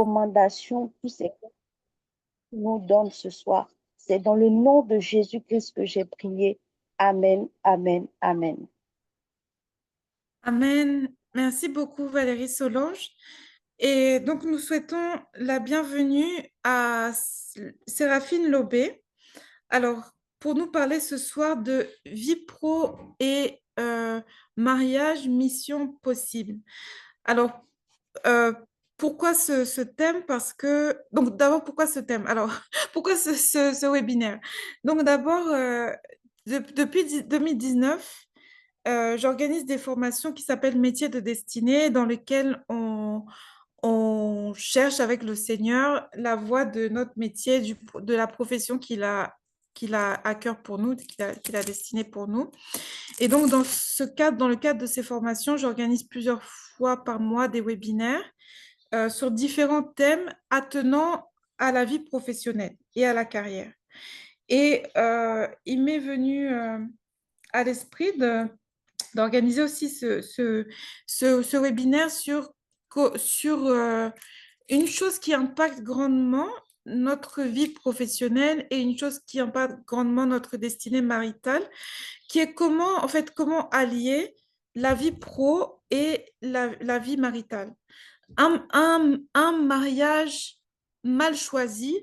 recommandations, tous ces conseils que nous donne ce soir. C'est dans le nom de Jésus-Christ que j'ai prié. Amen, amen, amen. Amen. Merci beaucoup, Valérie Solange. Et donc, nous souhaitons la bienvenue à Séraphine Lobé. Alors, pour nous parler ce soir de vie pro et mariage, mission possible. Alors, euh, pourquoi ce thème? Parce que, donc d'abord, pourquoi ce thème? Alors, pourquoi ce webinaire? Donc d'abord, depuis 2019, j'organise des formations qui s'appellent Métiers de destinée, dans lesquelles on cherche avec le Seigneur la voie de notre métier, de la profession qu'il a à cœur pour nous, qu'il a destinée pour nous. Et donc, dans le cadre de ces formations, j'organise plusieurs fois par mois des webinaires sur différents thèmes attenant à la vie professionnelle et à la carrière. Et il m'est venu à l'esprit d'organiser aussi ce webinaire sur une chose qui impacte grandement notre vie professionnelle et une chose qui impacte grandement notre destinée maritale, qui est comment, en fait, comment allier la vie pro et la vie maritale. Un mariage mal choisi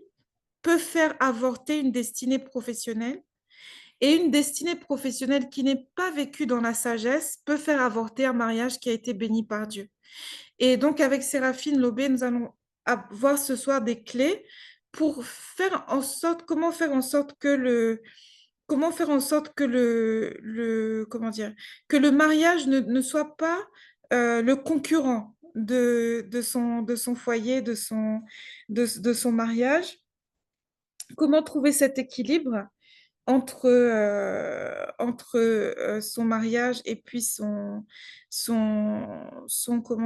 peut faire avorter une destinée professionnelle et une destinée professionnelle qui n'est pas vécue dans la sagesse peut faire avorter un mariage qui a été béni par Dieu. Et donc, avec Séraphine Lobé, nous allons voir ce soir des clés pour faire en sorte, comment faire en sorte que comment dire, que le mariage ne soit pas le concurrent de son foyer, de son mariage. Comment trouver cet équilibre entre son mariage et puis comment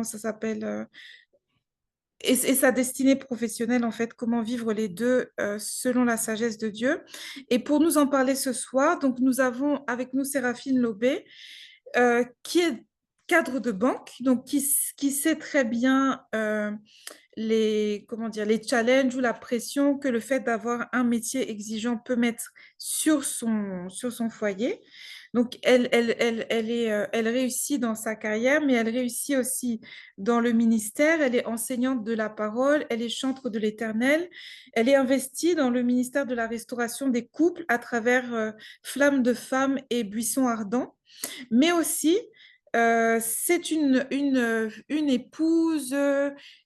ça s'appelle, et sa destinée professionnelle, en fait, comment vivre les deux selon la sagesse de Dieu. Et pour nous en parler ce soir, donc nous avons avec nous Séraphine Lobé, qui est cadre de banque, donc qui sait très bien comment dire, les challenges ou la pression que le fait d'avoir un métier exigeant peut mettre sur son foyer. Donc, elle réussit dans sa carrière, mais elle réussit aussi dans le ministère. Elle est enseignante de la parole, elle est chantre de l'Éternel. Elle est investie dans le ministère de la restauration des couples à travers Flammes de femmes et Buissons ardents. Mais aussi, c'est une épouse,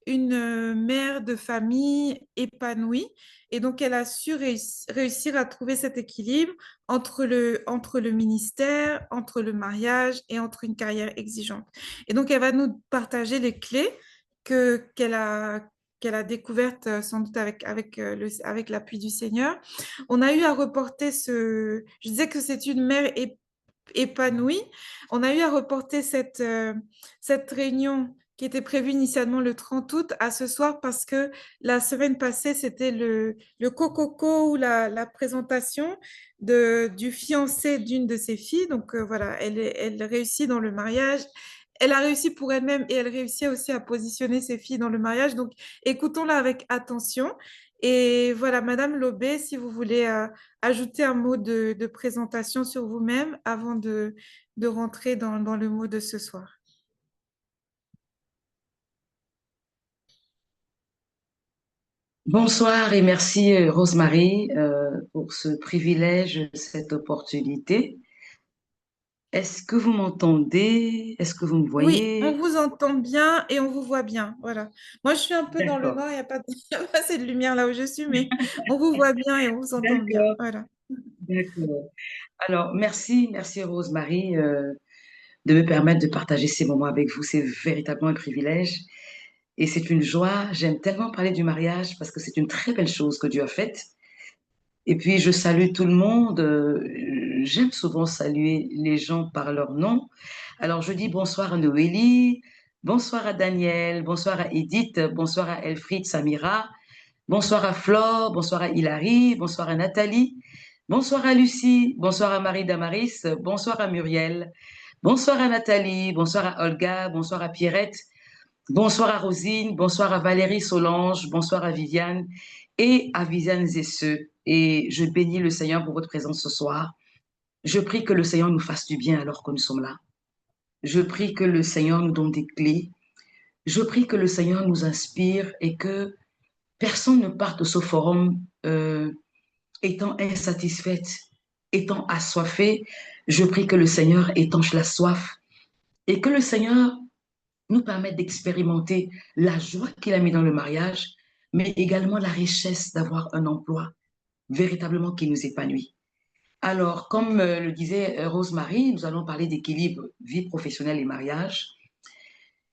une mère de famille épanouie. Et donc, elle a su réussir à trouver cet équilibre entre le ministère, entre le mariage et entre une carrière exigeante. Et donc, elle va nous partager les clés qu'elle a découvertes sans doute avec l'appui du Seigneur. On a eu à reporter Je disais que c'est une mère épanouie. On a eu à reporter cette réunion qui était prévue initialement le 30 août à ce soir parce que la semaine passée, c'était le cococo ou la présentation du fiancé d'une de ses filles. Donc voilà, elle réussit dans le mariage. Elle a réussi pour elle-même et elle réussit aussi à positionner ses filles dans le mariage. Donc écoutons-la avec attention. Et voilà, Madame Lobé, si vous voulez ajouter un mot de présentation sur vous-même avant de rentrer dans le mot de ce soir. Bonsoir et merci Rosemary pour ce privilège, cette opportunité. Est-ce que vous m'entendez? Est-ce que vous me Oui, on voyez? vous entend bien et on vous voit bien. Voilà. Moi, je suis un peu dans le D'accord, noir, il n'y a pas il y a pas assez de lumière là où je suis, mais on vous voit bien et on vous entend bien. d'accord, Voilà. d'accord. Alors, merci Rosemary de me permettre de partager ces moments avec vous. C'est véritablement un privilège et c'est une joie. J'aime tellement parler du mariage parce que c'est une très belle chose que Dieu a faite. Et puis, je salue tout le monde. J'aime souvent saluer les gens par leur nom. Alors, je dis bonsoir à Noélie, bonsoir à Daniel, bonsoir à Edith, bonsoir à Elfried, Samira, bonsoir à Flore, bonsoir à Hilary, bonsoir à Nathalie, bonsoir à Lucie, bonsoir à Marie Damaris, bonsoir à Muriel, bonsoir à Nathalie, bonsoir à Olga, bonsoir à Pierrette, Bonsoir à Rosine, bonsoir à Valérie Solange, bonsoir à Viviane et à Viviane Zesseux. Et je bénis le Seigneur pour votre présence ce soir. Je prie que le Seigneur nous fasse du bien alors que nous sommes là. Je prie que le Seigneur nous donne des clés. Je prie que le Seigneur nous inspire et que personne ne parte de ce forum étant insatisfaite, étant assoiffée. Je prie que le Seigneur étanche la soif et que le Seigneur nous permette d'expérimenter la joie qu'il a mis dans le mariage, mais également la richesse d'avoir un emploi véritablement qui nous épanouit. Alors, comme le disait Rosemary, nous allons parler d'équilibre vie professionnelle et mariage.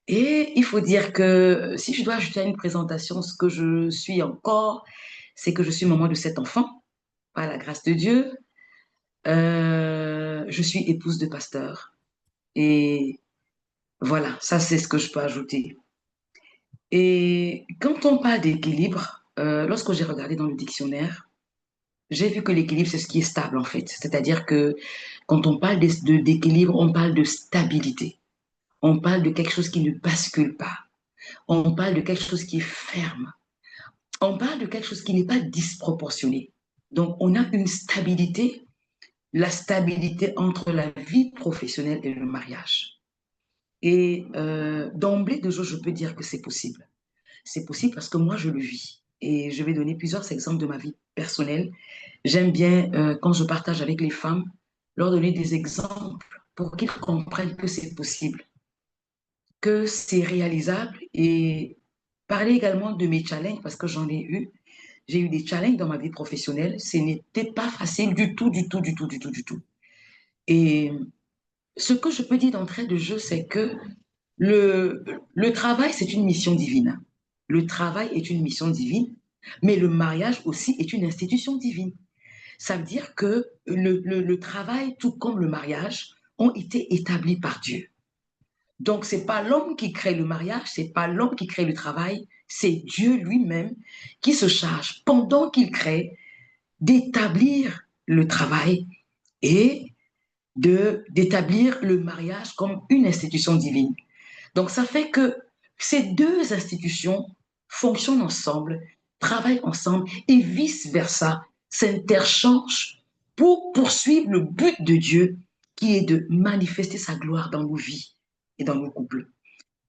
Et il faut dire que si je dois ajouter à une présentation ce que je suis encore, c'est que je suis maman de 7 enfants, par la grâce de Dieu. Je suis épouse de pasteur. Et voilà, ça c'est ce que je peux ajouter. Et quand on parle d'équilibre, lorsque j'ai regardé dans le dictionnaire, j'ai vu que l'équilibre, c'est ce qui est stable en fait. C'est-à-dire que quand on parle d'équilibre, on parle de stabilité. On parle de quelque chose qui ne bascule pas. On parle de quelque chose qui est ferme. On parle de quelque chose qui n'est pas disproportionné. Donc, on a une stabilité, la stabilité entre la vie professionnelle et le mariage. Et d'emblée de jeu, je peux dire que c'est possible. C'est possible parce que moi, je le vis. Et je vais donner plusieurs exemples de ma vie personnelle. J'aime bien, quand je partage avec les femmes, leur donner des exemples pour qu'ils comprennent que c'est possible, que c'est réalisable et parler également de mes challenges parce que j'en ai eu. J'ai eu des challenges dans ma vie professionnelle. Ce n'était pas facile du tout, du tout, du tout, du tout, du tout. Et ce que je peux dire d'entrée de jeu, c'est que le, le travail, c'est une mission divine. Le travail est une mission divine, mais le mariage aussi est une institution divine. Ça veut dire que le travail, tout comme le mariage, ont été établis par Dieu. Donc, ce n'est pas l'homme qui crée le mariage, ce n'est pas l'homme qui crée le travail, c'est Dieu lui-même qui se charge, pendant qu'il crée, d'établir le travail et d'établir le mariage comme une institution divine. Donc, ça fait que ces deux institutions fonctionnent ensemble, travaillent ensemble et vice-versa, s'interchangent pour poursuivre le but de Dieu qui est de manifester sa gloire dans nos vies et dans nos couples.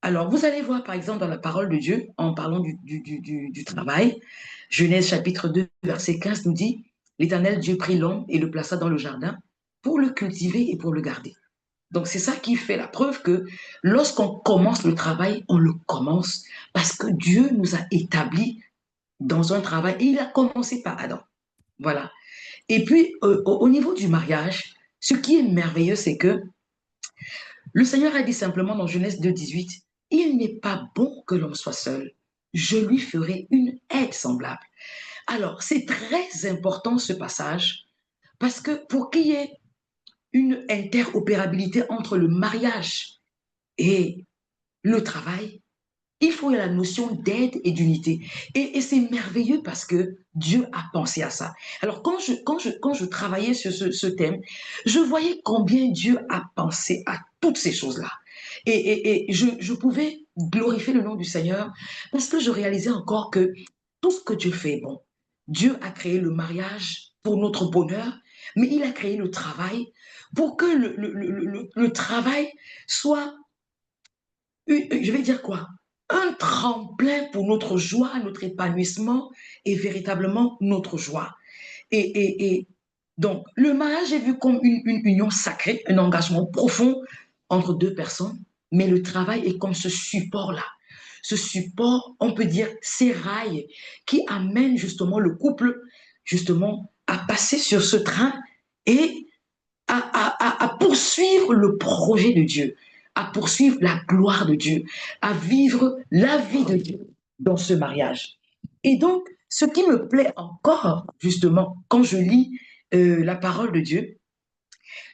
Alors, vous allez voir, par exemple, dans la parole de Dieu, en parlant du travail, Genèse chapitre 2, verset 15 nous dit, l'Éternel Dieu prit l'homme et le plaça dans le jardin pour le cultiver et pour le garder. Donc, c'est ça qui fait la preuve que lorsqu'on commence le travail, on le commence parce que Dieu nous a établis dans un travail et il a commencé par Adam. Voilà. Et puis, au niveau du mariage, ce qui est merveilleux, c'est que le Seigneur a dit simplement dans Genèse 2, 18, il n'est pas bon que l'homme soit seul. Je lui ferai une aide semblable. Alors, c'est très important ce passage parce que pour qu'il y ait une interopérabilité entre le mariage et le travail, il faut la notion d'aide et d'unité. Et c'est merveilleux parce que Dieu a pensé à ça. Alors, quand je travaillais sur ce thème, je voyais combien Dieu a pensé à toutes ces choses-là. Et je pouvais glorifier le nom du Seigneur parce que je réalisais encore que tout ce que Dieu fait, bon, Dieu a créé le mariage pour notre bonheur, mais il a créé le travail pour que le travail soit je vais dire quoi? Un tremplin pour notre joie, notre épanouissement et véritablement notre joie. Et donc, le mariage est vu comme une union sacrée, un engagement profond entre deux personnes, mais le travail est comme ce support-là. Ce support, on peut dire, ces rails qui amènent justement le couple, justement, à passer sur ce train et à poursuivre le projet de Dieu, à poursuivre la gloire de Dieu, à vivre la vie de Dieu dans ce mariage. Et donc, ce qui me plaît encore, justement, quand je lis la parole de Dieu,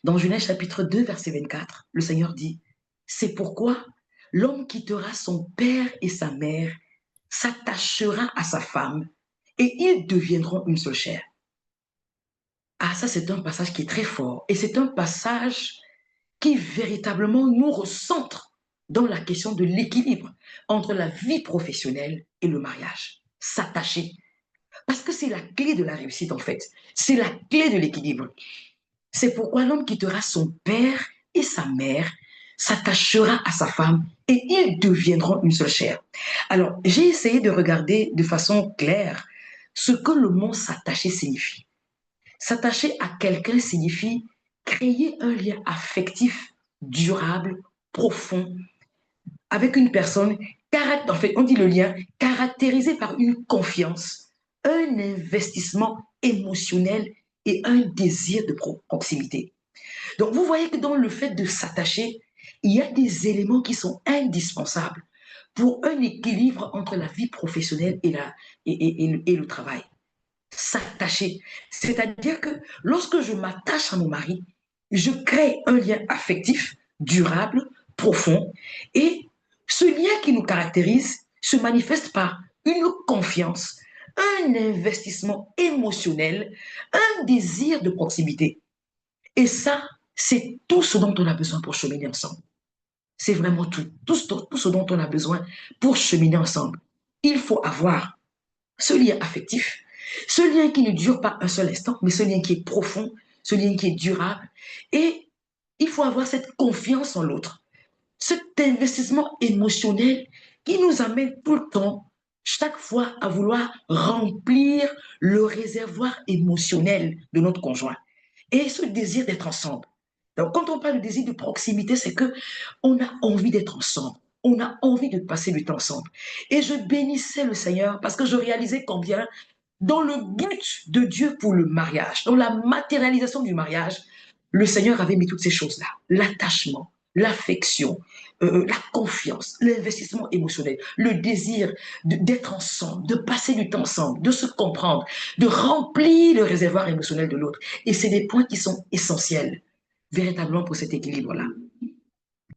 dans Genèse chapitre 2, verset 24, le Seigneur dit, c'est pourquoi l'homme quittera son père et sa mère, s'attachera à sa femme, et ils deviendront une seule chair. Ah, ça, c'est un passage qui est très fort. Et c'est un passage qui véritablement nous recentre dans la question de l'équilibre entre la vie professionnelle et le mariage. S'attacher. Parce que c'est la clé de la réussite, en fait. C'est la clé de l'équilibre. C'est pourquoi l'homme quittera son père et sa mère, s'attachera à sa femme et ils deviendront une seule chair. Alors, j'ai essayé de regarder de façon claire ce que le mot s'attacher signifie. S'attacher à quelqu'un signifie créer un lien affectif durable, profond, avec une personne, en fait, on dit le lien, caractérisé par une confiance, un investissement émotionnel et un désir de proximité. Donc, vous voyez que dans le fait de s'attacher, il y a des éléments qui sont indispensables pour un équilibre entre la vie professionnelle et le travail. S'attacher, c'est-à-dire que lorsque je m'attache à mon mari, je crée un lien affectif, durable, profond, et ce lien qui nous caractérise se manifeste par une confiance, un investissement émotionnel, un désir de proximité. Et ça, c'est tout ce dont on a besoin pour cheminer ensemble. C'est vraiment tout ce dont on a besoin pour cheminer ensemble. Il faut avoir ce lien affectif, ce lien qui ne dure pas un seul instant, mais ce lien qui est profond, ce lien qui est durable. Et il faut avoir cette confiance en l'autre, cet investissement émotionnel qui nous amène tout le temps, chaque fois, à vouloir remplir le réservoir émotionnel de notre conjoint. Et ce désir d'être ensemble. Donc, quand on parle de désir de proximité, c'est que on a envie d'être ensemble. On a envie de passer du temps ensemble. Et je bénissais le Seigneur parce que je réalisais combien, dans le but de Dieu pour le mariage, dans la matérialisation du mariage, le Seigneur avait mis toutes ces choses-là. L'attachement, l'affection, la confiance, l'investissement émotionnel, le désir d'être ensemble, de passer du temps ensemble, de se comprendre, de remplir le réservoir émotionnel de l'autre. Et c'est des points qui sont essentiels, véritablement, pour cet équilibre-là.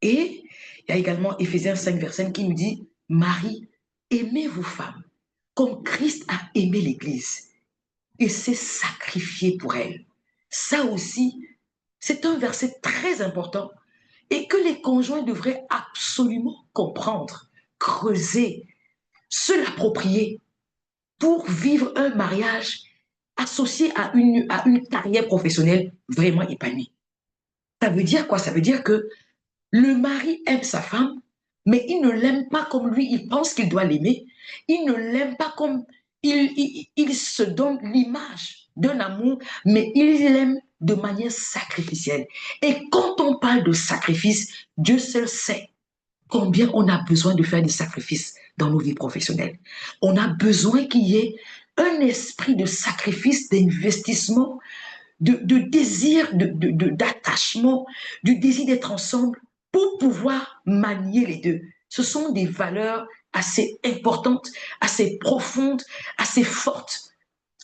Et il y a également Éphésiens 5, verset 5 qui nous dit, Marie, aimez vos femmes comme Christ a aimé l'Église et s'est sacrifié pour elle. Ça aussi, c'est un verset très important et que les conjoints devraient absolument comprendre, creuser, se l'approprier pour vivre un mariage associé à une carrière professionnelle vraiment épanouie. Ça veut dire quoi? Ça veut dire que le mari aime sa femme, mais il ne l'aime pas comme lui, il pense qu'il doit l'aimer. Il ne l'aime pas comme il se donne l'image d'un amour, mais il l'aime de manière sacrificielle. Et quand on parle de sacrifice, Dieu seul sait combien on a besoin de faire des sacrifices dans nos vies professionnelles. On a besoin qu'il y ait un esprit de sacrifice, d'investissement, de désir, d'attachement, du désir d'être ensemble pour pouvoir manier les deux. Ce sont des valeurs assez importantes, assez profondes, assez fortes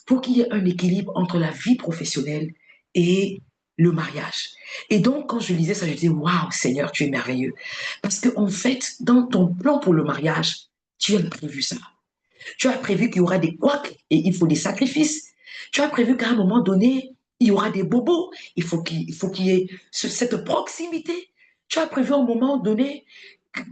pour qu'il y ait un équilibre entre la vie professionnelle et le mariage. Et donc, quand je lisais ça, je disais, waouh, Seigneur, tu es merveilleux. Parce qu'en fait, dans ton plan pour le mariage, tu as prévu ça. Tu as prévu qu'il y aura des couacs et il faut des sacrifices. Tu as prévu qu'à un moment donné, il y aura des bobos. Il faut qu'il y ait cette proximité. Tu as prévu à un moment donné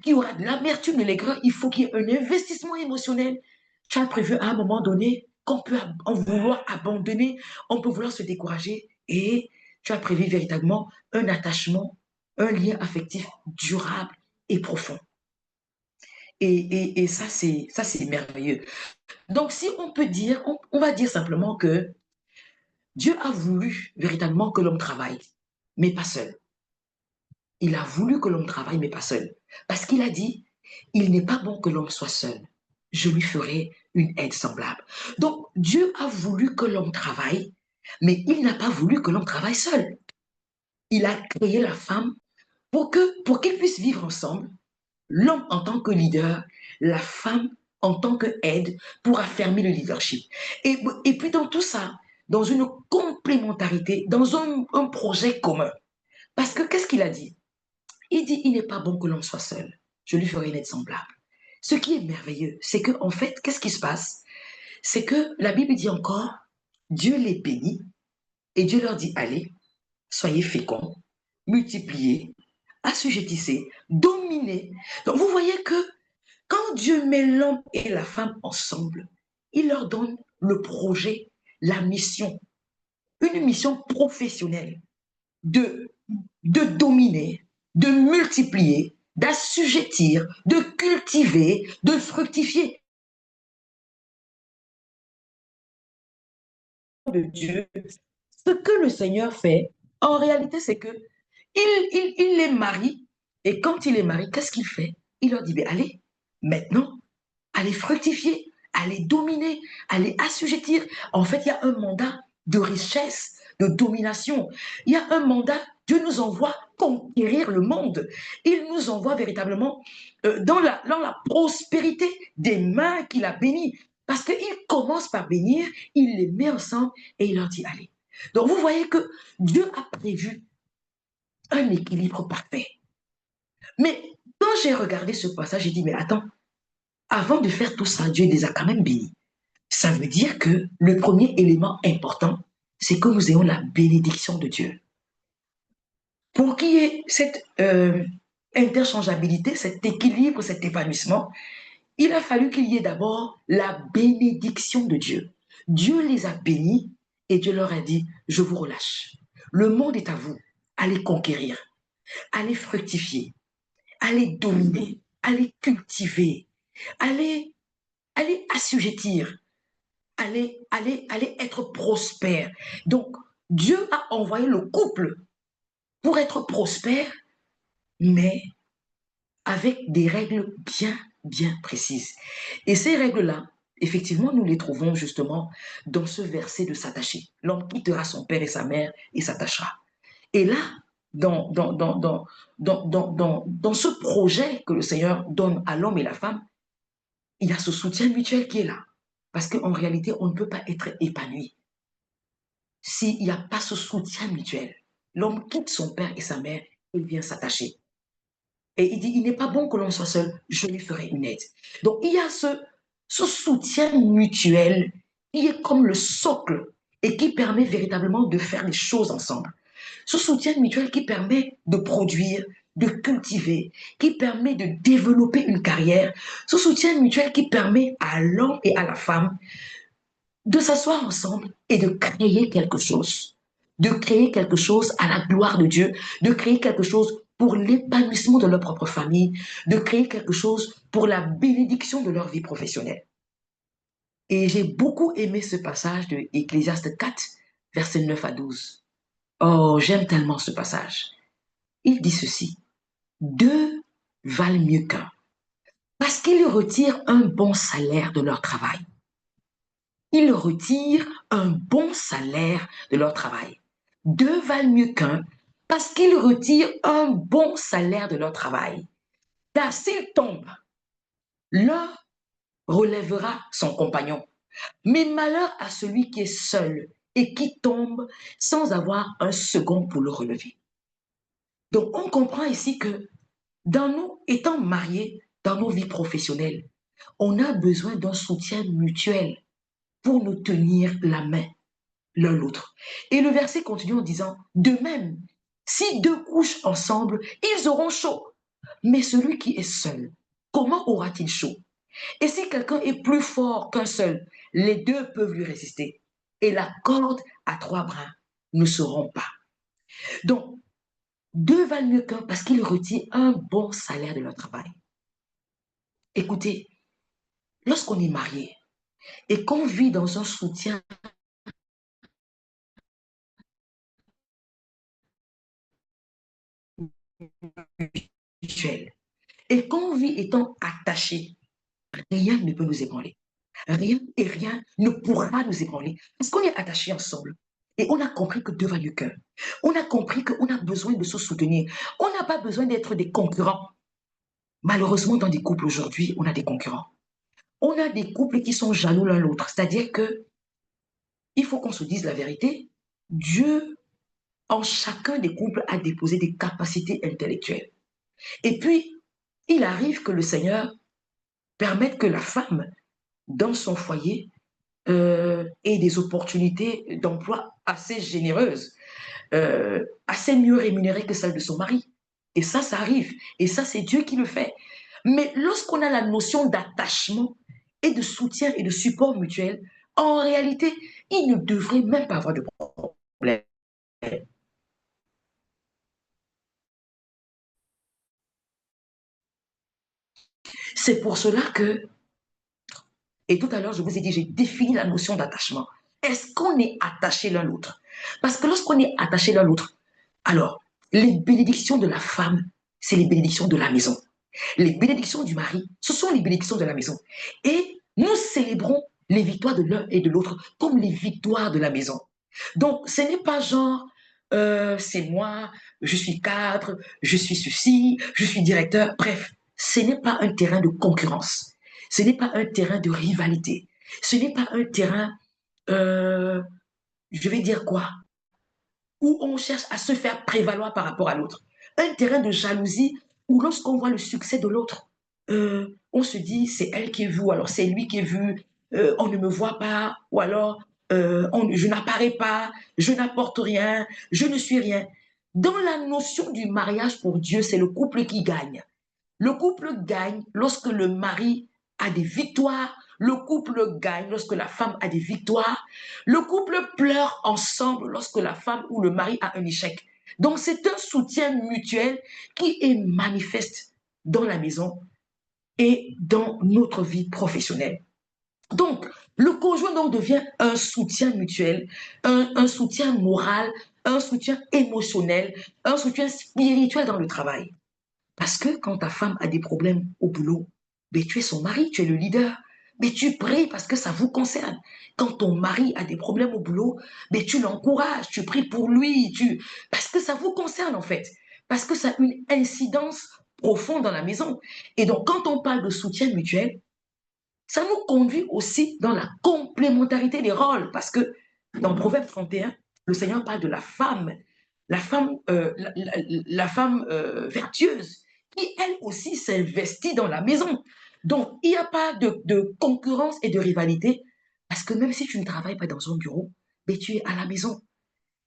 qu'il y aura de l'amertume, de l'aigreur. Il faut qu'il y ait un investissement émotionnel. Tu as prévu à un moment donné qu'on peut en vouloir abandonner, on peut vouloir se décourager. Et tu as prévu véritablement un attachement, un lien affectif durable et profond. Et ça, c'est merveilleux. Donc, si on peut dire, on va dire simplement que Dieu a voulu véritablement que l'homme travaille, mais pas seul. Il a voulu que l'homme travaille, mais pas seul. Parce qu'il a dit, il n'est pas bon que l'homme soit seul. Je lui ferai une aide semblable. Donc, Dieu a voulu que l'homme travaille, mais il n'a pas voulu que l'homme travaille seul. Il a créé la femme pour qu'ils puissent vivre ensemble, l'homme en tant que leader, la femme en tant qu'aide pour affermir le leadership. Et puis dans tout ça, dans une complémentarité, dans un projet commun. Parce que qu'est-ce qu'il a dit? Il dit, il n'est pas bon que l'homme soit seul. Je lui ferai une aide semblable. Ce qui est merveilleux, c'est qu'en fait, qu'est-ce qui se passe? C'est que la Bible dit encore, Dieu les bénit et Dieu leur dit, allez, soyez féconds, multipliez, assujettissez, dominez. Donc vous voyez que quand Dieu met l'homme et la femme ensemble, il leur donne le projet, la mission, une mission professionnelle de, de dominer, de multiplier, d'assujettir, de cultiver, de fructifier. De Dieu, ce que le Seigneur fait, en réalité, c'est que il les marie, et quand il les marie, qu'est-ce qu'il fait? Il leur dit, ben, allez, maintenant, allez fructifier, allez dominer, allez assujettir. En fait, il y a un mandat de richesse, de domination. Il y a un mandat, Dieu nous envoie conquérir le monde. Il nous envoie véritablement dans la prospérité des mains qu'il a bénies. Parce qu'il commence par bénir, il les met ensemble et il leur dit, allez. Donc vous voyez que Dieu a prévu un équilibre parfait. Mais quand j'ai regardé ce passage, j'ai dit, mais attends, avant de faire tout ça, Dieu les a quand même bénis. Ça veut dire que le premier élément important, c'est que nous ayons la bénédiction de Dieu. Pour qu'il y ait cette interchangeabilité, cet équilibre, cet épanouissement, il a fallu qu'il y ait d'abord la bénédiction de Dieu. Dieu les a bénis et Dieu leur a dit, je vous relâche. Le monde est à vous. Allez conquérir, allez fructifier, allez dominer, allez cultiver, allez assujettir, allez être prospère. Donc, Dieu a envoyé le couple pour être prospère, mais avec des règles bien précises. Et ces règles-là, effectivement, nous les trouvons justement dans ce verset de s'attacher. L'homme quittera son père et sa mère et s'attachera. Et là, dans ce projet que le Seigneur donne à l'homme et la femme, il y a ce soutien mutuel qui est là. Parce qu'en réalité, on ne peut pas être épanoui s'il n'y a pas ce soutien mutuel. L'homme quitte son père et sa mère, il vient s'attacher. Et il dit, il n'est pas bon que l'on soit seul, je lui ferai une aide. Donc, il y a ce soutien mutuel qui est comme le socle et qui permet véritablement de faire les choses ensemble. Ce soutien mutuel qui permet de produire, de cultiver, qui permet de développer une carrière. Ce soutien mutuel qui permet à l'homme et à la femme de s'asseoir ensemble et de créer quelque chose. De créer quelque chose à la gloire de Dieu, de créer quelque chose pour l'épanouissement de leur propre famille, de créer quelque chose pour la bénédiction de leur vie professionnelle. Et j'ai beaucoup aimé ce passage de Ecclésiaste 4, versets 9 à 12. Oh, j'aime tellement ce passage. Il dit ceci, deux valent mieux qu'un, parce qu'ils retirent un bon salaire de leur travail. Ils retirent un bon salaire de leur travail. Deux valent mieux qu'un, parce qu'ils retirent un bon salaire de leur travail. Car s'ils tombent, l'un relèvera son compagnon. Mais malheur à celui qui est seul et qui tombe sans avoir un second pour le relever. Donc, on comprend ici que dans nous, étant mariés, dans nos vies professionnelles, on a besoin d'un soutien mutuel pour nous tenir la main l'un l'autre. Et le verset continue en disant, de même, si deux couchent ensemble, ils auront chaud. Mais celui qui est seul, comment aura-t-il chaud? Et si quelqu'un est plus fort qu'un seul, les deux peuvent lui résister. Et la corde à trois brins ne se rompt pas. Donc, deux valent mieux qu'un parce qu'ils retirent un bon salaire de leur travail. Écoutez, lorsqu'on est marié et qu'on vit dans un soutien mutuel et qu'on vit étant attaché, rien ne peut nous ébranler. Rien et rien ne pourra nous ébranler parce qu'on est attachés ensemble. Et on a compris que deux valent mieux qu'un. On a compris qu'on a besoin de se soutenir. On n'a pas besoin d'être des concurrents. Malheureusement, dans des couples aujourd'hui, on a des concurrents. On a des couples qui sont jaloux l'un l'autre. C'est-à-dire que il faut qu'on se dise la vérité. Dieu, en chacun des couples, a déposé des capacités intellectuelles. Et puis, il arrive que le Seigneur permette que la femme, dans son foyer, ait des opportunités d'emploi assez généreuses, assez mieux rémunérées que celles de son mari. Et ça arrive. Et ça, c'est Dieu qui le fait. Mais lorsqu'on a la notion d'attachement et de soutien et de support mutuel, en réalité, il ne devrait même pas avoir de problème. C'est pour cela que, et tout à l'heure, je vous ai dit, j'ai défini la notion d'attachement. Est-ce qu'on est attaché l'un l'autre? Parce que lorsqu'on est attaché l'un l'autre, alors, les bénédictions de la femme, c'est les bénédictions de la maison. Les bénédictions du mari, ce sont les bénédictions de la maison. Et nous célébrons les victoires de l'un et de l'autre comme les victoires de la maison. Donc, ce n'est pas genre, c'est moi, je suis cadre, je suis ceci, je suis directeur. Bref, ce n'est pas un terrain de concurrence. Ce n'est pas un terrain de rivalité. Ce n'est pas un terrain, euh, je vais dire quoi, où on cherche à se faire prévaloir par rapport à l'autre. Un terrain de jalousie où lorsqu'on voit le succès de l'autre, on se dit c'est elle qui est vue, alors c'est lui qui est vu, on ne me voit pas, ou alors je n'apparais pas, je n'apporte rien, je ne suis rien. Dans la notion du mariage pour Dieu, c'est le couple qui gagne. Le couple gagne lorsque le mari a des victoires. Le couple gagne lorsque la femme a des victoires. Le couple pleure ensemble lorsque la femme ou le mari a un échec. Donc, c'est un soutien mutuel qui est manifeste dans la maison et dans notre vie professionnelle. Donc, le conjoint donc devient un soutien mutuel, un soutien moral, un soutien émotionnel, un soutien spirituel dans le travail. Parce que quand ta femme a des problèmes au boulot, ben, tu es son mari, tu es le leader. Mais tu pries parce que ça vous concerne. Quand ton mari a des problèmes au boulot, ben, tu l'encourages, tu pries pour lui, parce que ça vous concerne en fait. Parce que ça a une incidence profonde dans la maison. Et donc, quand on parle de soutien mutuel, ça nous conduit aussi dans la complémentarité des rôles. Parce que dans Proverbe 31, le Seigneur parle de la femme, la femme vertueuse, qui elle aussi s'investit dans la maison. Donc, il n'y a pas de concurrence et de rivalité, parce que même si tu ne travailles pas dans un bureau, mais tu es à la maison.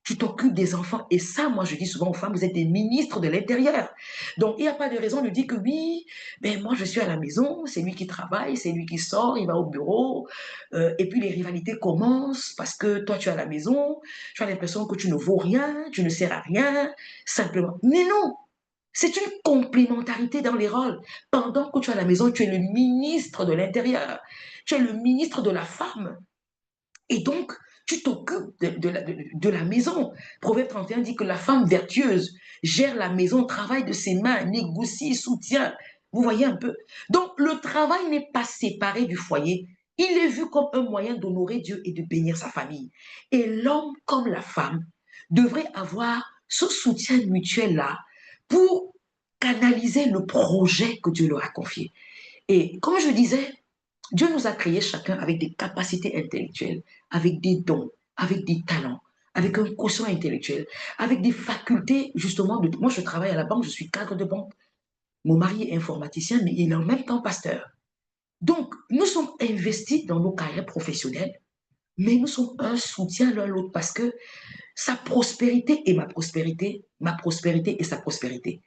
Tu t'occupes des enfants. Et ça, moi, je dis souvent aux femmes, vous êtes des ministres de l'Intérieur. Donc, il n'y a pas de raison de dire que oui, mais moi, je suis à la maison, c'est lui qui travaille, c'est lui qui sort, il va au bureau. Et puis, les rivalités commencent parce que toi, tu es à la maison, tu as l'impression que tu ne vaux rien, tu ne sers à rien, simplement. Mais non, c'est une complémentarité dans les rôles. Pendant que tu es à la maison, tu es le ministre de l'Intérieur, tu es le ministre de la femme. Et donc, tu t'occupes de la maison. Proverbe 31 dit que la femme vertueuse gère la maison, travaille de ses mains, négocie, soutient. Vous voyez un peu. Donc, le travail n'est pas séparé du foyer. Il est vu comme un moyen d'honorer Dieu et de bénir sa famille. Et l'homme comme la femme devraient avoir ce soutien mutuel-là pour canaliser le projet que Dieu leur a confié. Et comme je disais, Dieu nous a créés chacun avec des capacités intellectuelles, avec des dons, avec des talents, avec un quotient intellectuel, avec des facultés justement. Moi, je travaille à la banque, je suis cadre de banque. Mon mari est informaticien, mais il est en même temps pasteur. Donc, nous sommes investis dans nos carrières professionnelles, mais nous sommes un soutien l'un l'autre parce que sa prospérité et ma prospérité et sa prospérité.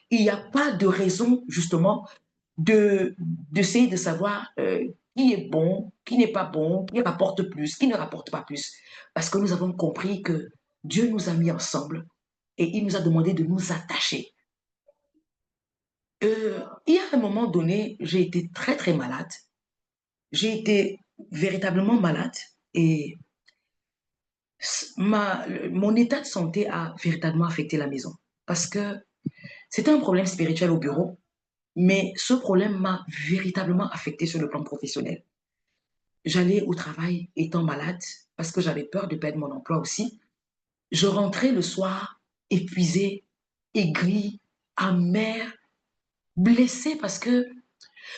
Il n'y a pas de raison justement d'essayer de savoir qui est bon, qui n'est pas bon, qui rapporte plus, qui ne rapporte pas plus. Parce que nous avons compris que Dieu nous a mis ensemble et il nous a demandé de nous attacher. Il y a un moment donné, j'ai été très très malade. J'ai été véritablement malade et mon état de santé a véritablement affecté la maison. Parce que c'était un problème spirituel au bureau, mais ce problème m'a véritablement affecté sur le plan professionnel. J'allais au travail étant malade parce que j'avais peur de perdre mon emploi aussi. Je rentrais le soir épuisée, aigrie, amère, blessée parce que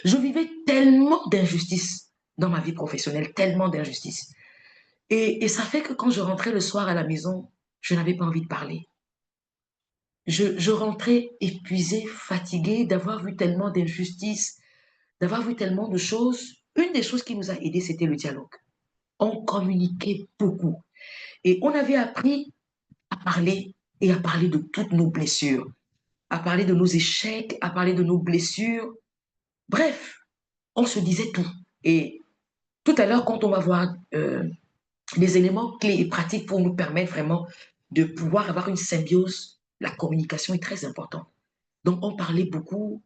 je vivais tellement d'injustice dans ma vie professionnelle, tellement d'injustice. Et ça fait que quand je rentrais le soir à la maison, je n'avais pas envie de parler. Je rentrais épuisée, fatiguée d'avoir vu tellement d'injustice, d'avoir vu tellement de choses. Une des choses qui nous a aidés, c'était le dialogue. On communiquait beaucoup. Et on avait appris à parler et à parler de toutes nos blessures. à parler de nos échecs, à parler de nos blessures. Bref, on se disait tout. Et tout à l'heure, quand on va voir les éléments clés et pratiques pour nous permettre vraiment de pouvoir avoir une symbiose, la communication est très importante. Donc, on parlait beaucoup,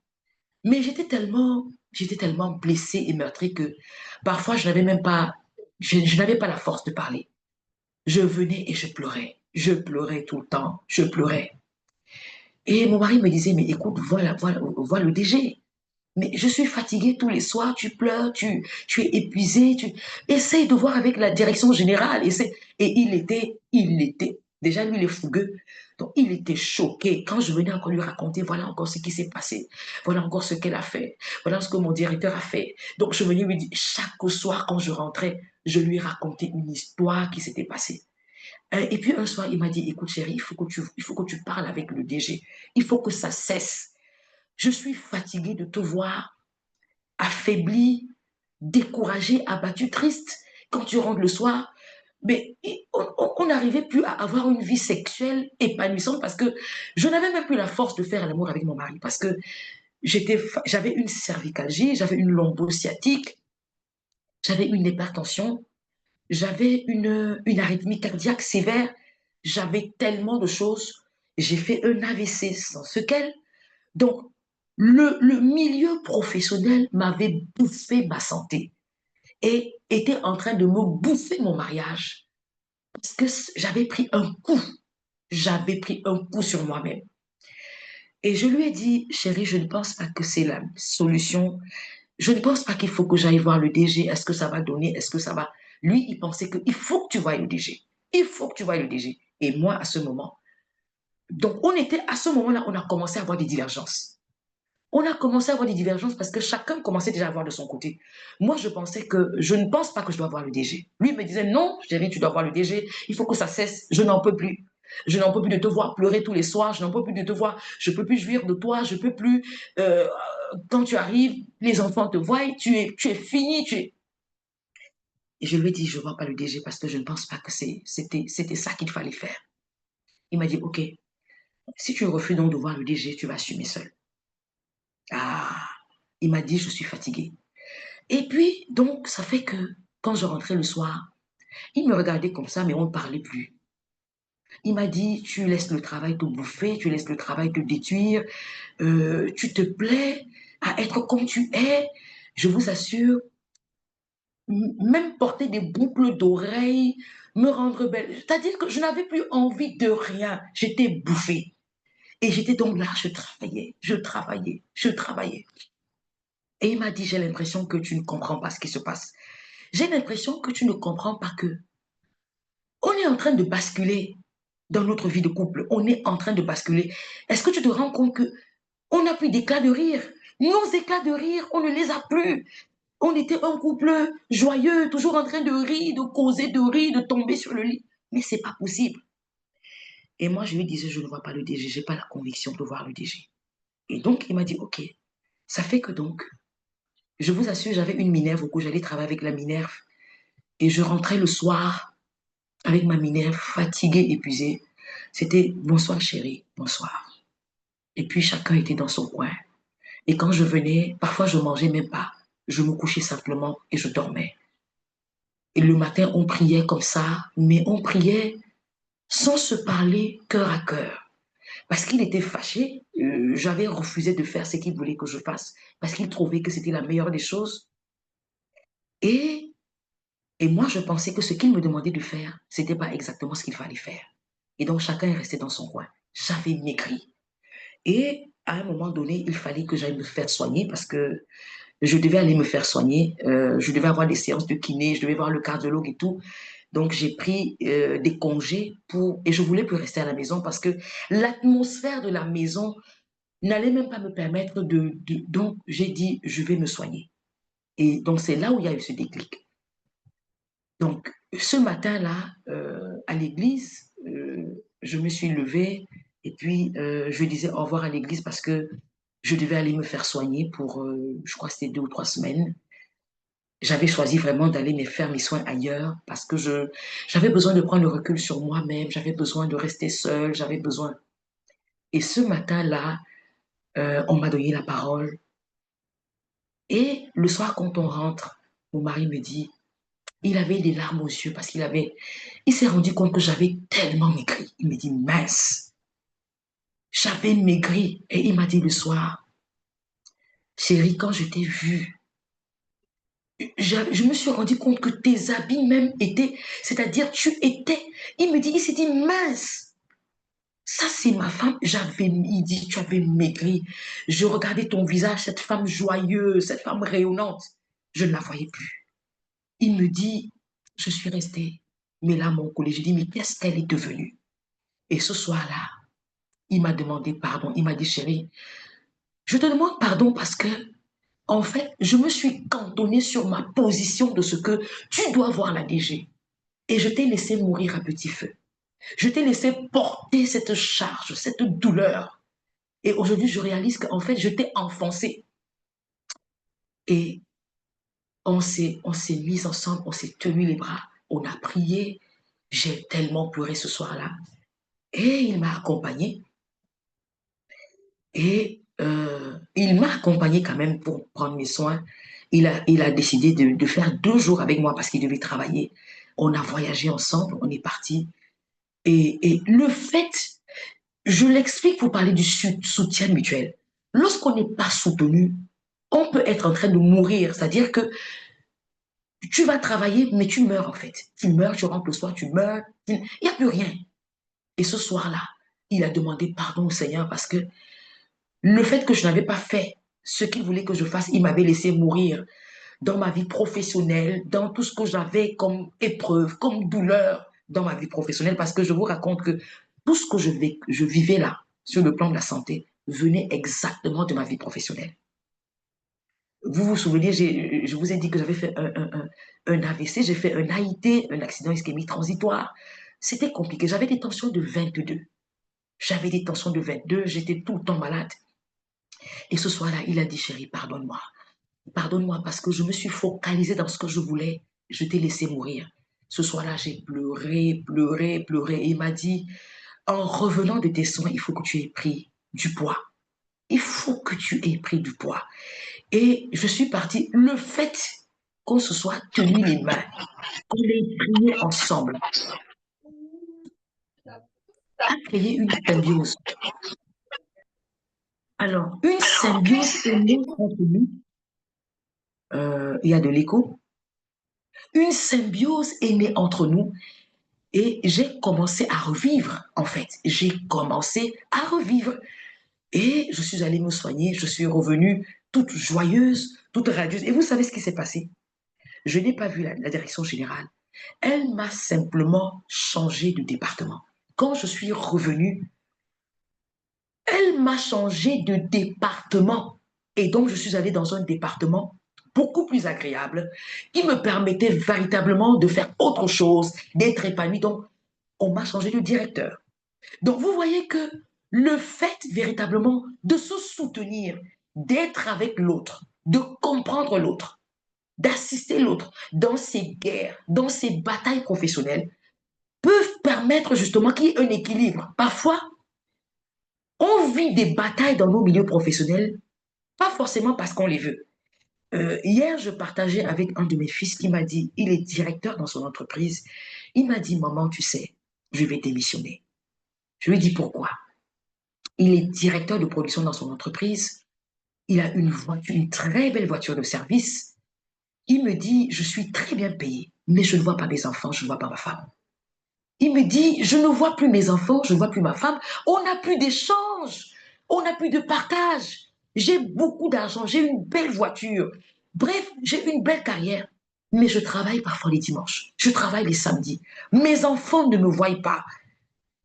mais j'étais tellement blessée et meurtrie que parfois, je n'avais pas la force de parler. Je venais et je pleurais. Je pleurais tout le temps. Je pleurais. Et mon mari me disait, mais écoute, voilà le DG. Mais je suis fatiguée tous les soirs, tu pleures, tu es épuisée, tu essaye de voir avec la direction générale. Et déjà lui, il est fougueux. Donc, il était choqué quand je venais encore lui raconter, voilà encore ce qui s'est passé, voilà encore ce qu'elle a fait, voilà ce que mon directeur a fait. Donc, je venais lui dire, chaque soir quand je rentrais, je lui racontais une histoire qui s'était passée. Et puis un soir, il m'a dit, écoute chérie, il faut que tu parles avec le DG. Il faut que ça cesse. Je suis fatiguée de te voir affaibli, découragé, abattu, triste. Quand tu rentres le soir, mais on n'arrivait plus à avoir une vie sexuelle épanouissante parce que je n'avais même plus la force de faire l'amour avec mon mari parce que j'avais une cervicalgie, j'avais une lombo-sciatique, j'avais une hypertension, j'avais une arythmie cardiaque sévère, j'avais tellement de choses. J'ai fait un AVC sans sequel. Donc, le milieu professionnel m'avait bouffé ma santé et était en train de me bouffer mon mariage parce que j'avais pris un coup. J'avais pris un coup sur moi-même. Et je lui ai dit, chérie, je ne pense pas que c'est la solution. Je ne pense pas qu'il faut que j'aille voir le DG. Est-ce que ça va donner? Est-ce que ça va? Lui, il pensait qu'il faut que tu voies le DG. Il faut que tu voies le DG. Et moi, à ce moment, donc à ce moment-là, on a commencé à avoir des divergences. On a commencé à avoir des divergences parce que chacun commençait déjà à voir de son côté. Moi, je ne pense pas que je dois voir le DG. Lui me disait, non, chérie, tu dois voir le DG, il faut que ça cesse, je n'en peux plus. Je n'en peux plus de te voir pleurer tous les soirs, je n'en peux plus de te voir, je ne peux plus jouir de toi, je ne peux plus, quand tu arrives, les enfants te voient, tu es fini, Et je lui ai dit, je ne vois pas le DG parce que je ne pense pas que c'était ça qu'il fallait faire. Il m'a dit, OK, si tu refuses donc de voir le DG, tu vas assumer seul. Ah, il m'a dit, je suis fatiguée. Et puis, donc, ça fait que quand je rentrais le soir, il me regardait comme ça, mais on ne parlait plus. Il m'a dit, tu laisses le travail te bouffer, tu laisses le travail te détruire, tu te plais à être comme tu es. Je vous assure, même porter des boucles d'oreilles, me rendre belle. C'est-à-dire que je n'avais plus envie de rien. J'étais bouffée. Et j'étais donc là, je travaillais, je travaillais, je travaillais. Et il m'a dit, j'ai l'impression que tu ne comprends pas ce qui se passe. J'ai l'impression que tu ne comprends pas que on est en train de basculer dans notre vie de couple. On est en train de basculer. Est-ce que tu te rends compte que on n'a plus d'éclats de rire? Nos éclats de rire, on ne les a plus. On était un couple joyeux, toujours en train de rire, de causer, de rire, de tomber sur le lit. Mais c'est pas possible. Et moi, je lui disais, je ne vois pas le DG, je n'ai pas la conviction de voir le DG. Et donc, il m'a dit, OK. Ça fait que donc, je vous assure, j'avais une Minerve au cou, j'allais travailler avec la Minerve. Et je rentrais le soir avec ma Minerve, fatiguée, épuisée. C'était bonsoir chérie, bonsoir. Et puis chacun était dans son coin. Et quand je venais, parfois je mangeais même pas. Je me couchais simplement et je dormais. Et le matin, on priait comme ça, mais on priait sans se parler cœur à cœur. Parce qu'il était fâché, j'avais refusé de faire ce qu'il voulait que je fasse, parce qu'il trouvait que c'était la meilleure des choses. Et, et moi, je pensais que ce qu'il me demandait de faire, c'était pas exactement ce qu'il fallait faire. Et donc, chacun est resté dans son coin. J'avais maigri. Et à un moment donné, il fallait que j'aille me faire soigner parce que je devais aller me faire soigner. Je devais avoir des séances de kiné, je devais voir le cardiologue et tout. Donc, j'ai pris des congés et je voulais plus rester à la maison parce que l'atmosphère de la maison n'allait même pas me permettre donc, j'ai dit, je vais me soigner. Et donc, c'est là où il y a eu ce déclic. Donc, ce matin-là, à l'église, je me suis levée et puis je disais au revoir à l'église parce que je devais aller me faire soigner pour, je crois que c'était 2 ou 3 semaines. J'avais choisi vraiment d'aller me faire mes soins ailleurs parce que j'avais besoin de prendre le recul sur moi-même, j'avais besoin de rester seule, j'avais besoin. Et ce matin-là, On m'a donné la parole. Et le soir, quand on rentre, mon mari me dit, il avait des larmes aux yeux parce il s'est rendu compte que j'avais tellement maigri. Il me dit, mince, j'avais maigri. Et il m'a dit le soir, chérie, quand je t'ai vue, je me suis rendu compte que tes habits même étaient, c'est-à-dire tu étais, il s'est dit, mince, ça c'est ma femme, il dit, tu avais maigri. Je regardais ton visage, cette femme joyeuse, cette femme rayonnante, je ne la voyais plus. Il me dit, je suis restée, mais là mon collègue, je dis, mais qu'est-ce qu'elle est devenue? Et ce soir-là, il m'a demandé pardon, il m'a dit, chérie, je te demande pardon parce que en fait, je me suis cantonnée sur ma position de ce que tu dois voir la DG. Et je t'ai laissé mourir à petit feu. Je t'ai laissé porter cette charge, cette douleur. Et aujourd'hui, je réalise qu'en fait, je t'ai enfoncé. Et on s'est mis ensemble, on s'est tenu les bras, on a prié. J'ai tellement pleuré ce soir-là. Et il m'a accompagné. Et il m'a accompagné quand même pour prendre mes soins. Il a décidé de faire 2 jours avec moi parce qu'il devait travailler. On a voyagé ensemble, on est parti. Et le fait, je l'explique pour parler du soutien mutuel. Lorsqu'on n'est pas soutenu, on peut être en train de mourir. C'est-à-dire que tu vas travailler, mais tu meurs en fait. Tu meurs, tu rentres le soir, tu meurs. Il n'y a plus rien. Et ce soir-là, il a demandé pardon au Seigneur parce que le fait que je n'avais pas fait ce qu'il voulait que je fasse, il m'avait laissé mourir dans ma vie professionnelle, dans tout ce que j'avais comme épreuve, comme douleur dans ma vie professionnelle, parce que je vous raconte que tout ce que je vivais là, sur le plan de la santé, venait exactement de ma vie professionnelle. Vous vous souvenez, je vous ai dit que j'avais fait un AVC, j'ai fait un AIT, un accident ischémique transitoire. C'était compliqué. J'avais des tensions de 22. J'avais des tensions de 22, j'étais tout le temps malade. Et ce soir-là, il a dit, chérie, pardonne-moi. Pardonne-moi parce que je me suis focalisée dans ce que je voulais. Je t'ai laissé mourir. Ce soir-là, j'ai pleuré, pleuré, pleuré. Et il m'a dit, en revenant de tes soins, il faut que tu aies pris du poids. Il faut que tu aies pris du poids. Et je suis partie. Le fait qu'on se soit tenu les mains, qu'on ait prié ensemble, a créé une symbiose. Alors, une symbiose entre nous, il y a de l'écho. Une symbiose est née entre nous et j'ai commencé à revivre, en fait. J'ai commencé à revivre. Et je suis allée me soigner, je suis revenue toute joyeuse, toute radieuse. Et vous savez ce qui s'est passé? Je n'ai pas vu la direction générale. Elle m'a simplement changé de département. Quand je suis revenue, elle m'a changé de département. Et donc, je suis allée dans un département beaucoup plus agréable qui me permettait véritablement de faire autre chose, d'être épanouie. Donc, on m'a changé de directeur. Donc, vous voyez que le fait véritablement de se soutenir, d'être avec l'autre, de comprendre l'autre, d'assister l'autre dans ses guerres, dans ses batailles professionnelles, peuvent permettre justement qu'il y ait un équilibre. Parfois, on vit des batailles dans nos milieux professionnels, pas forcément parce qu'on les veut. Hier, je partageais avec un de mes fils qui m'a dit, il est directeur dans son entreprise, il m'a dit, maman, tu sais, je vais démissionner. Je lui ai dit pourquoi. Il est directeur de production dans son entreprise, il a une voiture, une très belle voiture de service. Il me dit, je suis très bien payé, mais je ne vois pas mes enfants, je ne vois pas ma femme. Il me dit, je ne vois plus mes enfants, je ne vois plus ma femme. On n'a plus d'échange, on n'a plus de partage. J'ai beaucoup d'argent, j'ai une belle voiture. Bref, j'ai une belle carrière. Mais je travaille parfois les dimanches, je travaille les samedis. Mes enfants ne me voient pas.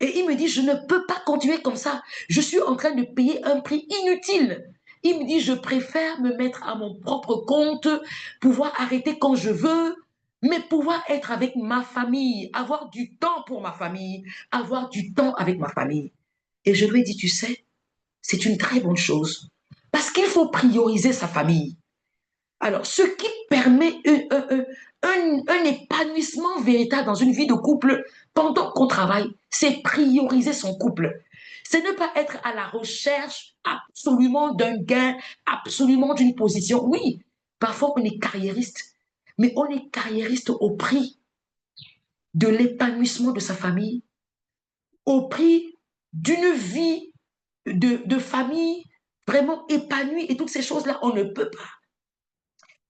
Et il me dit, je ne peux pas continuer comme ça. Je suis en train de payer un prix inutile. Il me dit, je préfère me mettre à mon propre compte, pouvoir arrêter quand je veux, mais pouvoir être avec ma famille, avoir du temps pour ma famille, avoir du temps avec ma famille. Et je lui ai dit, tu sais, c'est une très bonne chose, parce qu'il faut prioriser sa famille. Alors, ce qui permet un épanouissement véritable dans une vie de couple pendant qu'on travaille, c'est prioriser son couple. C'est ne pas être à la recherche absolument d'un gain, absolument d'une position. Oui, parfois on est carriériste, mais on est carriériste au prix de l'épanouissement de sa famille, au prix d'une vie de famille vraiment épanouie. Et toutes ces choses-là, on ne peut pas.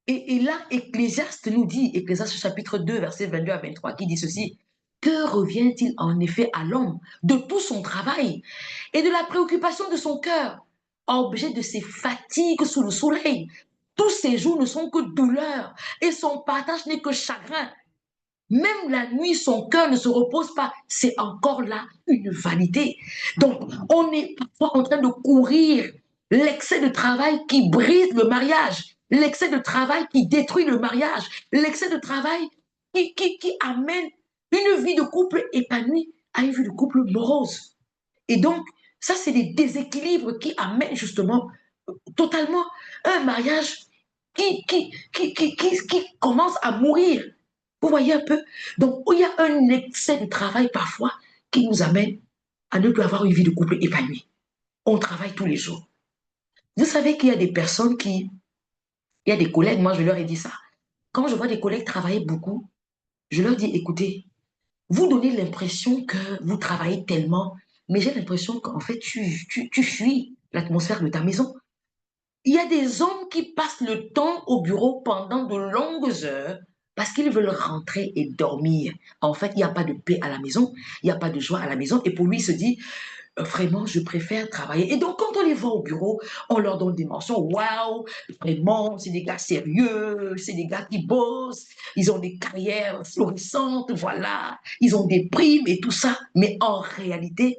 Et là, Ecclésiaste nous dit, Ecclésiaste chapitre 2, versets 22 à 23, qui dit ceci: que revient-il en effet à l'homme de tout son travail et de la préoccupation de son cœur, objet de ses fatigues sous le soleil? Tous ses jours ne sont que douleur et son partage n'est que chagrin. Même la nuit, son cœur ne se repose pas. C'est encore là une vanité. Donc, on est parfois en train de courir l'excès de travail qui brise le mariage, l'excès de travail qui détruit le mariage, l'excès de travail qui amène une vie de couple épanouie à une vie de couple morose. Et donc, ça, c'est des déséquilibres qui amènent justement totalement un mariage qui commence à mourir. Vous voyez un peu? Donc, il y a un excès de travail parfois qui nous amène à ne plus avoir une vie de couple épanouie. On travaille tous les jours. Vous savez qu'il y a des personnes qui... Il y a des collègues, moi je leur ai dit ça. Quand je vois des collègues travailler beaucoup, je leur dis, écoutez, vous donnez l'impression que vous travaillez tellement, mais j'ai l'impression qu'en fait, tu fuis l'atmosphère de ta maison. Il y a des hommes qui passent le temps au bureau pendant de longues heures parce qu'ils veulent rentrer et dormir. En fait, il n'y a pas de paix à la maison, il n'y a pas de joie à la maison. Et pour lui, il se dit, vraiment, je préfère travailler. Et donc, quand on les voit au bureau, on leur donne des mentions. Waouh, vraiment, c'est des gars sérieux, c'est des gars qui bossent, ils ont des carrières florissantes, voilà, ils ont des primes et tout ça. Mais en réalité,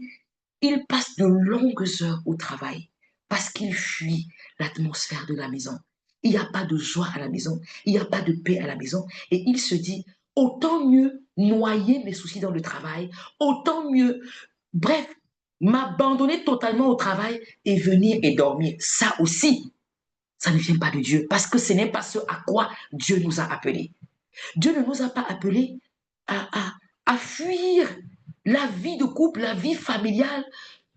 ils passent de longues heures au travail parce qu'ils fuient l'atmosphère de la maison. Il n'y a pas de joie à la maison, il n'y a pas de paix à la maison. Et il se dit, autant mieux noyer mes soucis dans le travail, autant mieux, bref, m'abandonner totalement au travail et venir et dormir. Ça aussi, ça ne vient pas de Dieu parce que ce n'est pas ce à quoi Dieu nous a appelés. Dieu ne nous a pas appelés à fuir la vie de couple, la vie familiale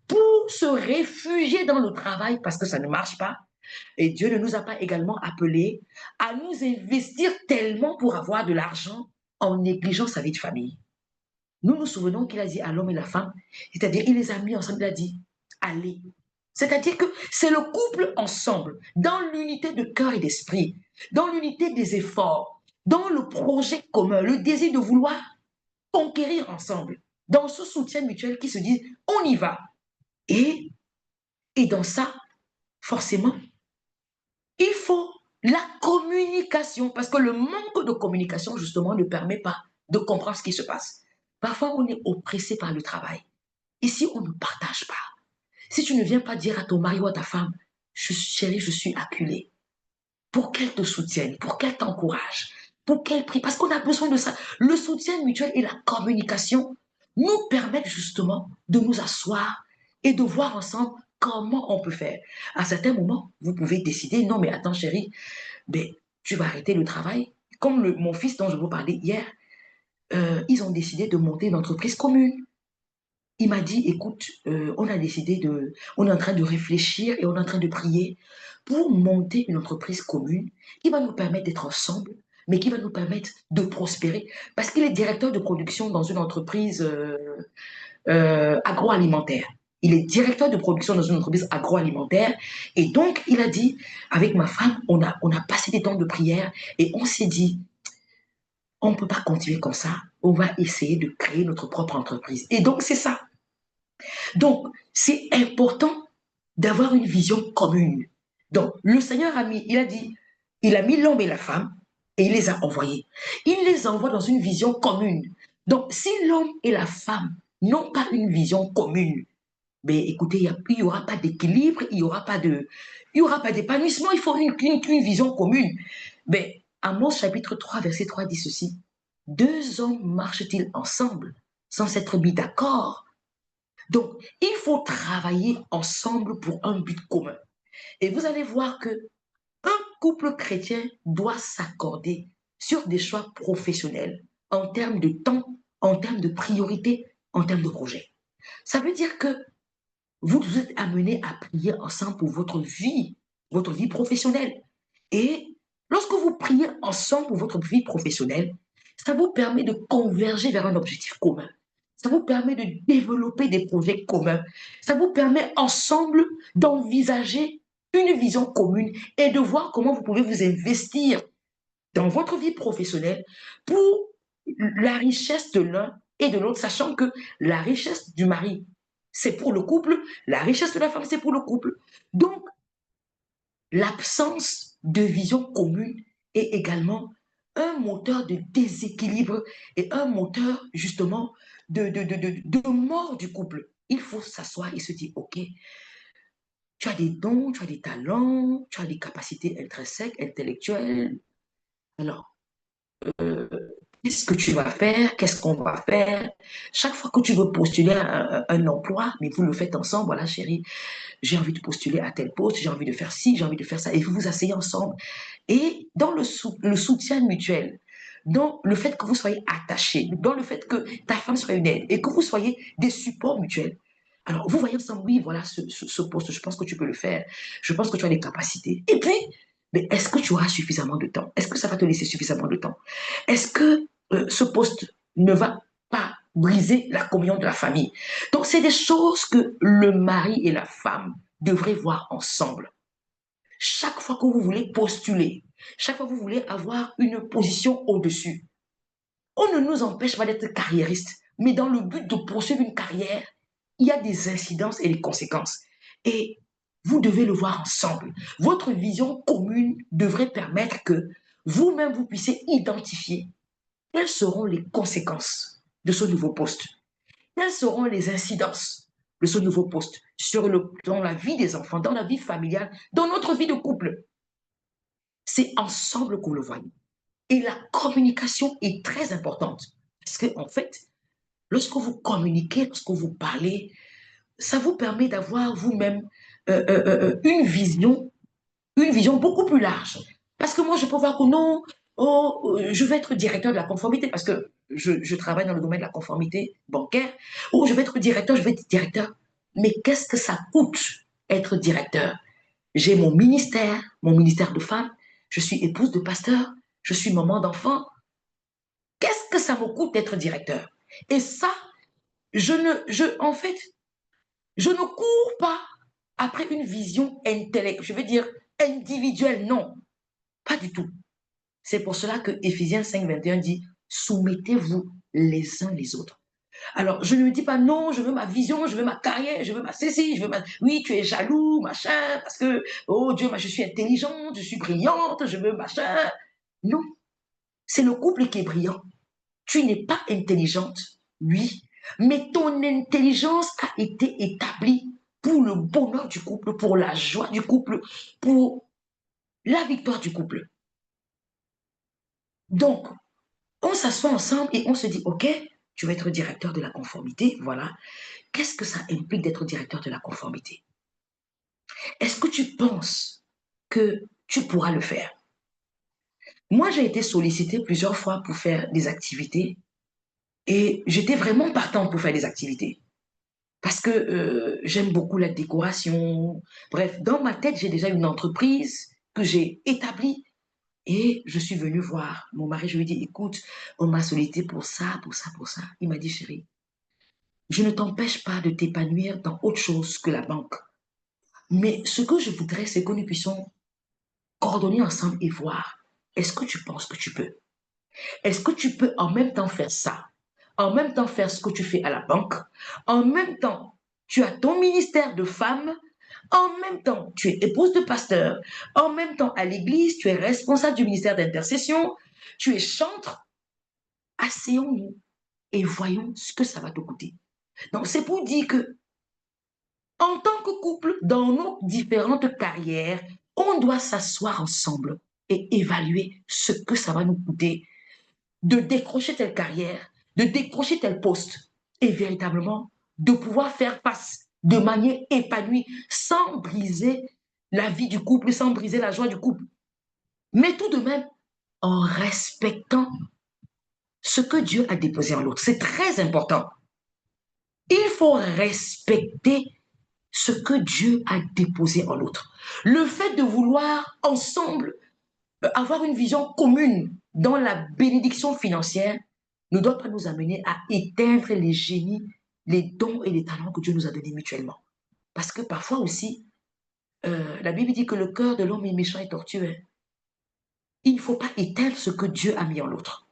pour se réfugier dans le travail parce que ça ne marche pas. Et Dieu ne nous a pas également appelés à nous investir tellement pour avoir de l'argent en négligeant sa vie de famille. Nous nous souvenons qu'il a dit à l'homme et la femme, c'est-à-dire il les a mis ensemble, il a dit, allez. C'est-à-dire que c'est le couple ensemble, dans l'unité de cœur et d'esprit, dans l'unité des efforts, dans le projet commun, le désir de vouloir conquérir ensemble, dans ce soutien mutuel qui se dit, on y va. Et dans ça, forcément, il faut la communication, parce que le manque de communication, justement, ne permet pas de comprendre ce qui se passe. Parfois, on est oppressé par le travail. Ici, on ne partage pas. Si tu ne viens pas dire à ton mari ou à ta femme, chérie, je suis acculée, pour qu'elle te soutienne, pour qu'elle t'encourage, pour qu'elle prie, parce qu'on a besoin de ça. Le soutien mutuel et la communication nous permettent justement de nous asseoir et de voir ensemble comment on peut faire. À certains moments, vous pouvez décider, non mais attends chérie, ben, tu vas arrêter le travail. Comme mon fils dont je vous parlais hier, ils ont décidé de monter une entreprise commune. Il m'a dit, écoute, on a décidé on est en train de réfléchir et on est en train de prier pour monter une entreprise commune qui va nous permettre d'être ensemble, mais qui va nous permettre de prospérer. Parce qu'il est directeur de production dans une entreprise agroalimentaire. Il est directeur de production dans une entreprise agroalimentaire. Et donc, il a dit, avec ma femme, on a passé des temps de prière et on s'est dit, on ne peut pas continuer comme ça. On va essayer de créer notre propre entreprise. Et donc, c'est ça. Donc, c'est important d'avoir une vision commune. Donc, le Seigneur il a dit, il a mis l'homme et la femme et il les a envoyés. Il les envoie dans une vision commune. Donc, si l'homme et la femme n'ont pas une vision commune, ben, écoutez, il n'y aura pas d'équilibre, il n'y aura pas d'épanouissement, il faut une vision commune. Ben, Amos chapitre 3, verset 3 dit ceci, « Deux hommes marchent-ils ensemble sans s'être mis d'accord ?» Donc, il faut travailler ensemble pour un but commun. Et vous allez voir que un couple chrétien doit s'accorder sur des choix professionnels en termes de temps, en termes de priorité, en termes de projet. Ça veut dire que vous êtes amenés à prier ensemble pour votre vie professionnelle. Et lorsque vous priez ensemble pour votre vie professionnelle, ça vous permet de converger vers un objectif commun. Ça vous permet de développer des projets communs. Ça vous permet ensemble d'envisager une vision commune et de voir comment vous pouvez vous investir dans votre vie professionnelle pour la richesse de l'un et de l'autre, sachant que la richesse du mari, c'est pour le couple, la richesse de la femme, c'est pour le couple. Donc, l'absence de vision commune est également un moteur de déséquilibre et un moteur justement de mort du couple. Il faut s'asseoir et se dire, OK, tu as des dons, tu as des talents, tu as des capacités intrinsèques, intellectuelles. Alors, qu'est-ce que tu vas faire? Qu'est-ce qu'on va faire? Chaque fois que tu veux postuler un emploi, mais vous le faites ensemble, voilà chérie, j'ai envie de postuler à tel poste, j'ai envie de faire ci, j'ai envie de faire ça, et vous vous asseyez ensemble. Et dans le soutien mutuel, dans le fait que vous soyez attachés, dans le fait que ta femme soit une aide et que vous soyez des supports mutuels. Alors, vous voyez ensemble, oui, voilà ce poste, je pense que tu peux le faire, je pense que tu as les capacités. Et puis, mais est-ce que tu auras suffisamment de temps? Est-ce que ça va te laisser suffisamment de temps? Est-ce que ce poste ne va pas briser la communion de la famille? Donc, c'est des choses que le mari et la femme devraient voir ensemble. Chaque fois que vous voulez postuler, chaque fois que vous voulez avoir une position au-dessus, on ne nous empêche pas d'être carriéristes, mais dans le but de poursuivre une carrière, il y a des incidences et des conséquences. Et vous devez le voir ensemble. Votre vision commune devrait permettre que vous-même, vous puissiez identifier quelles seront les conséquences de ce nouveau poste. Quelles seront les incidences de ce nouveau poste dans la vie des enfants, dans la vie familiale, dans notre vie de couple? C'est ensemble qu'on le voit. Et la communication est très importante. Parce qu'en fait, lorsque vous communiquez, lorsque vous parlez, ça vous permet d'avoir vous-même une vision beaucoup plus large. Parce que moi, je peux voir que non, je vais être directeur de la conformité parce que je travaille dans le domaine de la conformité bancaire. Ou je vais être directeur, je vais être directeur. Mais qu'est-ce que ça coûte être directeur? J'ai mon ministère de femme. Je suis épouse de pasteur. Je suis maman d'enfant. Qu'est-ce que ça me coûte d'être directeur? Et ça, en fait, je ne cours pas après une vision intellectuelle, je veux dire individuelle, non, pas du tout. C'est pour cela que Éphésiens 5:21 dit, soumettez-vous les uns les autres. Alors, je ne me dis pas non, je veux ma vision, je veux ma carrière, je veux ma ceci, je veux ma... Oui, tu es jaloux, machin, parce que, oh Dieu, moi, je suis intelligente, je suis brillante, je veux machin. Non, c'est le couple qui est brillant. Tu n'es pas intelligente, oui, mais ton intelligence a été établie pour le bonheur du couple, pour la joie du couple, pour la victoire du couple. Donc, on s'assoit ensemble et on se dit, OK, tu vas être directeur de la conformité, voilà. Qu'est-ce que ça implique d'être directeur de la conformité? Est-ce que tu penses que tu pourras le faire? Moi, j'ai été sollicitée plusieurs fois pour faire des activités et j'étais vraiment partante pour faire des activités. Parce que j'aime beaucoup la décoration. Bref, dans ma tête, j'ai déjà une entreprise que j'ai établie et je suis venue voir mon mari. Je lui ai dit, écoute, on m'a sollicité pour ça, pour ça, pour ça. Il m'a dit, chérie, je ne t'empêche pas de t'épanouir dans autre chose que la banque. Mais ce que je voudrais, c'est que nous puissions coordonner ensemble et voir, est-ce que tu penses que tu peux? Est-ce que tu peux en même temps faire ça? En même temps faire ce que tu fais à la banque? En même temps, tu as ton ministère de femme? En même temps, tu es épouse de pasteur. En même temps, à l'église, tu es responsable du ministère d'intercession. Tu es chantre. Asseyons-nous et voyons ce que ça va te coûter. Donc, c'est pour dire que, en tant que couple, dans nos différentes carrières, on doit s'asseoir ensemble et évaluer ce que ça va nous coûter de décrocher telle carrière, de décrocher tel poste et véritablement de pouvoir faire face de manière épanouie sans briser la vie du couple, sans briser la joie du couple. Mais tout de même en respectant ce que Dieu a déposé en l'autre. C'est très important. Il faut respecter ce que Dieu a déposé en l'autre. Le fait de vouloir ensemble avoir une vision commune dans la bénédiction financière ne doit pas nous amener à éteindre les génies, les dons et les talents que Dieu nous a donnés mutuellement. Parce que parfois aussi, la Bible dit que le cœur de l'homme est méchant et tortueux. Il ne faut pas éteindre ce que Dieu a mis en l'autre.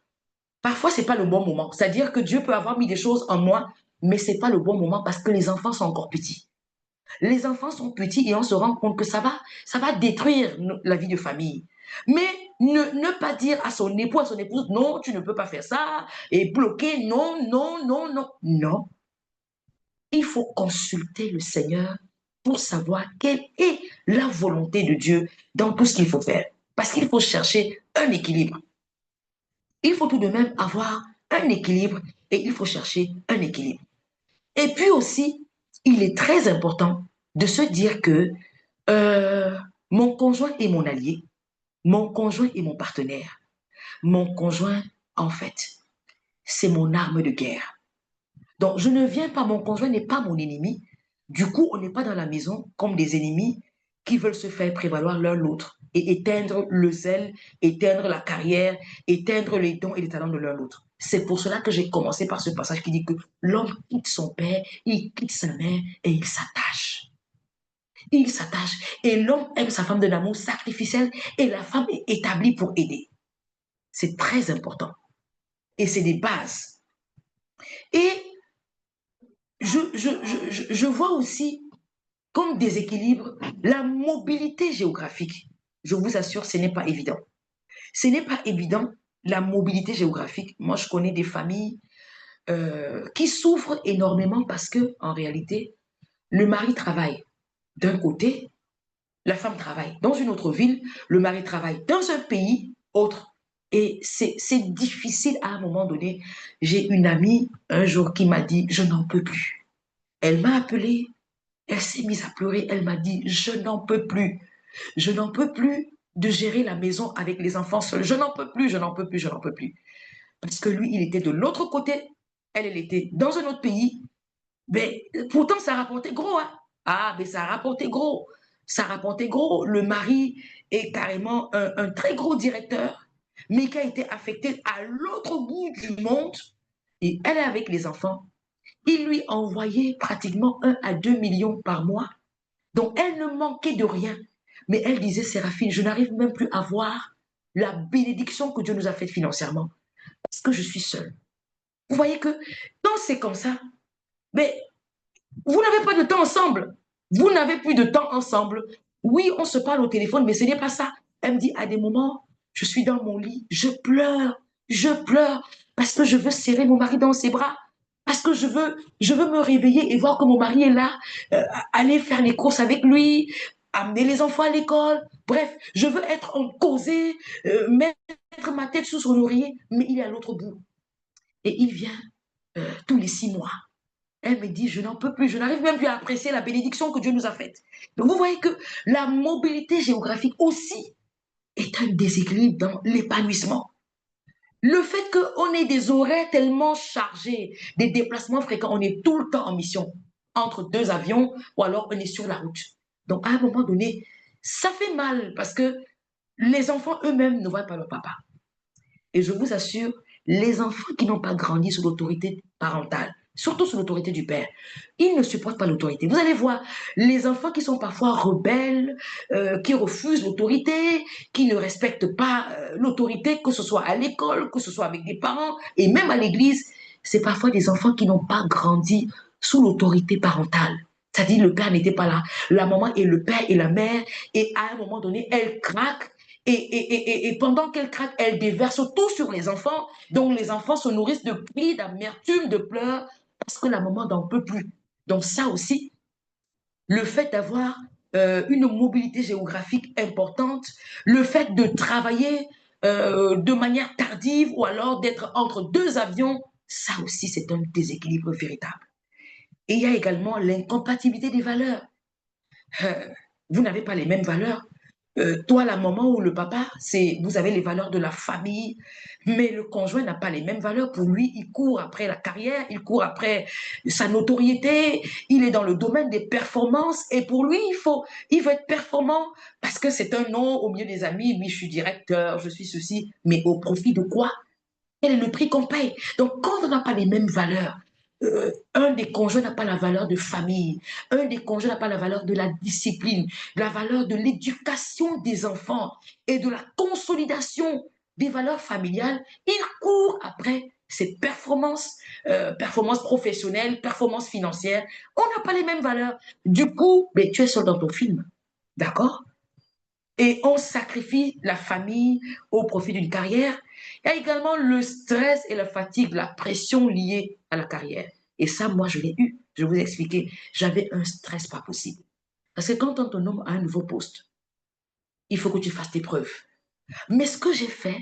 Parfois, ce n'est pas le bon moment. C'est-à-dire que Dieu peut avoir mis des choses en moi, mais ce n'est pas le bon moment parce que les enfants sont encore petits. Les enfants sont petits et on se rend compte que ça va détruire la vie de famille. Mais ne pas dire à son époux, à son épouse, non, tu ne peux pas faire ça, et bloquer, non, non, non, non. Non, il faut consulter le Seigneur pour savoir quelle est la volonté de Dieu dans tout ce qu'il faut faire. Parce qu'il faut chercher un équilibre. Il faut tout de même avoir un équilibre et il faut chercher un équilibre. Et puis aussi, il est très important de se dire que mon conjoint est mon allié, mon conjoint est mon partenaire, mon conjoint, en fait, c'est mon arme de guerre. Donc, je ne viens pas, mon conjoint n'est pas mon ennemi. Du coup, on n'est pas dans la maison comme des ennemis qui veulent se faire prévaloir l'un l'autre et éteindre le zèle, éteindre la carrière, éteindre les dons et les talents de l'un l'autre. C'est pour cela que j'ai commencé par ce passage qui dit que l'homme quitte son père, il quitte sa mère et il s'attache. Il s'attache. Et l'homme aime sa femme d'un amour sacrificiel et la femme est établie pour aider. C'est très important. Et c'est des bases. Et je vois aussi comme déséquilibre la mobilité géographique. Je vous assure, ce n'est pas évident. Ce n'est pas évident, la mobilité géographique. Moi, je connais des familles qui souffrent énormément parce que, en réalité, le mari travaille d'un côté, la femme travaille dans une autre ville, le mari travaille dans un pays autre. Et c'est difficile à un moment donné. J'ai une amie un jour qui m'a dit, je n'en peux plus. Elle m'a appelée, elle s'est mise à pleurer, elle m'a dit, je n'en peux plus. Je n'en peux plus de gérer la maison avec les enfants seuls. Je n'en peux plus, je n'en peux plus, je n'en peux plus. Parce que lui, il était de l'autre côté, elle était dans un autre pays. Mais pourtant, ça rapportait gros. Hein? Ah, mais ça rapportait gros. Ça rapportait gros. Le mari est carrément un très gros directeur, mais qui a été affecté à l'autre bout du monde. Et elle est avec les enfants. Il lui envoyait pratiquement 1 à 2 millions par mois. Donc, elle ne manquait de rien. Mais elle disait, Séraphine, je n'arrive même plus à voir la bénédiction que Dieu nous a faite financièrement parce que je suis seule. Vous voyez que quand c'est comme ça, mais vous n'avez pas de temps ensemble. Vous n'avez plus de temps ensemble. Oui, on se parle au téléphone, mais ce n'est pas ça. Elle me dit, à des moments, je suis dans mon lit, je pleure parce que je veux serrer mon mari dans ses bras. Parce que je veux me réveiller et voir que mon mari est là, aller faire les courses avec lui, amener les enfants à l'école. Bref, je veux être en causée, mettre ma tête sous son oreiller, mais il est à l'autre bout. Et il vient tous les 6 mois. Elle me dit, je n'en peux plus, je n'arrive même plus à apprécier la bénédiction que Dieu nous a faite. Donc vous voyez que la mobilité géographique aussi est un déséquilibre dans l'épanouissement. Le fait qu'on ait des horaires tellement chargés, des déplacements fréquents, on est tout le temps en mission, entre 2 avions, ou alors on est sur la route. Donc à un moment donné, ça fait mal parce que les enfants eux-mêmes ne voient pas leur papa. Et je vous assure, les enfants qui n'ont pas grandi sous l'autorité parentale, surtout sous l'autorité du père, ils ne supportent pas l'autorité. Vous allez voir, les enfants qui sont parfois rebelles, qui refusent l'autorité, qui ne respectent pas l'autorité, que ce soit à l'école, que ce soit avec des parents et même à l'église, c'est parfois des enfants qui n'ont pas grandi sous l'autorité parentale. C'est-à-dire le père n'était pas là. La maman et le père et la mère, et à un moment donné, elle craque. Et pendant qu'elle craque, elle déverse tout sur les enfants. Donc les enfants se nourrissent de cris, d'amertume, de pleurs, parce que la maman n'en peut plus. Donc ça aussi, le fait d'avoir une mobilité géographique importante, le fait de travailler de manière tardive ou alors d'être entre 2 avions, ça aussi c'est un déséquilibre véritable. Et il y a également l'incompatibilité des valeurs. Vous n'avez pas les mêmes valeurs. toi, la maman ou le papa, vous avez les valeurs de la famille, mais le conjoint n'a pas les mêmes valeurs. Pour lui, il court après la carrière, il court après sa notoriété, il est dans le domaine des performances et pour lui, il veut être performant parce que c'est un nom au milieu des amis. Lui, je suis directeur, je suis ceci, mais au profit de quoi? Quel est le prix qu'on paye? Donc, quand on n'a pas les mêmes valeurs, un des conjoints n'a pas la valeur de famille, un des conjoints n'a pas la valeur de la discipline, la valeur de l'éducation des enfants et de la consolidation des valeurs familiales, il court après ses performances, performances professionnelles, performances financières. On n'a pas les mêmes valeurs. Du coup, ben, tu es seul dans ton film. D'accord? Et on sacrifie la famille au profit d'une carrière. Il y a également le stress et la fatigue, la pression liée à la carrière. Et ça, moi, je l'ai eu. Je vais vous expliquer. J'avais un stress pas possible. Parce que quand on te nomme à un nouveau poste, il faut que tu fasses tes preuves. Mais ce que j'ai fait,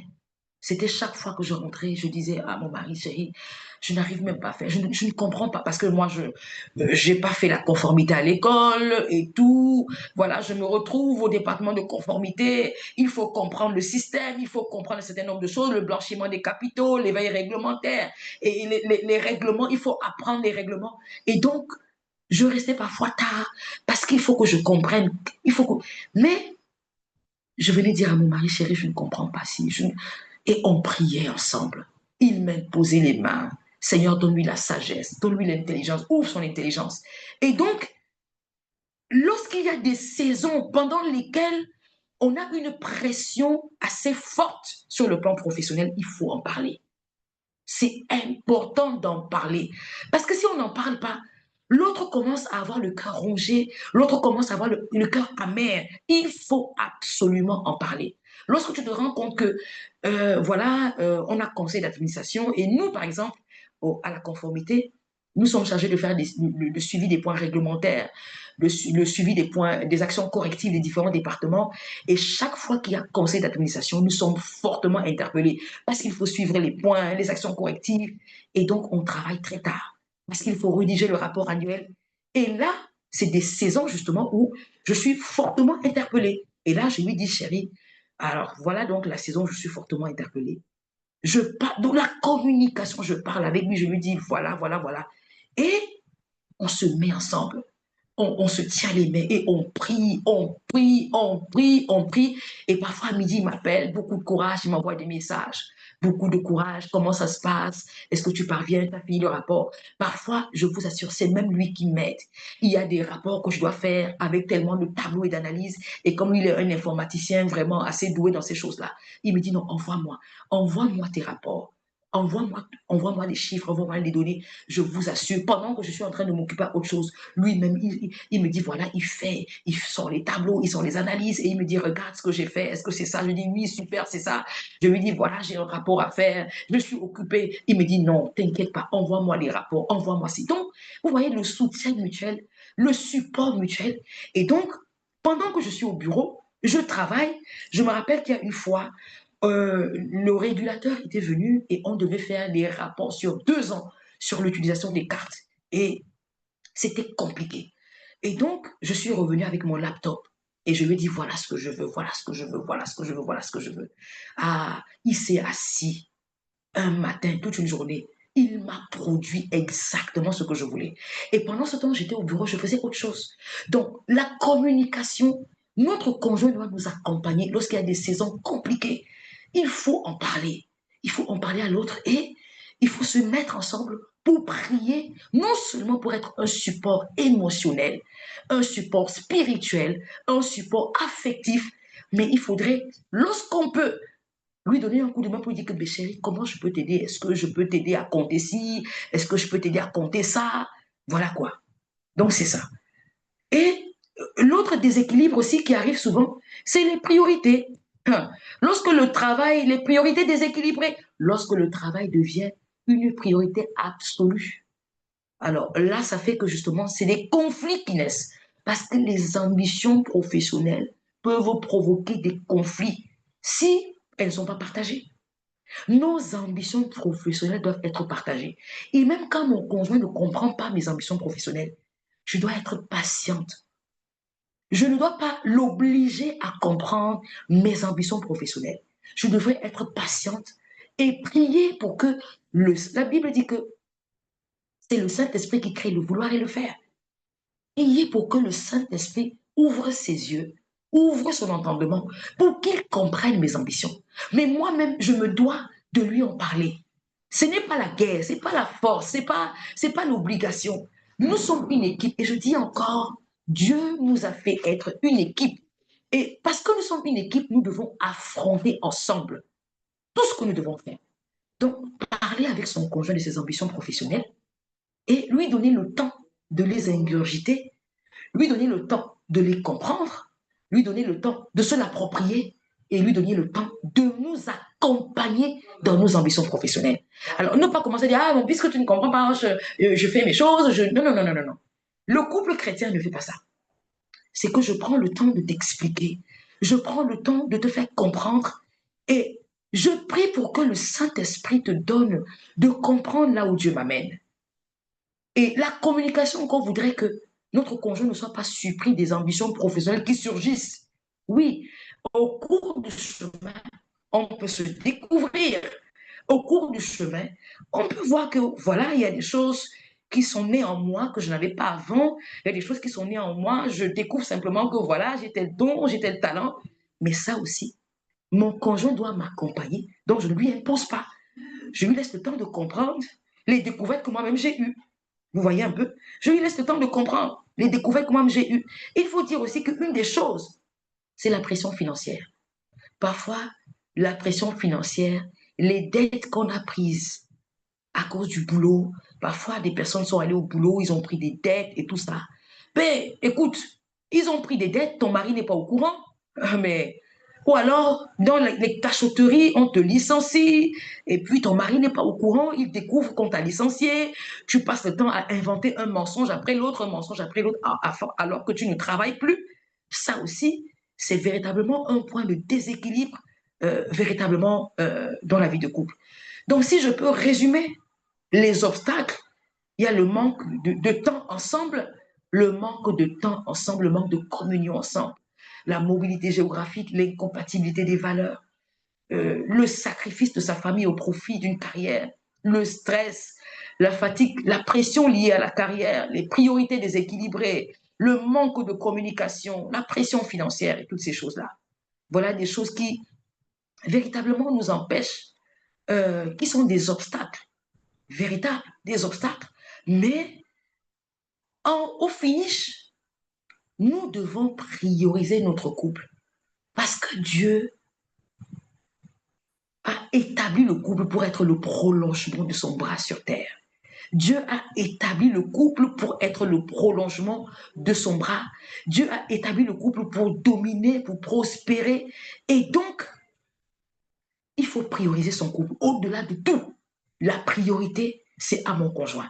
c'était chaque fois que je rentrais, je disais à mon mari, chérie, je n'arrive même pas à faire, je ne comprends pas parce que moi, je n'ai pas fait la conformité à l'école et tout. Voilà, je me retrouve au département de conformité. Il faut comprendre le système, il faut comprendre un certain nombre de choses, le blanchiment des capitaux, l'éveil réglementaire et les règlements. Il faut apprendre les règlements. Et donc, je restais parfois tard parce qu'il faut que je comprenne. Il faut que... Mais je venais dire à mon mari, chérie, je ne comprends pas si. Et on priait ensemble. Il m'imposait les mains. Seigneur, donne-lui la sagesse, donne-lui l'intelligence, ouvre son intelligence. Et donc, lorsqu'il y a des saisons pendant lesquelles on a une pression assez forte sur le plan professionnel, il faut en parler. C'est important d'en parler. Parce que si on n'en parle pas, l'autre commence à avoir le cœur rongé, l'autre commence à avoir le cœur amer. Il faut absolument en parler. Lorsque tu te rends compte que, voilà, on a conseil d'administration et nous, par exemple, à la conformité, nous sommes chargés de faire le suivi des points réglementaires, le suivi des points, des actions correctives des différents départements. Et chaque fois qu'il y a conseil d'administration, nous sommes fortement interpellés parce qu'il faut suivre les points, les actions correctives. Et donc, on travaille très tard parce qu'il faut rédiger le rapport annuel. Et là, c'est des saisons justement où je suis fortement interpellée. Et là, je lui dis, chérie, alors voilà donc la saison où je suis fortement interpellée. Je parle de la communication, je parle avec lui, je lui dis, voilà, voilà, voilà. Et on se met ensemble on se tient les mains et on prie, on prie, on prie, on prie. Et parfois, à midi, il m'appelle, beaucoup de courage, il m'envoie des messages. Beaucoup de courage, comment ça se passe? Est-ce que tu parviens? Tu as fini le rapport? Parfois, je vous assure, c'est même lui qui m'aide. Il y a des rapports que je dois faire avec tellement de tableaux et d'analyses. Et comme il est un informaticien vraiment assez doué dans ces choses-là, il me dit non, envoie-moi tes rapports. Envoie-moi les chiffres, envoie-moi les données. Je vous assure, pendant que je suis en train de m'occuper d'autre chose, lui-même, il me dit, voilà, il sort les tableaux, il sort les analyses et il me dit, regarde ce que j'ai fait, est-ce que c'est ça? Je dis, oui, super, c'est ça. Je lui dis, voilà, j'ai un rapport à faire, je suis occupée. Il me dit, non, t'inquiète pas, envoie-moi les rapports, envoie-moi ci. Donc, vous voyez le soutien mutuel, le support mutuel. Et donc, pendant que je suis au bureau, je travaille. Je me rappelle qu'il y a une fois, le régulateur était venu et on devait faire des rapports sur 2 ans sur l'utilisation des cartes. Et c'était compliqué. Et donc, je suis revenue avec mon laptop et je lui ai dit, voilà ce que je veux, voilà ce que je veux, voilà ce que je veux, voilà ce que je veux. Ah, il s'est assis un matin, toute une journée. Il m'a produit exactement ce que je voulais. Et pendant ce temps, j'étais au bureau, je faisais autre chose. Donc, la communication, notre conjoint doit nous accompagner lorsqu'il y a des saisons compliquées. Il faut en parler. Il faut en parler à l'autre et il faut se mettre ensemble pour prier, non seulement pour être un support émotionnel, un support spirituel, un support affectif, mais il faudrait, lorsqu'on peut, lui donner un coup de main pour lui dire que, mais chérie, comment je peux t'aider? Est-ce que je peux t'aider à compter ci? Est-ce que je peux t'aider à compter ça? Voilà quoi. Donc, c'est ça. Et l'autre déséquilibre aussi qui arrive souvent, c'est les priorités. Lorsque le travail, les priorités déséquilibrées, lorsque le travail devient une priorité absolue. Alors là, ça fait que justement, c'est des conflits qui naissent. Parce que les ambitions professionnelles peuvent provoquer des conflits si elles ne sont pas partagées. Nos ambitions professionnelles doivent être partagées. Et même quand mon conjoint ne comprend pas mes ambitions professionnelles, je dois être patiente. Je ne dois pas l'obliger à comprendre mes ambitions professionnelles. Je devrais être patiente et prier pour que la Bible dit que c'est le Saint-Esprit qui crée le vouloir et le faire. Priez pour que le Saint-Esprit ouvre ses yeux, ouvre son entendement pour qu'il comprenne mes ambitions. Mais moi-même, je me dois de lui en parler. Ce n'est pas la guerre, ce n'est pas la force, c'est pas l'obligation. Nous sommes une équipe et je dis encore, Dieu nous a fait être une équipe. Et parce que nous sommes une équipe, nous devons affronter ensemble tout ce que nous devons faire. Donc, parler avec son conjoint de ses ambitions professionnelles et lui donner le temps de les ingurgiter, lui donner le temps de les comprendre, lui donner le temps de se l'approprier et lui donner le temps de nous accompagner dans nos ambitions professionnelles. Alors, ne pas commencer à dire, ah, bon, puisque tu ne comprends pas, je fais mes choses. Non, non, non, non, non, non. Le couple chrétien ne fait pas ça. C'est que je prends le temps de t'expliquer, je prends le temps de te faire comprendre et je prie pour que le Saint-Esprit te donne de comprendre là où Dieu m'amène. Et la communication qu'on voudrait que notre conjoint ne soit pas surpris des ambitions professionnelles qui surgissent. Oui, au cours du chemin, on peut se découvrir. Au cours du chemin, on peut voir que voilà, il y a des choses qui sont nées en moi que je n'avais pas avant. Il y a des choses qui sont nées en moi. Je découvre simplement que voilà, j'ai tel don, j'ai tel talent. Mais ça aussi, mon conjoint doit m'accompagner. Donc, je ne lui impose pas. Je lui laisse le temps de comprendre les découvertes que moi-même j'ai eues. Vous voyez un peu? Je lui laisse le temps de comprendre les découvertes que moi-même j'ai eues. Il faut dire aussi qu'une des choses, c'est la pression financière. Parfois, la pression financière, les dettes qu'on a prises à cause du boulot, parfois des personnes sont allées au boulot, ils ont pris des dettes et tout ça. Ben, écoute, ils ont pris des dettes, ton mari n'est pas au courant, mais ou alors, dans les cachotteries, on te licencie, et puis ton mari n'est pas au courant, il découvre qu'on t'a licencié, tu passes le temps à inventer un mensonge après l'autre, un mensonge après l'autre, alors que tu ne travailles plus. Ça aussi, c'est véritablement un point de déséquilibre, véritablement, dans la vie de couple. Donc, si je peux résumer les obstacles, il y a le manque de temps ensemble, le manque de temps ensemble, le manque de communion ensemble, la mobilité géographique, l'incompatibilité des valeurs, le sacrifice de sa famille au profit d'une carrière, le stress, la fatigue, la pression liée à la carrière, les priorités déséquilibrées, le manque de communication, la pression financière et toutes ces choses-là. Voilà des choses qui véritablement nous empêchent, qui sont des obstacles, véritables, des obstacles. Mais au finish, nous devons prioriser notre couple parce que Dieu a établi le couple pour être le prolongement de son bras sur terre. Dieu a établi le couple pour être le prolongement de son bras. Dieu a établi le couple pour dominer, pour prospérer. Et donc, il faut prioriser son couple. Au-delà de tout, la priorité, c'est à mon conjoint.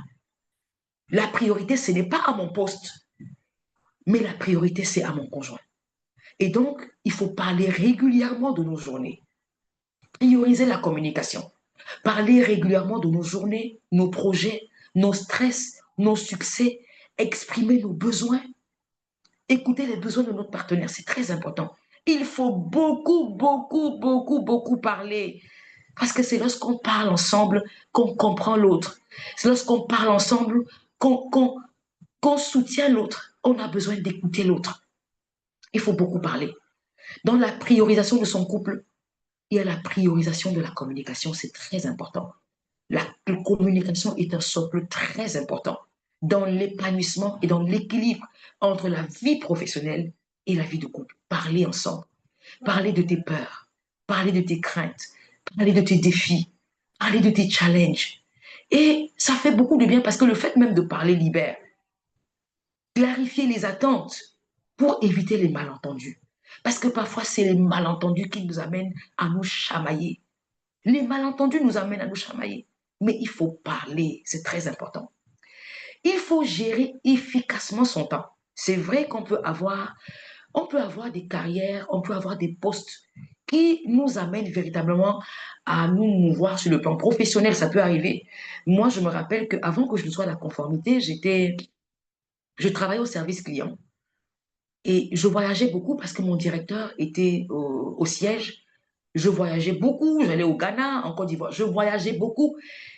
La priorité, ce n'est pas à mon poste, mais la priorité, c'est à mon conjoint. Et donc, il faut parler régulièrement de nos journées. Prioriser la communication. Parler régulièrement de nos journées, nos projets, nos stress, nos succès, exprimer nos besoins, écouter les besoins de notre partenaire, c'est très important. Il faut beaucoup, beaucoup, beaucoup, beaucoup parler. Parce que c'est lorsqu'on parle ensemble qu'on comprend l'autre. C'est lorsqu'on parle ensemble qu'on soutient l'autre. On a besoin d'écouter l'autre. Il faut beaucoup parler. Dans la priorisation de son couple, il y a la priorisation de la communication, c'est très important. La communication est un socle très important dans l'épanouissement et dans l'équilibre entre la vie professionnelle et la vie de couple. Parler ensemble, parler de tes peurs, parler de tes craintes, parler de tes défis, parler de tes challenges. Et ça fait beaucoup de bien parce que le fait même de parler libère. Clarifier les attentes pour éviter les malentendus. Parce que parfois, c'est les malentendus qui nous amènent à nous chamailler. Les malentendus nous amènent à nous chamailler. Mais il faut parler, c'est très important. Il faut gérer efficacement son temps. C'est vrai on peut avoir des carrières, on peut avoir des postes qui nous amènent véritablement à nous mouvoir sur le plan professionnel, ça peut arriver. Moi, je me rappelle qu'avant que je ne sois à la conformité, je travaillais au service client. Et je voyageais beaucoup parce que mon directeur était au siège. Je voyageais beaucoup, j'allais au Ghana, en Côte d'Ivoire. Je voyageais beaucoup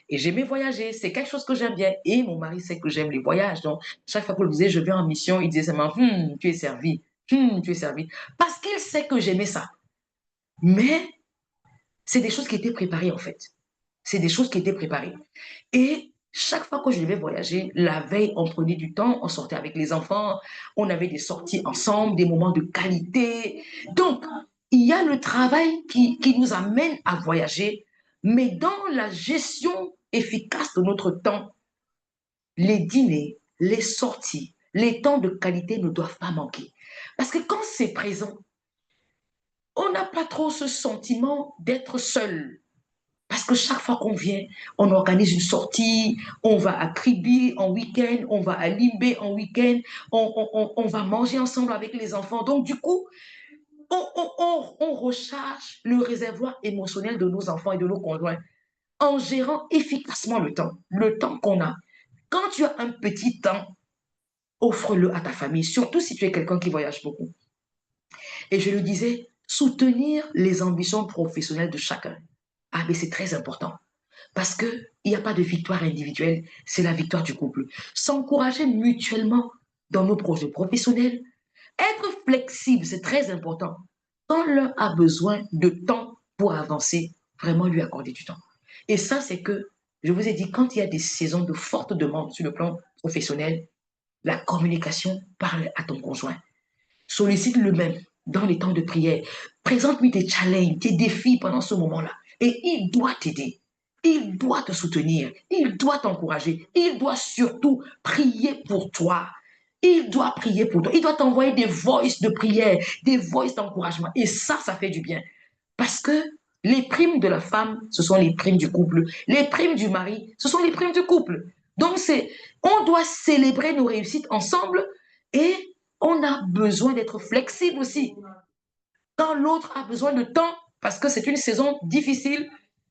et j'aimais voyager. C'est quelque chose que j'aime bien. Et mon mari sait que j'aime les voyages. Donc, chaque fois que je disais, je vais en mission, il disait seulement, tu es servi. Tu es servi. Parce qu'il sait que j'aimais ça. Mais c'est des choses qui étaient préparées, en fait. C'est des choses qui étaient préparées. Et chaque fois que je devais voyager, la veille, on prenait du temps, on sortait avec les enfants, on avait des sorties ensemble, des moments de qualité. Donc, il y a le travail qui nous amène à voyager, mais dans la gestion efficace de notre temps, les dîners, les sorties, les temps de qualité ne doivent pas manquer. Parce que quand c'est présent, on n'a pas trop ce sentiment d'être seul. Parce que chaque fois qu'on vient, on organise une sortie, on va à Kribi en week-end, on va à Limbé en week-end, on va manger ensemble avec les enfants. Donc, du coup, on recharge le réservoir émotionnel de nos enfants et de nos conjoints en gérant efficacement le temps qu'on a. Quand tu as un petit temps, offre-le à ta famille, surtout si tu es quelqu'un qui voyage beaucoup. Et je le disais, soutenir les ambitions professionnelles de chacun. Ah, mais c'est très important. Parce qu'il n'y a pas de victoire individuelle, c'est la victoire du couple. S'encourager mutuellement dans nos projets professionnels. Être flexible, c'est très important. Quand l'un a besoin de temps pour avancer, vraiment lui accorder du temps. Et ça, c'est que, je vous ai dit, quand il y a des saisons de forte demande sur le plan professionnel, la communication, parle à ton conjoint. Sollicite-le même dans les temps de prière. Présente-lui tes challenges, tes défis pendant ce moment-là. Et il doit t'aider. Il doit te soutenir. Il doit t'encourager. Il doit surtout prier pour toi. Il doit prier pour toi. Il doit t'envoyer des voices de prière, des voices d'encouragement. Et ça fait du bien. Parce que les primes de la femme, ce sont les primes du couple. Les primes du mari, ce sont les primes du couple. Donc, on doit célébrer nos réussites ensemble et on a besoin d'être flexible aussi. Quand l'autre a besoin de temps, parce que c'est une saison difficile,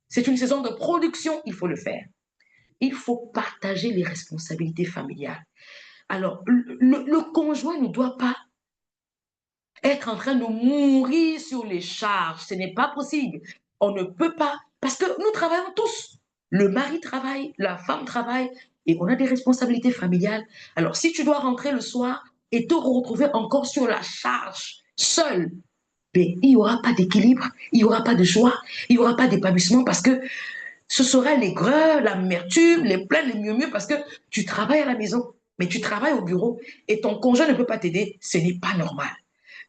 c'est une saison de production, il faut le faire. Il faut partager les responsabilités familiales. Alors, le conjoint ne doit pas être en train de mourir sur les charges. Ce n'est pas possible. On ne peut pas, parce que nous travaillons tous. Le mari travaille, la femme travaille, et on a des responsabilités familiales. Alors, si tu dois rentrer le soir et te retrouver encore sur la charge, seul, ben, il n'y aura pas d'équilibre, il n'y aura pas de joie, il n'y aura pas d'épanouissement parce que ce sera l'aigreur, l'amertume, les plaintes, les murmures parce que tu travailles à la maison, mais tu travailles au bureau et ton conjoint ne peut pas t'aider. Ce n'est pas normal.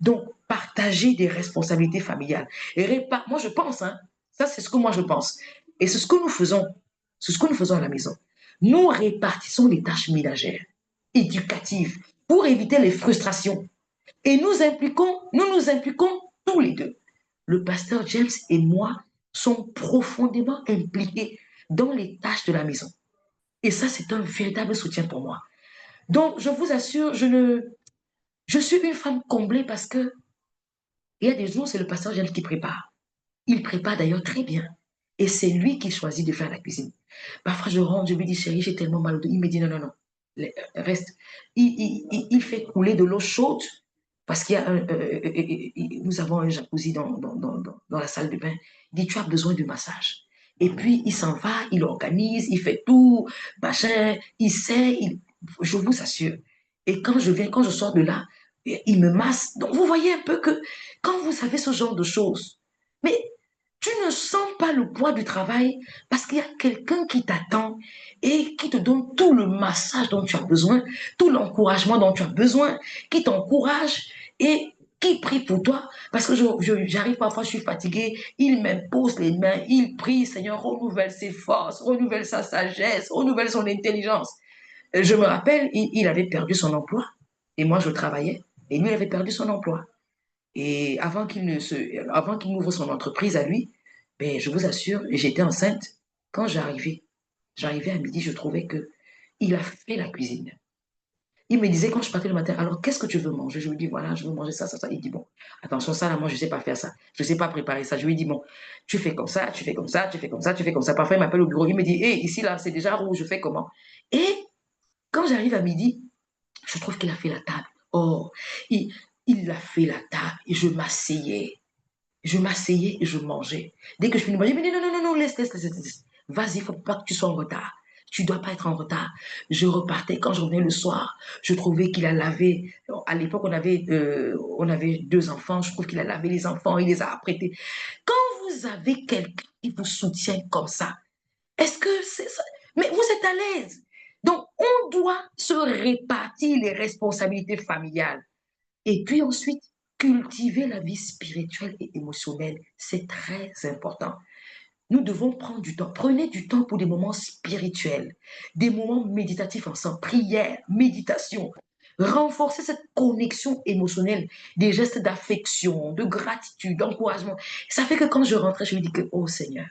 Donc, partager des responsabilités familiales. Moi, je pense, hein, ça, c'est ce que moi, je pense. Et c'est ce que nous faisons. C'est ce que nous faisons à la maison. Nous répartissons les tâches ménagères, éducatives, pour éviter les frustrations. Et nous nous impliquons tous les deux. Le pasteur James et moi sont profondément impliqués dans les tâches de la maison. Et ça, c'est un véritable soutien pour moi. Donc, je vous assure, je suis une femme comblée parce que il y a des jours, c'est le pasteur James qui prépare. Il prépare d'ailleurs très bien. Et c'est lui qui choisit de faire la cuisine. Parfois, je rentre, je lui dis, chérie, j'ai tellement mal au dos. Il me dit, non, non, non, reste. Il fait couler de l'eau chaude parce qu'il y a nous avons un jacuzzi dans la salle de bain. Il dit, tu as besoin de massage. Et puis, il s'en va, il organise, il fait tout, machin, il sait, je vous assure. Et quand je sors de là, il me masse. Donc, vous voyez un peu que quand vous savez ce genre de choses, mais tu ne sens pas le poids du travail parce qu'il y a quelqu'un qui t'attend et qui te donne tout le massage dont tu as besoin, tout l'encouragement dont tu as besoin, qui t'encourage et qui prie pour toi. Parce que j'arrive parfois, je suis fatiguée, il m'impose les mains, il prie, Seigneur, renouvelle ses forces, renouvelle sa sagesse, renouvelle son intelligence. Je me rappelle, il avait perdu son emploi et moi je travaillais et lui il avait perdu son emploi. Et avant qu'il n'ouvre son entreprise à lui, ben, je vous assure, j'étais enceinte. Quand j'arrivais à midi, je trouvais que il a fait la cuisine. Il me disait quand je partais le matin, alors qu'est-ce que tu veux manger? Je lui dis, voilà, je veux manger ça, ça, ça. Il dit, bon, attention, ça, là, moi, je ne sais pas faire ça. Je ne sais pas préparer ça. Je lui dis, bon, tu fais comme ça, tu fais comme ça, tu fais comme ça, tu fais comme ça. Parfois, il m'appelle au bureau, il me dit, hé, ici, là, c'est déjà rouge, je fais comment? Et quand j'arrive à midi, je trouve qu'il a fait la table. Oh, il a fait la table et je m'asseyais. Je m'asseyais et je mangeais. Dès que je finis de manger, il me dit non, non, non, non, laisse. Vas-y, il ne faut pas que tu sois en retard. Tu ne dois pas être en retard. Je repartais. Quand je revenais le soir, je trouvais qu'il a lavé. À l'époque, on avait 2 enfants. Je trouve qu'il a lavé les enfants, il les a apprêtés. Quand vous avez quelqu'un qui vous soutient comme ça, est-ce que c'est ça? Mais vous êtes à l'aise. Donc, on doit se répartir les responsabilités familiales. Et puis ensuite, cultiver la vie spirituelle et émotionnelle, c'est très important. Nous devons prendre du temps. Prenez du temps pour des moments spirituels, des moments méditatifs ensemble, prière, méditation. Renforcer cette connexion émotionnelle, des gestes d'affection, de gratitude, d'encouragement. Ça fait que quand je rentrais, je me dis que, oh Seigneur,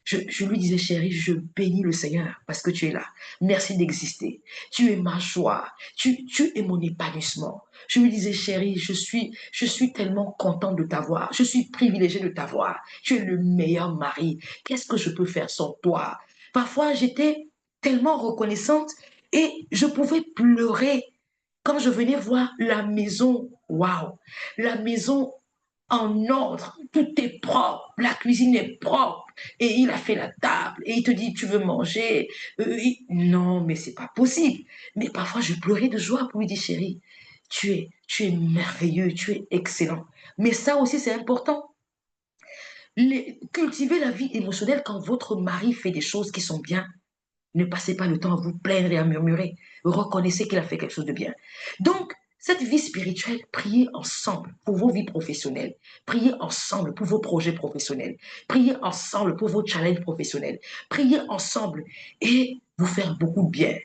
je lui disais, chérie, je bénis le Seigneur parce que tu es là. Merci d'exister. Tu es ma joie. Tu es mon épanouissement. Je lui disais, chérie, je suis tellement contente de t'avoir. Je suis privilégiée de t'avoir. Tu es le meilleur mari. Qu'est-ce que je peux faire sans toi? Parfois, j'étais tellement reconnaissante et je pouvais pleurer quand je venais voir la maison. Waouh! La maison en ordre, tout est propre, la cuisine est propre, et il a fait la table, et il te dit, tu veux manger? Non, mais c'est pas possible. Mais parfois, je pleurais de joie pour lui dire, chérie, tu es merveilleux, tu es excellent. Mais ça aussi, c'est important. Cultiver la vie émotionnelle quand votre mari fait des choses qui sont bien. Ne passez pas le temps à vous plaindre et à murmurer. Reconnaissez qu'il a fait quelque chose de bien. Donc, cette vie spirituelle, priez ensemble pour vos vies professionnelles. Priez ensemble pour vos projets professionnels. Priez ensemble pour vos challenges professionnels. Priez ensemble et vous faire beaucoup de bien.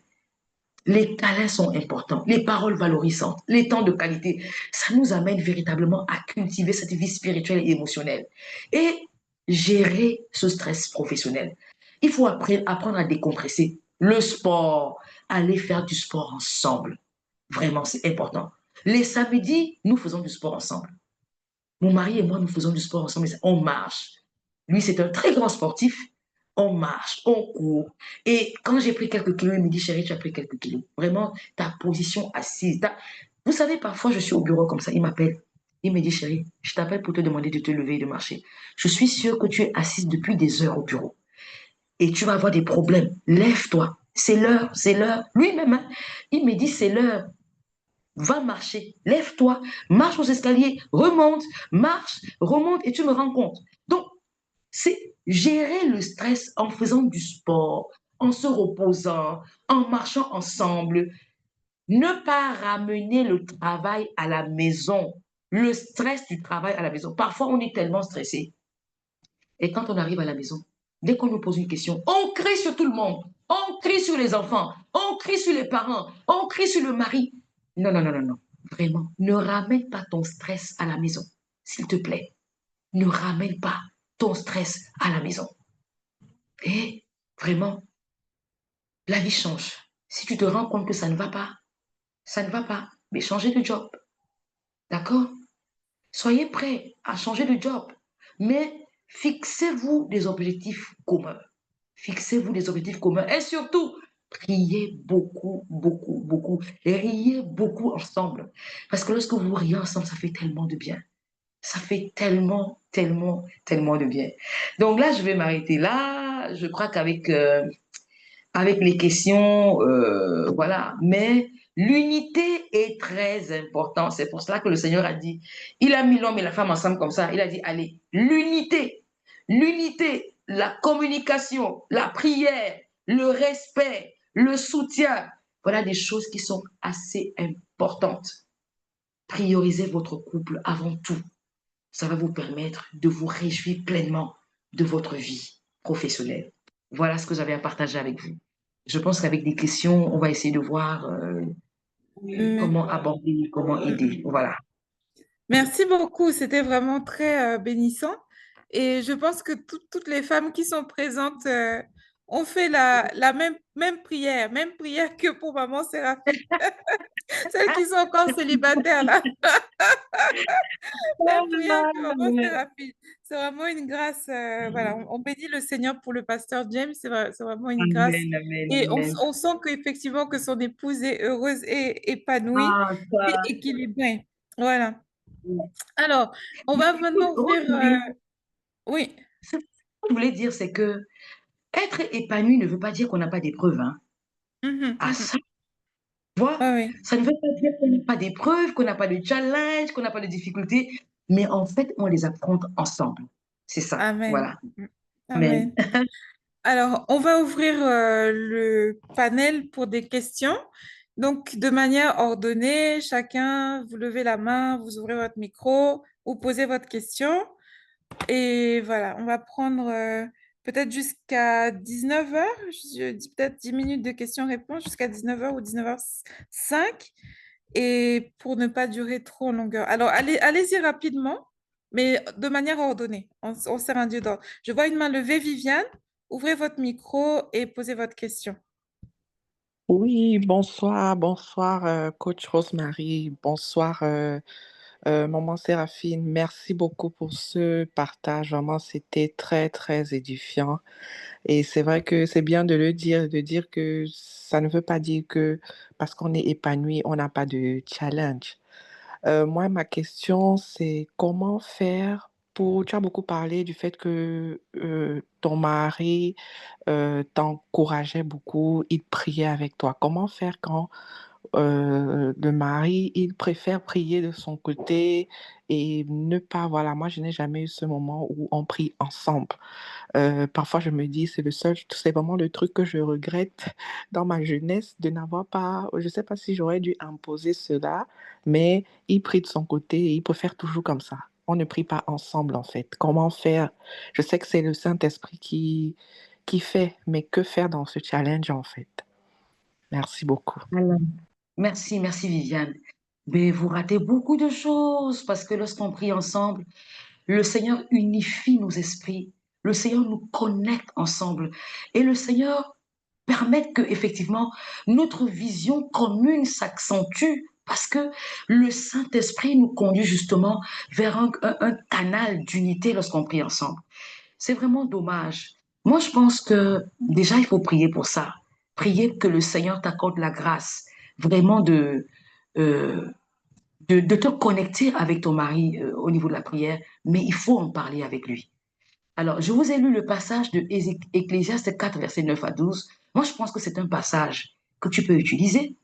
Les câlins sont importants, les paroles valorisantes, les temps de qualité. Ça nous amène véritablement à cultiver cette vie spirituelle et émotionnelle. Et gérer ce stress professionnel. Il faut apprendre à décompresser. Le sport, aller faire du sport ensemble. Vraiment, c'est important. Les samedis, nous faisons du sport ensemble. Mon mari et moi, nous faisons du sport ensemble. On marche. Lui, c'est un très grand sportif. On marche, on court. Et quand j'ai pris quelques kilos, il me dit, chérie, tu as pris quelques kilos. Vraiment, ta position assise. Vous savez, parfois, je suis au bureau comme ça, il m'appelle. Il me dit, chérie, je t'appelle pour te demander de te lever et de marcher. Je suis sûre que tu es assise depuis des heures au bureau. Et tu vas avoir des problèmes. Lève-toi. C'est l'heure, c'est l'heure. Lui-même, hein, il me dit, c'est l'heure. Va marcher, lève-toi, marche aux escaliers, remonte, marche, remonte et tu me rends compte. Donc, c'est gérer le stress en faisant du sport, en se reposant, en marchant ensemble. Ne pas ramener le travail à la maison, le stress du travail à la maison. Parfois, on est tellement stressé. Et quand on arrive à la maison, dès qu'on nous pose une question, on crie sur tout le monde, on crie sur les enfants, on crie sur les parents, on crie sur le mari. Non, non, non, non, non. Vraiment, ne ramène pas ton stress à la maison, s'il te plaît. Ne ramène pas ton stress à la maison. Et vraiment, la vie change. Si tu te rends compte que ça ne va pas, ça ne va pas, mais changez de job. D'accord? Soyez prêts à changer de job. Mais fixez-vous des objectifs communs. Fixez-vous des objectifs communs. Et surtout, priez beaucoup, beaucoup, beaucoup. Et riez beaucoup ensemble. Parce que lorsque vous riez ensemble, ça fait tellement de bien. Ça fait tellement, tellement, tellement de bien. Donc là, je vais m'arrêter là. Je crois avec les questions, voilà. Mais l'unité est très importante. C'est pour cela que le Seigneur a dit, il a mis l'homme et la femme ensemble comme ça. Il a dit, allez, l'unité, la communication, la prière, le respect, le soutien. Voilà des choses qui sont assez importantes. Priorisez votre couple avant tout. Ça va vous permettre de vous réjouir pleinement de votre vie professionnelle. Voilà ce que j'avais à partager avec vous. Je pense qu'avec des questions, on va essayer de voir comment aborder, comment aider. Voilà. Merci beaucoup, c'était vraiment très bénissant. Et je pense que toutes les femmes qui sont présentes ont fait la même prière que pour maman Séraphine. Celles qui sont encore célibataires, là. Même prière que maman Séraphine. C'est vraiment une grâce. Voilà, on bénit le Seigneur pour le pasteur James. C'est vraiment une grâce. Amen, amen, Et amen. on sent qu'effectivement que son épouse est heureuse et épanouie Ah, ça, et équilibrée. Voilà. Alors, on va maintenant ouvrir... Rosemary, Oui. ce que je voulais dire, c'est que être épanoui ne veut pas dire qu'on n'a pas d'épreuves. Hein. Mhm, Ah, mhm. ça, tu vois, Ouais, oui. ça ne veut pas dire qu'on n'a pas d'épreuves, qu'on n'a pas de challenge, qu'on n'a pas de difficultés, mais en fait, on les affronte ensemble. C'est ça. Amen. Voilà. Amen. Amen. Alors, on va ouvrir le panel pour des questions. Donc, de manière ordonnée, chacun, vous levez la main, vous ouvrez votre micro, vous posez votre question. Et voilà, on va prendre peut-être jusqu'à 19 heures. Je dis peut-être 10 minutes de questions-réponses jusqu'à 19 heures ou 19h05. Et pour ne pas durer trop en longueur. Alors, allez-y rapidement, mais de manière ordonnée. On sert un Dieu d'ordre. Je vois une main levée, Viviane. Ouvrez votre micro et posez votre question. Oui, bonsoir, bonsoir, coach Rosemary, bonsoir, maman Séraphine. Merci beaucoup pour ce partage. Vraiment, c'était très, très édifiant. Et c'est vrai que c'est bien de le dire, de dire que ça ne veut pas dire que parce qu'on est épanoui, on n'a pas de challenge. Moi, ma question, c'est comment faire pour... Tu as beaucoup parlé du fait que ton mari t'encourageait beaucoup, il priait avec toi. Comment faire quand le mari, il préfère prier de son côté et ne pas... Voilà, moi, je n'ai jamais eu ce moment où on prie ensemble. Parfois, je me dis, c'est vraiment le truc que je regrette dans ma jeunesse de n'avoir pas, je ne sais pas si j'aurais dû imposer cela, mais il prie de son côté et il préfère toujours comme ça. On ne prie pas ensemble, en fait. Comment faire? Je sais que c'est le Saint-Esprit qui fait, mais que faire dans ce challenge, en fait? Merci beaucoup. Alors, merci, merci Viviane. Mais vous ratez beaucoup de choses parce que lorsqu'on prie ensemble, le Seigneur unifie nos esprits. Le Seigneur nous connecte ensemble. Et le Seigneur permet que, effectivement, notre vision commune s'accentue parce que le Saint-Esprit nous conduit justement vers un canal d'unité lorsqu'on prie ensemble. C'est vraiment dommage. Moi, je pense que déjà, il faut prier pour ça. Prier que le Seigneur t'accorde la grâce vraiment euh, de te connecter avec ton mari au niveau de la prière, mais il faut en parler avec lui. Alors, je vous ai lu le passage de Ecclésiaste 4, versets 9 à 12. Moi, je pense que c'est un passage que tu peux utiliser.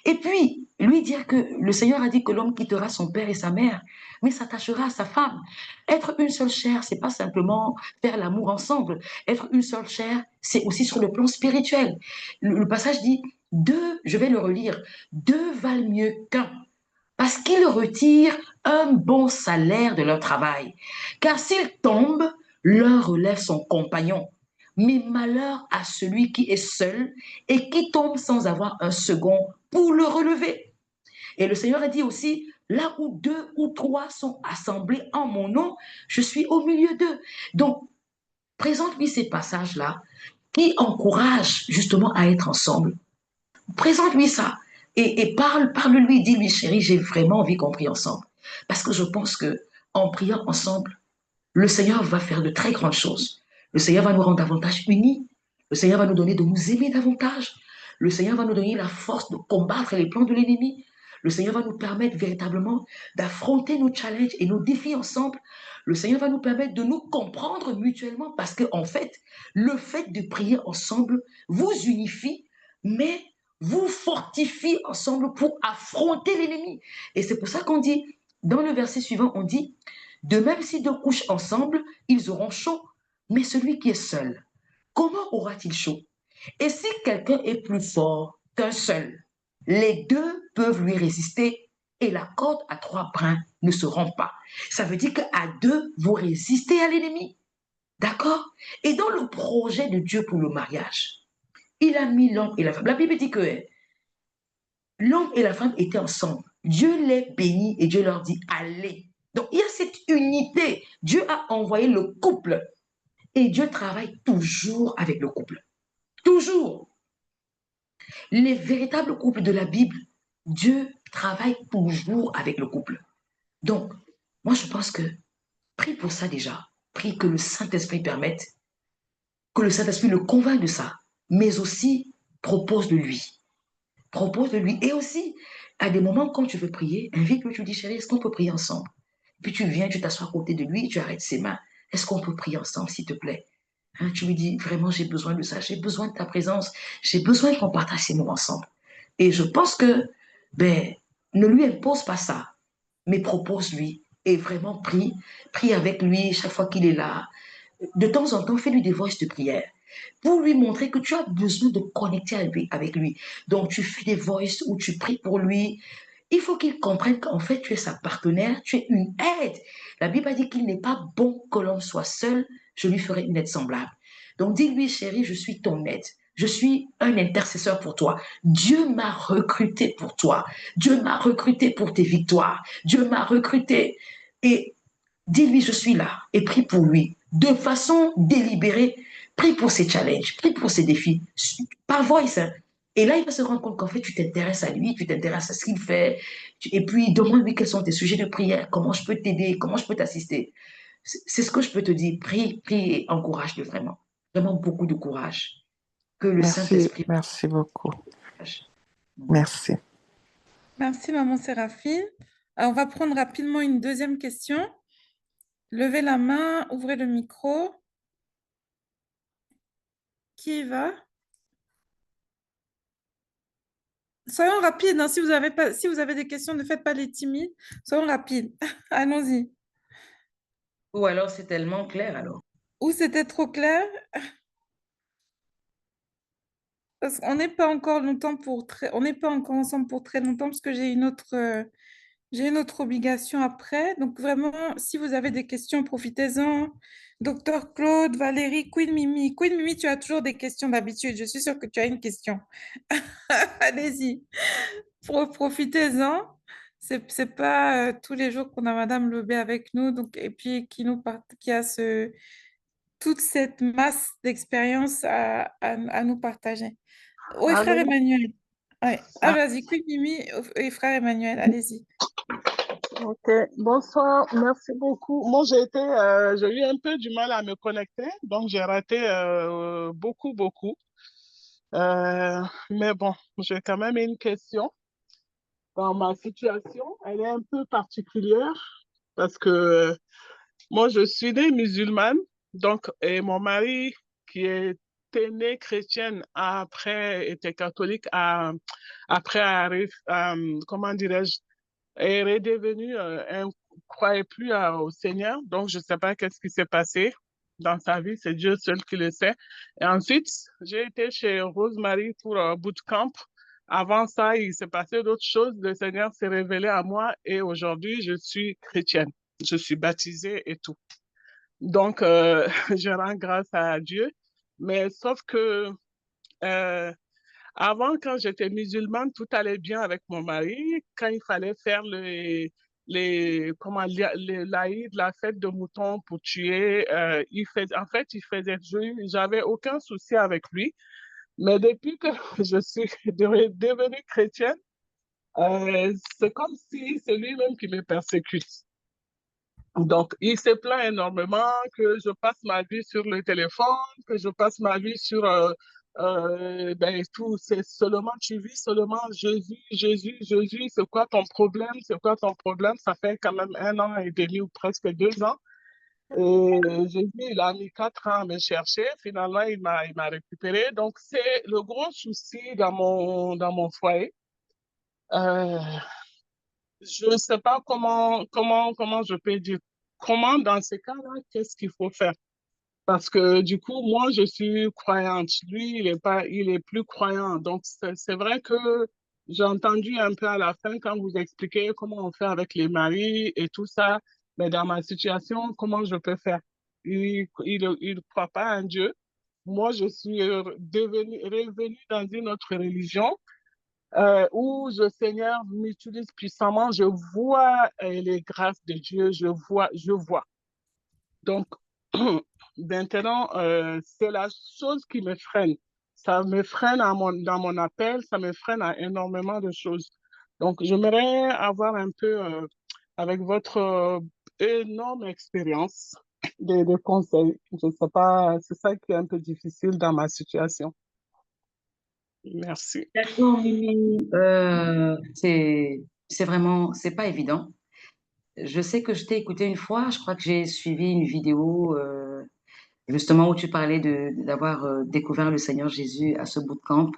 Et puis, lui dire que le Seigneur a dit que l'homme quittera son père et sa mère, mais s'attachera à sa femme. Être une seule chair, c'est pas simplement faire l'amour ensemble. Être une seule chair, c'est aussi sur le plan spirituel. Le passage dit, deux, je vais le relire, deux valent mieux qu'un parce qu'ils retirent un bon salaire de leur travail. Car s'ils tombent, l'un relève son compagnon. Mais malheur à celui qui est seul et qui tombe sans avoir un second pour le relever. Et le Seigneur a dit aussi, là où deux ou trois sont assemblés en mon nom, je suis au milieu d'eux. Donc, présente-lui ces passages-là qui encouragent justement à être ensemble. Présente-lui ça et parle-lui, dis-lui, chérie, j'ai vraiment envie qu'on prie ensemble. Parce que je pense que en priant ensemble, le Seigneur va faire de très grandes choses. Le Seigneur va nous rendre davantage unis. Le Seigneur va nous donner de nous aimer davantage. Le Seigneur va nous donner la force de combattre les plans de l'ennemi. Le Seigneur va nous permettre véritablement d'affronter nos challenges et nos défis ensemble. Le Seigneur va nous permettre de nous comprendre mutuellement parce que, en fait, le fait de prier ensemble vous unifie, mais vous fortifie ensemble pour affronter l'ennemi. Et c'est pour ça qu'on dit, dans le verset suivant, on dit, de même si deux couchent ensemble, ils auront chaud. Mais celui qui est seul, comment aura-t-il chaud? Et si quelqu'un est plus fort qu'un seul, les deux peuvent lui résister et la corde à trois brins ne se rompt pas. Ça veut dire qu'à deux, vous résistez à l'ennemi. D'accord? Et dans le projet de Dieu pour le mariage, il a mis l'homme et la femme. La Bible dit que l'homme et la femme étaient ensemble. Dieu les bénit et Dieu leur dit, allez. Donc, il y a cette unité. Dieu a envoyé le couple et Dieu travaille toujours avec le couple. Toujours. Les véritables couples de la Bible, Dieu travaille toujours avec le couple. Donc, moi, je pense que prie pour ça déjà. Prie que le Saint-Esprit permette, que le Saint-Esprit le convainc de ça, mais aussi propose de lui. Propose de lui. Et aussi, à des moments, quand tu veux prier, invite-le, tu dis, chérie, est-ce qu'on peut prier ensemble? Puis tu viens, tu t'assois à côté de lui, tu arrêtes ses mains. Est-ce qu'on peut prier ensemble, s'il te plaît? Hein, tu lui dis, vraiment, j'ai besoin de ça, j'ai besoin de ta présence, j'ai besoin qu'on partage ces moments ensemble. Et je pense que, ben, ne lui impose pas ça, mais propose-lui. Et vraiment, prie avec lui chaque fois qu'il est là. De temps en temps, fais-lui des voices de prière pour lui montrer que tu as besoin de connecter avec lui. Donc, tu fais des voices où tu pries pour lui. Il faut qu'il comprenne qu'en fait, tu es sa partenaire, tu es une aide. La Bible a dit qu'il n'est pas bon que l'homme soit seul, je lui ferai une aide semblable. Donc, dis-lui, chérie, je suis ton aide. Je suis un intercesseur pour toi. Dieu m'a recruté pour toi. Dieu m'a recruté pour tes victoires. Dieu m'a recruté. Et dis-lui, je suis là. Et prie pour lui. De façon délibérée, prie pour ses challenges, prie pour ses défis. Par voice, hein. Et là, il va se rendre compte qu'en fait, tu t'intéresses à lui, tu t'intéresses à ce qu'il fait. Et puis, demande-lui quels sont tes sujets de prière, comment je peux t'aider, comment je peux t'assister. C'est ce que je peux te dire. Prie, prie et encourage-le vraiment. Vraiment beaucoup de courage. Que le Merci, Saint-Esprit. merci beaucoup. Merci. Merci, maman Séraphine. Alors, on va prendre rapidement une deuxième question. Levez la main, ouvrez le micro. Qui y va? Soyons rapides, hein. Si vous avez des questions, ne faites pas les timides. Soyons rapides. Allons-y. Ou alors, c'est tellement clair alors. Ou c'était trop clair? Parce qu'on n'est pas encore on n'est pas encore ensemble pour très longtemps parce que j'ai une autre obligation après. Donc vraiment, si vous avez des questions, profitez-en. Docteur Claude, Valérie, Queen Mimi. Queen Mimi, tu as toujours des questions d'habitude. Je suis sûre que tu as une question. Allez-y, profitez-en. C'est pas tous les jours qu'on a Madame Lobé avec nous, donc, et puis qui a toute cette masse d'expérience à nous partager. Oui, frère Allô? Emmanuel. Ouais. Ah, Ah, vas-y, Queen Mimi et frère Emmanuel, allez-y. ok, bonsoir, merci beaucoup. Moi, j'ai eu un peu du mal à me connecter, donc j'ai raté beaucoup. Mais bon, j'ai quand même une question. Dans ma situation, elle est un peu particulière parce que moi, je suis née musulmane, donc, et mon mari, qui était né chrétienne, après était catholique, après, comment dirais-je, est redevenu, croyait plus au Seigneur. Donc, je ne sais pas qu'est-ce qui s'est passé dans sa vie. C'est Dieu seul qui le sait. Et ensuite, j'ai été chez Rosemary pour un bootcamp. Avant ça, il s'est passé d'autres choses. Le Seigneur s'est révélé à moi et aujourd'hui, je suis chrétienne. Je suis baptisée et tout. Donc, je rends grâce à Dieu. Mais sauf que euh, avant, quand j'étais musulmane, tout allait bien avec mon mari. Quand il fallait faire l'Aïd, la fête de mouton pour tuer, en fait, il faisait, j'avais aucun souci avec lui. Mais depuis que je suis devenue chrétienne, c'est comme si c'est lui-même qui me persécute. Donc, il se plaint énormément que je passe ma vie sur le téléphone, que je passe ma vie sur ben, tout. C'est seulement, tu vis seulement Jésus, c'est quoi ton problème? C'est quoi ton problème? Ça fait quand même 1 an et demi ou presque 2 ans. Et Jésus, il a mis 4 ans à me chercher. Finalement, il m'a récupéré. Donc, c'est le gros souci dans mon foyer. Euh, je ne sais pas comment je peux dire. Comment, dans ces cas-là, qu'est-ce qu'il faut faire? Parce que du coup, moi, je suis croyante. Lui, il est plus croyant. Donc, c'est vrai que j'ai entendu un peu à la fin quand vous expliquez comment on fait avec les maris et tout ça. Mais dans ma situation, comment je peux faire? Il croit pas en Dieu. Moi, je suis revenue dans une autre religion où le Seigneur m'utilise puissamment. Je vois les grâces de Dieu. Je vois. Donc, maintenant, c'est la chose qui me freine. Ça me freine dans mon appel, ça me freine à énormément de choses. Donc, j'aimerais avoir un peu, avec votre énorme expérience, des conseils. Je ne sais pas, c'est ça qui est un peu difficile dans ma situation. Merci. D'accord, Mimi. C'est vraiment, c'est pas évident. Je sais que je t'ai écouté une fois, je crois que j'ai suivi une vidéo justement où tu parlais d'avoir découvert le Seigneur Jésus à ce bootcamp.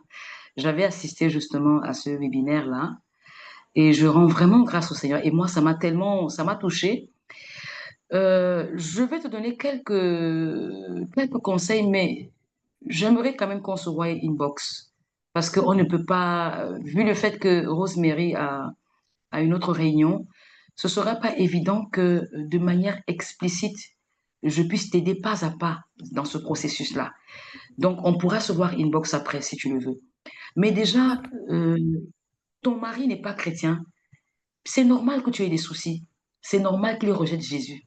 J'avais assisté justement à ce webinaire-là et je rends vraiment grâce au Seigneur. Et moi, ça m'a touchée. Je vais te donner quelques conseils, mais j'aimerais quand même qu'on se voie inbox parce qu'on ne peut pas, vu le fait que Rosemary a une autre réunion, ce ne sera pas évident que de manière explicite, je puisse t'aider pas à pas dans ce processus-là. Donc, on pourra se voir inbox après si tu le veux. Mais déjà, ton mari n'est pas chrétien. C'est normal que tu aies des soucis. C'est normal qu'il rejette Jésus.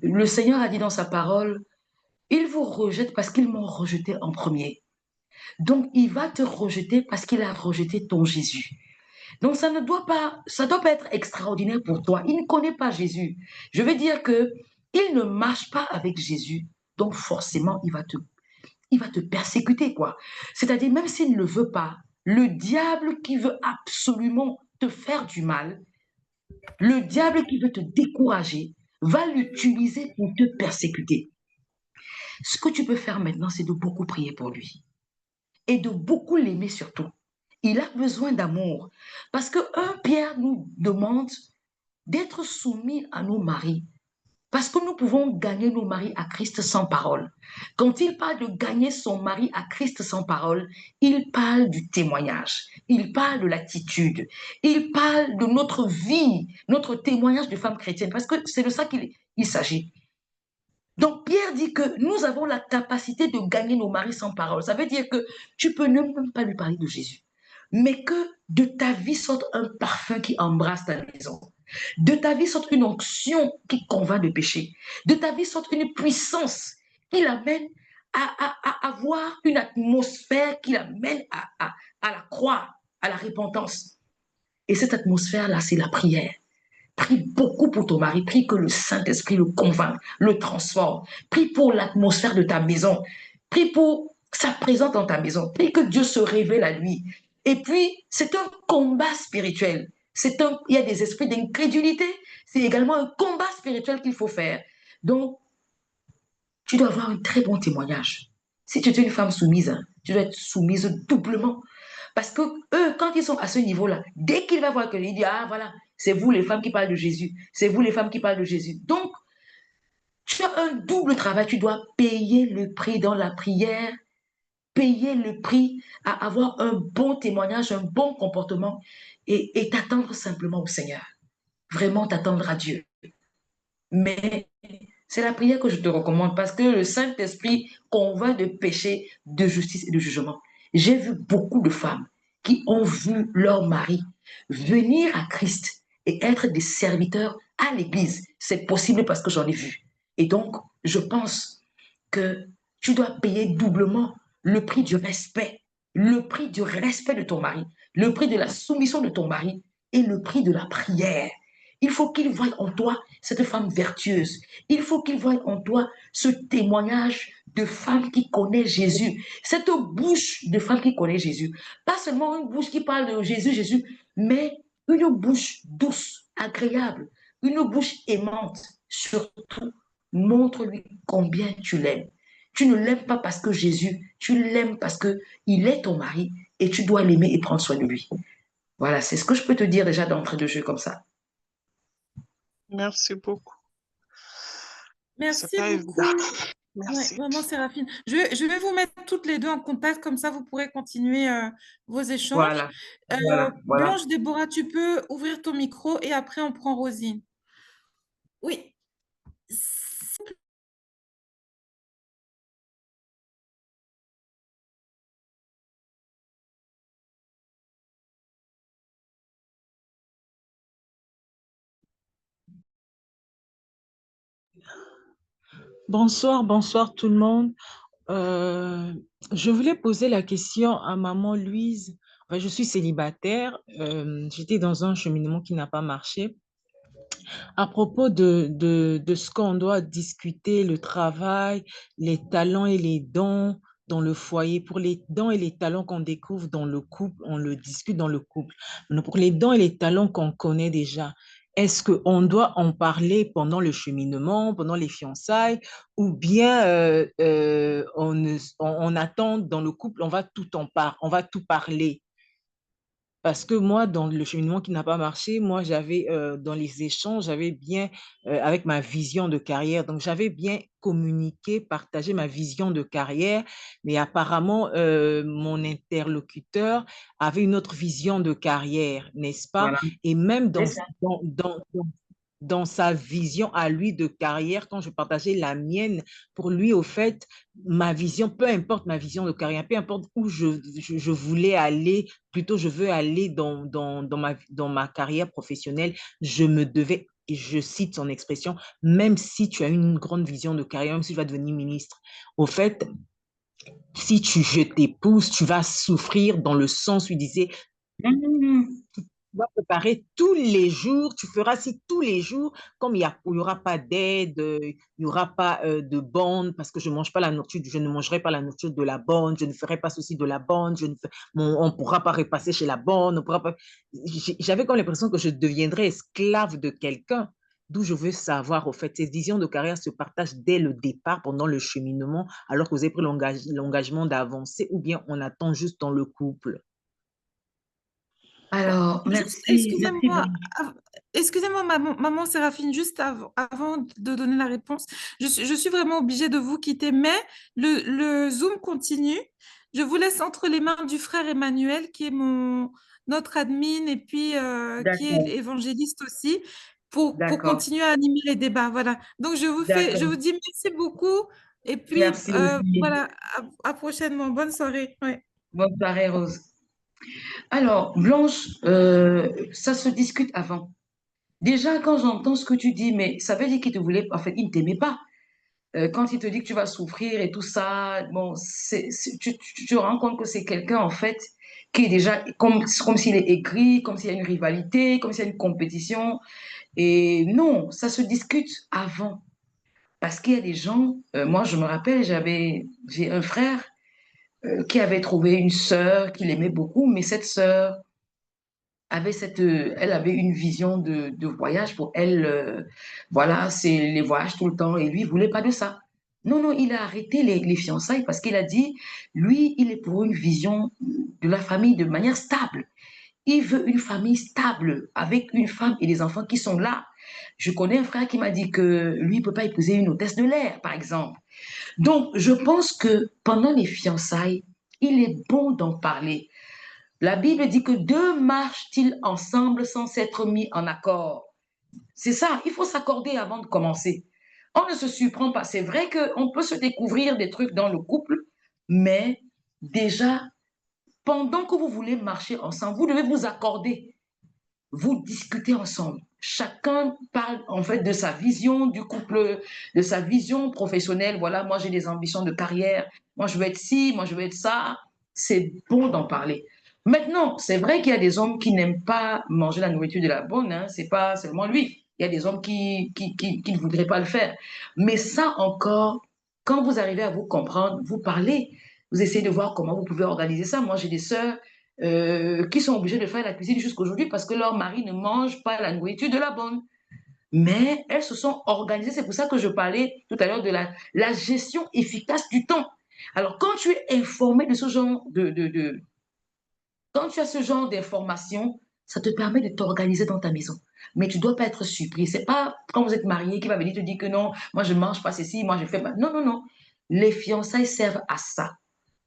Le Seigneur a dit dans sa parole, il vous rejette parce qu'ils m'ont rejeté en premier. Donc, il va te rejeter parce qu'il a rejeté ton Jésus. Donc, ça doit pas être extraordinaire pour toi. Il ne connaît pas Jésus. Je veux dire que il ne marche pas avec Jésus. Donc, forcément, il va te persécuter, quoi. C'est-à-dire, même s'il ne le veut pas, le diable qui veut absolument te faire du mal, le diable qui veut te décourager, va l'utiliser pour te persécuter. Ce que tu peux faire maintenant, c'est de beaucoup prier pour lui et de beaucoup l'aimer surtout. Il a besoin d'amour parce que 1 Pierre nous demande d'être soumis à nos maris parce que nous pouvons gagner nos maris à Christ sans parole. Quand il parle de gagner son mari à Christ sans parole, il parle du témoignage, il parle de l'attitude, il parle de notre vie, notre témoignage de femme chrétienne, parce que c'est de ça qu'il s'agit. Donc Pierre dit que nous avons la capacité de gagner nos maris sans parole. Ça veut dire que tu peux ne même pas lui parler de Jésus, mais que de ta vie sorte un parfum qui embrasse ta maison. De ta vie sorte une onction qui convainc de péché. De ta vie sorte une puissance qui l'amène à avoir une atmosphère qui l'amène à la croix, à la repentance. Et cette atmosphère-là, c'est la prière. Prie beaucoup pour ton mari. Prie que le Saint-Esprit le convainc, le transforme. Prie pour l'atmosphère de ta maison. Prie pour sa présence dans ta maison. Prie que Dieu se révèle à lui. Et puis, c'est un combat spirituel. Il y a des esprits d'incrédulité. C'est également un combat spirituel qu'il faut faire. Donc, tu dois avoir un très bon témoignage. Si tu es une femme soumise, hein, tu dois être soumise doublement. Parce que eux, quand ils sont à ce niveau-là, dès qu'il va voir quelqu'un, il dit, ah voilà, c'est vous les femmes qui parlent de Jésus. C'est vous les femmes qui parlent de Jésus. Donc, tu as un double travail. Tu dois payer le prix dans la prière, payer le prix à avoir un bon témoignage, un bon comportement et t'attendre simplement au Seigneur. Vraiment t'attendre à Dieu. Mais c'est la prière que je te recommande parce que le Saint-Esprit convainc de péché, de justice et de jugement. J'ai vu beaucoup de femmes qui ont vu leur mari venir à Christ et être des serviteurs à l'Église. C'est possible parce que j'en ai vu. Et donc, je pense que tu dois payer doublement le prix du respect, le prix du respect de ton mari, le prix de la soumission de ton mari et le prix de la prière. Il faut qu'il voie en toi cette femme vertueuse. Il faut qu'il voie en toi ce témoignage de femme qui connaît Jésus. Cette bouche de femme qui connaît Jésus. Pas seulement une bouche qui parle de Jésus, Jésus, mais une bouche douce, agréable, une bouche aimante. Surtout, montre-lui combien tu l'aimes. Tu ne l'aimes pas parce que Jésus, tu l'aimes parce qu'il est ton mari et tu dois l'aimer et prendre soin de lui. Voilà, c'est ce que je peux te dire déjà d'entrée de jeu comme ça. Merci beaucoup. Merci C'est pas beaucoup. évident. Ouais, Merci. vraiment, Séraphine. Je vais vous mettre toutes les deux en contact, comme ça vous pourrez continuer vos échanges. Voilà. Voilà. Blanche, Déborah, tu peux ouvrir ton micro et après on prend Rosine. Oui. Bonsoir, bonsoir tout le monde. Je voulais poser la question à maman Louise. Enfin, je suis célibataire. J'étais dans un cheminement qui n'a pas marché. À propos de ce qu'on doit discuter, le travail, les talents et les dons dans le foyer. Pour les dons et les talents qu'on découvre dans le couple, on le discute dans le couple. Mais pour les dons et les talents qu'on connaît déjà, est-ce qu'on doit en parler pendant le cheminement, pendant les fiançailles, ou bien on attend dans le couple, on va on va tout parler? Parce que moi, dans le cheminement qui n'a pas marché, moi, j'avais, dans les échanges, j'avais bien, avec ma vision de carrière, donc j'avais bien communiqué, partagé ma vision de carrière, mais apparemment, mon interlocuteur avait une autre vision de carrière, n'est-ce pas? Voilà, Et même c'est ça. dans sa vision à lui de carrière, quand je partageais la mienne, pour lui, au fait, ma vision, peu importe ma vision de carrière, peu importe où je voulais aller, plutôt je veux aller dans ma carrière professionnelle, je me devais, et je cite son expression, même si tu as une grande vision de carrière, même si tu vas devenir ministre, au fait, si je t'épouse, tu vas souffrir dans le sens où il disait, Mhm. tu vas préparer tous les jours, tu feras ci tous les jours, comme il y aura pas d'aide, il n'y aura pas de bonne, parce que je mange pas la nourriture, je ne mangerai pas la nourriture de la bonne, je ne ferai pas ceci de la bonne, on ne pourra pas repasser chez la bonne, on pourra pas. J'avais comme l'impression que je deviendrais esclave de quelqu'un. D'où je veux savoir, au fait, ces visions de carrière se partagent dès le départ, pendant le cheminement, alors que vous avez pris l'engagement d'avancer, ou bien on attend juste dans le couple. Alors, Juste, merci Blanche. excusez-moi, maman Séraphine, juste avant de donner la réponse, je suis vraiment obligée de vous quitter, mais le Zoom continue. Je vous laisse entre les mains du frère Emmanuel, qui est notre admin et puis qui est D'accord, évangéliste aussi, pour d'accord, continuer à animer les débats. Voilà. Donc, je d'accord. vous dis merci beaucoup et puis Merci aussi. voilà, à prochainement. Bonne soirée. Ouais. Bonne soirée, Rose. Alors, Blanche, ça se discute avant. Déjà, quand j'entends ce que tu dis, mais ça veut dire qu'il te voulait, en fait, il ne t'aimait pas. Quand il te dit que tu vas souffrir et tout ça, bon, tu te rends compte que c'est quelqu'un, en fait, qui est déjà comme s'il est écrit, comme s'il y a une rivalité, comme s'il y a une compétition. Et non, ça se discute avant. Parce qu'il y a des gens, moi je me rappelle, j'ai un frère qui avait trouvé une sœur qu'il aimait beaucoup, mais cette sœur elle avait une vision de voyage pour elle. Voilà, c'est les voyages tout le temps. Et lui, il voulait pas de ça. Non, non, il a arrêté les fiançailles parce qu'il a dit, lui, il est pour une vision de la famille de manière stable. Il veut une famille stable avec une femme et des enfants qui sont là. Je connais un frère qui m'a dit que lui, il ne peut pas épouser une hôtesse de l'air, par exemple. Donc, je pense que pendant les fiançailles, il est bon d'en parler. La Bible dit que deux marchent-ils ensemble sans s'être mis en accord. C'est ça, il faut s'accorder avant de commencer. On ne se surprend pas. C'est vrai qu'on peut se découvrir des trucs dans le couple, mais déjà, pendant que vous voulez marcher ensemble, vous devez vous accorder. Vous discutez ensemble. Chacun parle en fait de sa vision du couple, de sa vision professionnelle. Voilà, moi j'ai des ambitions de carrière. Moi je veux être ci, moi je veux être ça. C'est bon d'en parler. Maintenant, c'est vrai qu'il y a des hommes qui n'aiment pas manger la nourriture de la bonne. Hein. C'est pas seulement lui. Il y a des hommes qui ne voudraient pas le faire. Mais ça encore, quand vous arrivez à vous comprendre, vous parlez, vous essayez de voir comment vous pouvez organiser ça. Moi, j'ai des sœurs qui sont obligées de faire la cuisine jusqu'aujourd'hui parce que leur mari ne mange pas la nourriture de la bonne. Mais elles se sont organisées. C'est pour ça que je parlais tout à l'heure de la gestion efficace du temps. Alors, quand tu es informé de ce genre quand tu as ce genre d'informations, ça te permet de t'organiser dans ta maison. Mais tu ne dois pas être surpris. C'est pas quand vous êtes marié qui va venir te dire que non, moi je ne mange pas ceci, moi je fais pas. Non, non, non. Les fiançailles servent à ça.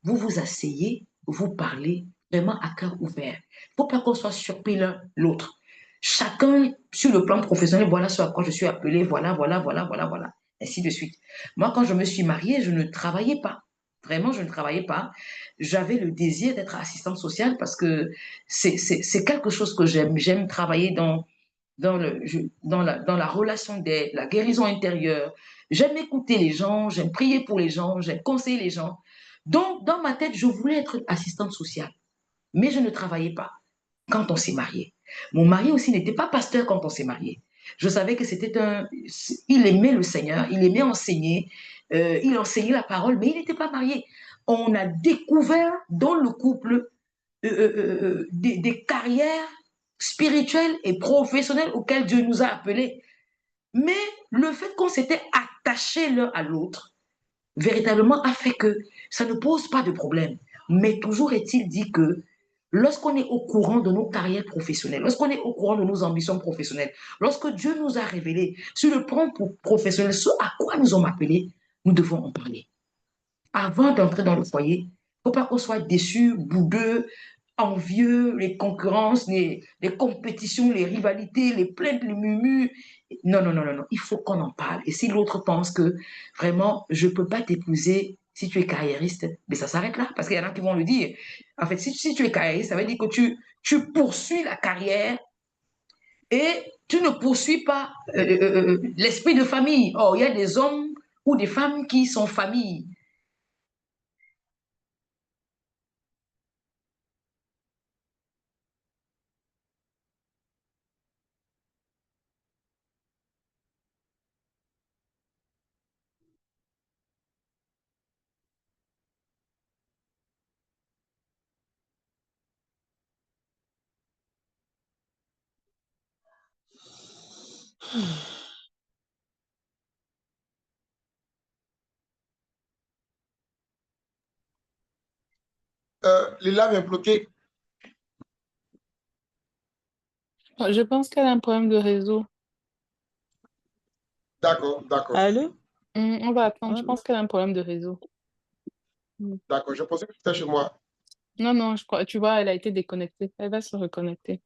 Vous vous asseyez, vous parlez vraiment à cœur ouvert. Il ne faut pas qu'on soit surpris l'un l'autre. Chacun, sur le plan professionnel, voilà ce à quoi je suis appelée, voilà, voilà, voilà, voilà, voilà, ainsi de suite. Moi, quand je me suis mariée, je ne travaillais pas. Vraiment, je ne travaillais pas. J'avais le désir d'être assistante sociale parce que c'est quelque chose que j'aime. J'aime travailler dans la relation d'aide, la guérison intérieure. J'aime écouter les gens, j'aime prier pour les gens, j'aime conseiller les gens. Donc, dans ma tête, je voulais être assistante sociale, mais je ne travaillais pas quand on s'est marié. Mon mari aussi n'était pas pasteur quand on s'est marié. Je savais que il aimait le Seigneur, il aimait enseigner, il enseignait la parole, mais il n'était pas marié. on a découvert dans le couple des carrières spirituelles et professionnelles auxquelles Dieu nous a appelés. Mais le fait qu'on s'était attachés l'un à l'autre, véritablement a fait que ça ne pose pas de problème. Mais toujours est-il dit que lorsqu'on est au courant de nos carrières professionnelles, lorsqu'on est au courant de nos ambitions professionnelles, lorsque Dieu nous a révélé sur le plan professionnel ce à quoi nous sommes appelés, nous devons en parler. Avant d'entrer dans le foyer, il ne faut pas qu'on soit déçu, boudeux, envieux, les concurrences, les compétitions, les rivalités, les plaintes, les murmures. Non, non, non, non, non. Il faut qu'on en parle. Et si l'autre pense que vraiment, je ne peux pas t'épouser si tu es carriériste, mais ça s'arrête là. Parce qu'il y en a qui vont le dire. En fait, si tu es carriériste, ça veut dire que tu poursuis la carrière et tu ne poursuis pas l'esprit de famille. Or, il y a des hommes ou des femmes qui sont famille. Lila vient bloquer. Je pense qu'elle a un problème de réseau. D'accord, d'accord. Allô? On va attendre. Je Allô? pense qu'elle a un problème de réseau. D'accord, je pensais que c'était chez moi. Non, non, je crois. Tu vois, elle a été déconnectée. Elle va se reconnecter.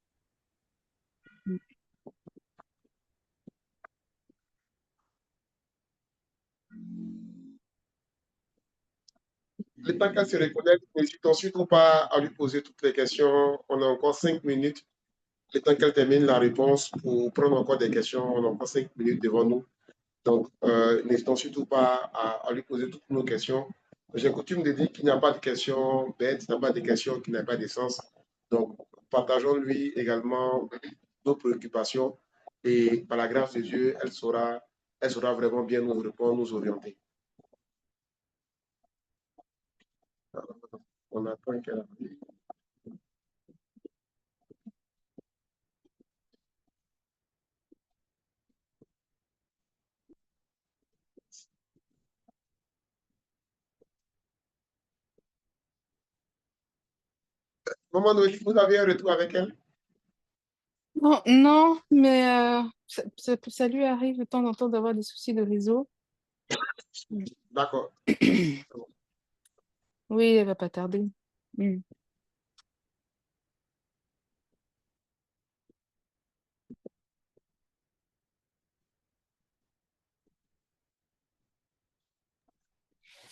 Le temps qu'elle se reconnecte, n'hésitons surtout pas à lui poser toutes les questions. On a encore 5 minutes. Le temps qu'elle termine la réponse pour prendre encore des questions, on a encore 5 minutes devant nous. Donc, n'hésitons surtout pas à lui poser toutes nos questions. J'ai coutume de dire qu'il n'y a pas de questions bêtes, il n'y a pas de questions qui n'ont pas de sens. Donc, partageons-lui également nos préoccupations et par la grâce de Dieu, elle saura vraiment bien nous répondre, nous orienter. On attend qu'elle arrive. Maman Noélie, vous avez un retour avec elle? Non, non, mais ça lui arrive de temps en temps d'avoir des soucis de réseau. D'accord. Oui, elle va pas tarder.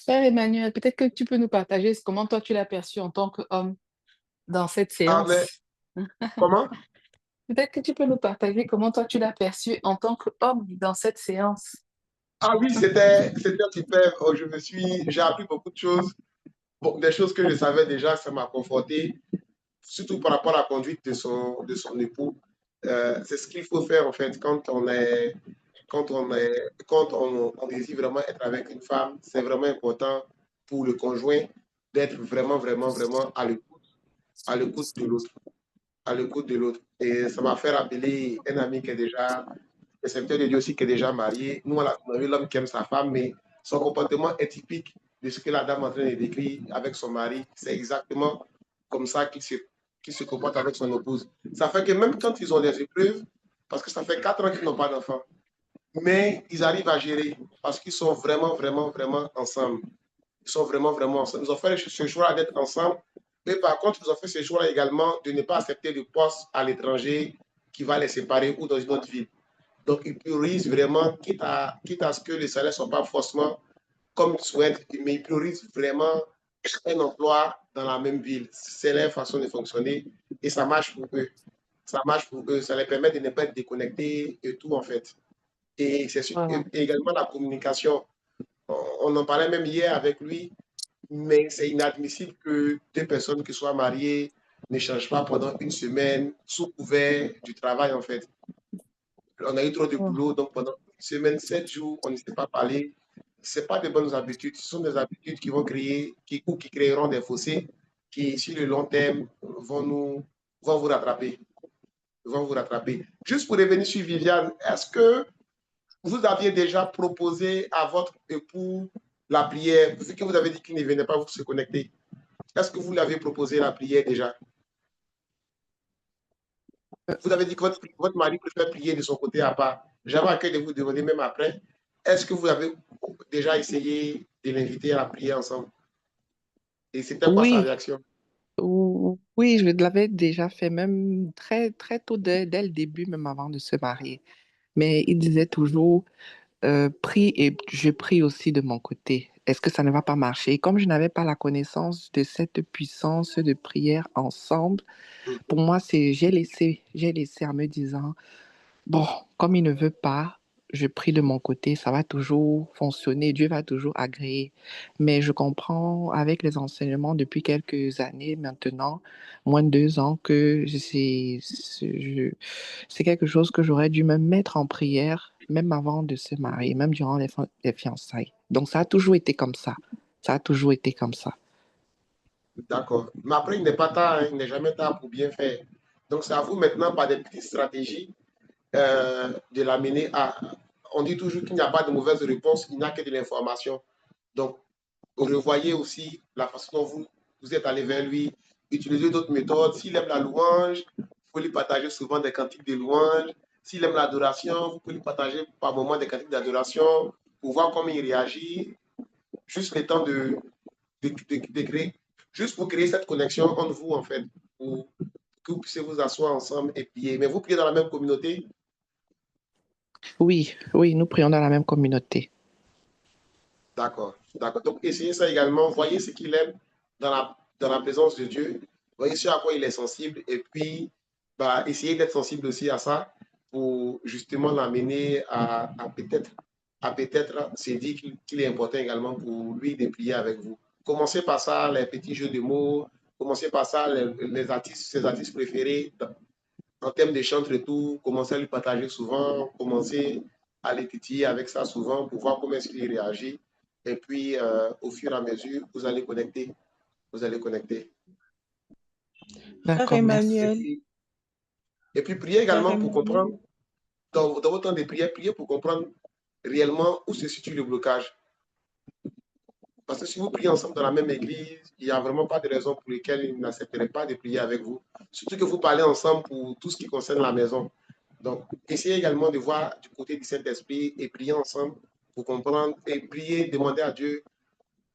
Père Emmanuel, peut-être que tu peux nous partager comment toi tu l'as perçu en tant qu'homme dans cette Ah, mais séance. comment? Peut-être que tu peux nous partager comment toi tu l'as perçu en tant qu'homme dans cette séance. Ah oui, c'était super. Oh, j'ai appris beaucoup de choses. Bon, des choses que je savais déjà, ça m'a conforté, surtout par rapport à la conduite de son époux. C'est ce qu'il faut faire en fait quand on désire vraiment être avec une femme. C'est vraiment important pour le conjoint d'être vraiment, vraiment, vraiment à l'écoute de l'autre, à l'écoute de l'autre. Et ça m'a fait rappeler un ami qui est déjà, le serviteur de Dieu aussi qui est déjà marié. Nous, on a vu l'homme qui aime sa femme, mais son comportement est typique de ce que la dame est en train de décrire avec son mari. C'est exactement comme ça qu'il se comporte avec son épouse. Ça fait que même quand ils ont des épreuves, parce que ça fait 4 ans qu'ils n'ont pas d'enfant, mais ils arrivent à gérer parce qu'ils sont vraiment, vraiment, vraiment ensemble. Ils sont vraiment, vraiment ensemble. Ils ont fait ce choix d'être ensemble. Mais par contre, ils ont fait ce choix également de ne pas accepter le poste à l'étranger qui va les séparer ou dans une autre ville. Donc, ils priorisent vraiment, quitte à ce que les salaires ne soient pas forcément comme ils souhaitent, mais ils priorisent vraiment un emploi dans la même ville. C'est leur façon de fonctionner et ça marche pour eux. Ça marche pour eux. Ça les permet de ne pas être déconnectés et tout, en fait. Et c'est également la communication. On en parlait même hier avec lui, mais c'est inadmissible que deux personnes qui soient mariées n'échangent pas pendant une semaine sous couvert du travail, en fait. On a eu trop de boulot, donc pendant une semaine, 7 jours, on ne s'est pas parlé. ce pas de bonnes habitudes. Ce sont des habitudes qui vont créer, qui créeront des fossés qui, sur le long terme, vont vous rattraper. Vont vous rattraper. Juste pour revenir sur Viviane, est-ce que vous aviez déjà proposé à votre époux la prière, vu que vous avez dit qu'il ne venait pas vous se connecter? Est-ce que vous l'avez proposé la prière déjà? Vous avez dit que votre mari préfère prier de son côté à part. J'avais à cœur de vous demander même après, est-ce que vous avez déjà essayé de l'inviter à la prier ensemble? Et c'était quoi sa Oui, réaction? oui, je l'avais déjà fait même très, très tôt, dès le début, même avant de se marier. Mais il disait toujours, prie et je prie aussi de mon côté. Est-ce que ça ne va pas marcher? Et comme je n'avais pas la connaissance de cette puissance de prière ensemble, pour moi, j'ai laissé en me disant, bon, comme il ne veut pas, je prie de mon côté, ça va toujours fonctionner, Dieu va toujours agréer. Mais je comprends avec les enseignements depuis quelques années maintenant, moins de 2 ans, que c'est quelque chose que j'aurais dû me mettre en prière, même avant de se marier, même durant les fiançailles. Donc ça a toujours été comme ça. Ça a toujours été comme ça. D'accord. Mais après, il n'est pas tard, hein, il n'est jamais tard pour bien faire. Donc, c'est à vous maintenant, par des petites stratégies, de l'amener à. On dit toujours qu'il n'y a pas de mauvaise réponse, il n'y a que de l'information. Donc, revoyez aussi la façon dont vous êtes allé vers lui, utilisez d'autres méthodes. S'il aime la louange, vous pouvez lui partager souvent des cantiques de louange. S'il aime l'adoration, vous pouvez lui partager par moments des cantiques d'adoration pour voir comment il réagit. Juste le temps de créer, juste pour créer cette connexion entre vous, en fait, pour que vous puissiez vous asseoir ensemble et prier. Mais vous priez dans la même communauté? Oui, oui, nous prions dans la même communauté. D'accord, d'accord. Donc, essayez ça également. Voyez ce qu'il aime dans la présence de Dieu. Voyez ce à quoi il est sensible. Et puis, bah, essayez d'être sensible aussi à ça pour justement l'amener à peut-être se dire qu'il est important également pour lui de prier avec vous. Commencez par ça, les petits jeux de mots. Commencez par ça, les artistes, ses artistes préférés en termes de chant et tout. Commencez à lui partager souvent. Commencez à les titiller avec ça souvent pour voir comment est-ce qu'il réagit. Et puis, au fur et à mesure, vous allez connecter. Vous allez connecter. Frère D'accord, merci. Emmanuel, Et puis, priez frère également pour Emmanuel. comprendre, dans votre temps de prière, priez pour comprendre réellement où se situe le blocage. Parce que si vous priez ensemble dans la même église, il n'y a vraiment pas de raison pour lesquelles ils n'accepteraient pas de prier avec vous. Surtout que vous parlez ensemble pour tout ce qui concerne la maison. Donc, essayez également de voir du côté du Saint-Esprit et prier ensemble pour comprendre et prier, demander à Dieu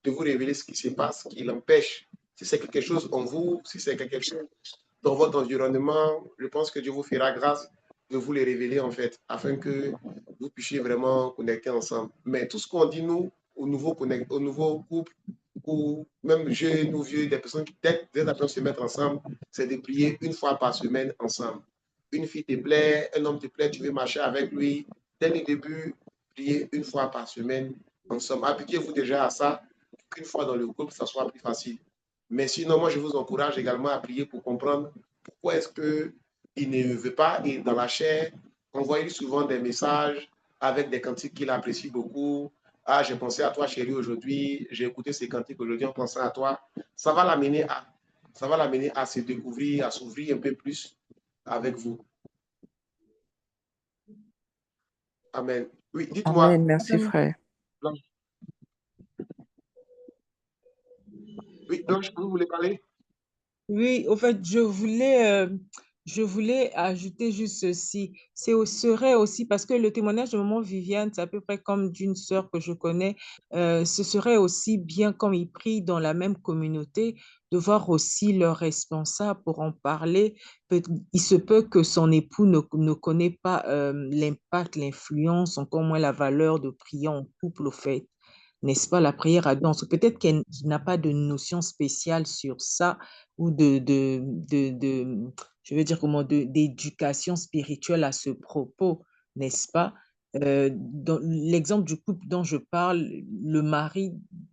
de vous révéler ce qui se passe, qui l'empêche. Si c'est quelque chose en vous, si c'est quelque chose dans votre environnement, je pense que Dieu vous fera grâce de vous les révéler en fait, afin que vous puissiez vraiment connecter ensemble. Mais tout ce qu'on dit, nous, aux nouveaux couples, ou même jeunes ou vieux, des personnes qui, dès que personnes se mettre ensemble, c'est de prier une fois par semaine ensemble. Une fille te plaît, un homme te plaît, tu veux marcher avec lui. Dès le début, priez une fois par semaine ensemble. Appliquez-vous déjà à ça, qu'une fois dans le couple, ça soit plus facile. Mais sinon, moi, je vous encourage également à prier pour comprendre pourquoi est-ce qu'il ne veut pas. Et dans la chair, envoyez souvent des messages avec des cantiques qu'il apprécie beaucoup. Ah, j'ai pensé à toi, chérie, aujourd'hui. J'ai écouté ces cantiques aujourd'hui en pensant à toi. Ça va l'amener à, ça va l'amener à se découvrir, à s'ouvrir un peu plus avec vous. Amen. Oui, dites-moi. Amen, merci frère. Oui, donc, vous voulez parler? Oui, au fait, je voulais ajouter juste ceci. Serait aussi, parce que le témoignage de maman Viviane, c'est à peu près comme d'une sœur que je connais, ce serait aussi bien, comme ils prient dans la même communauté, de voir aussi leurs responsables pour en parler. Il se peut que son époux ne connaît pas l'impact, l'influence, encore moins la valeur de prier en couple, au fait. N'est-ce pas, la prière à deux? Peut-être qu'elle n'a pas de notion spéciale sur ça ou je veux dire comment, d'éducation spirituelle à ce propos, n'est-ce pas? Dans l'exemple du couple dont je parle, le mari,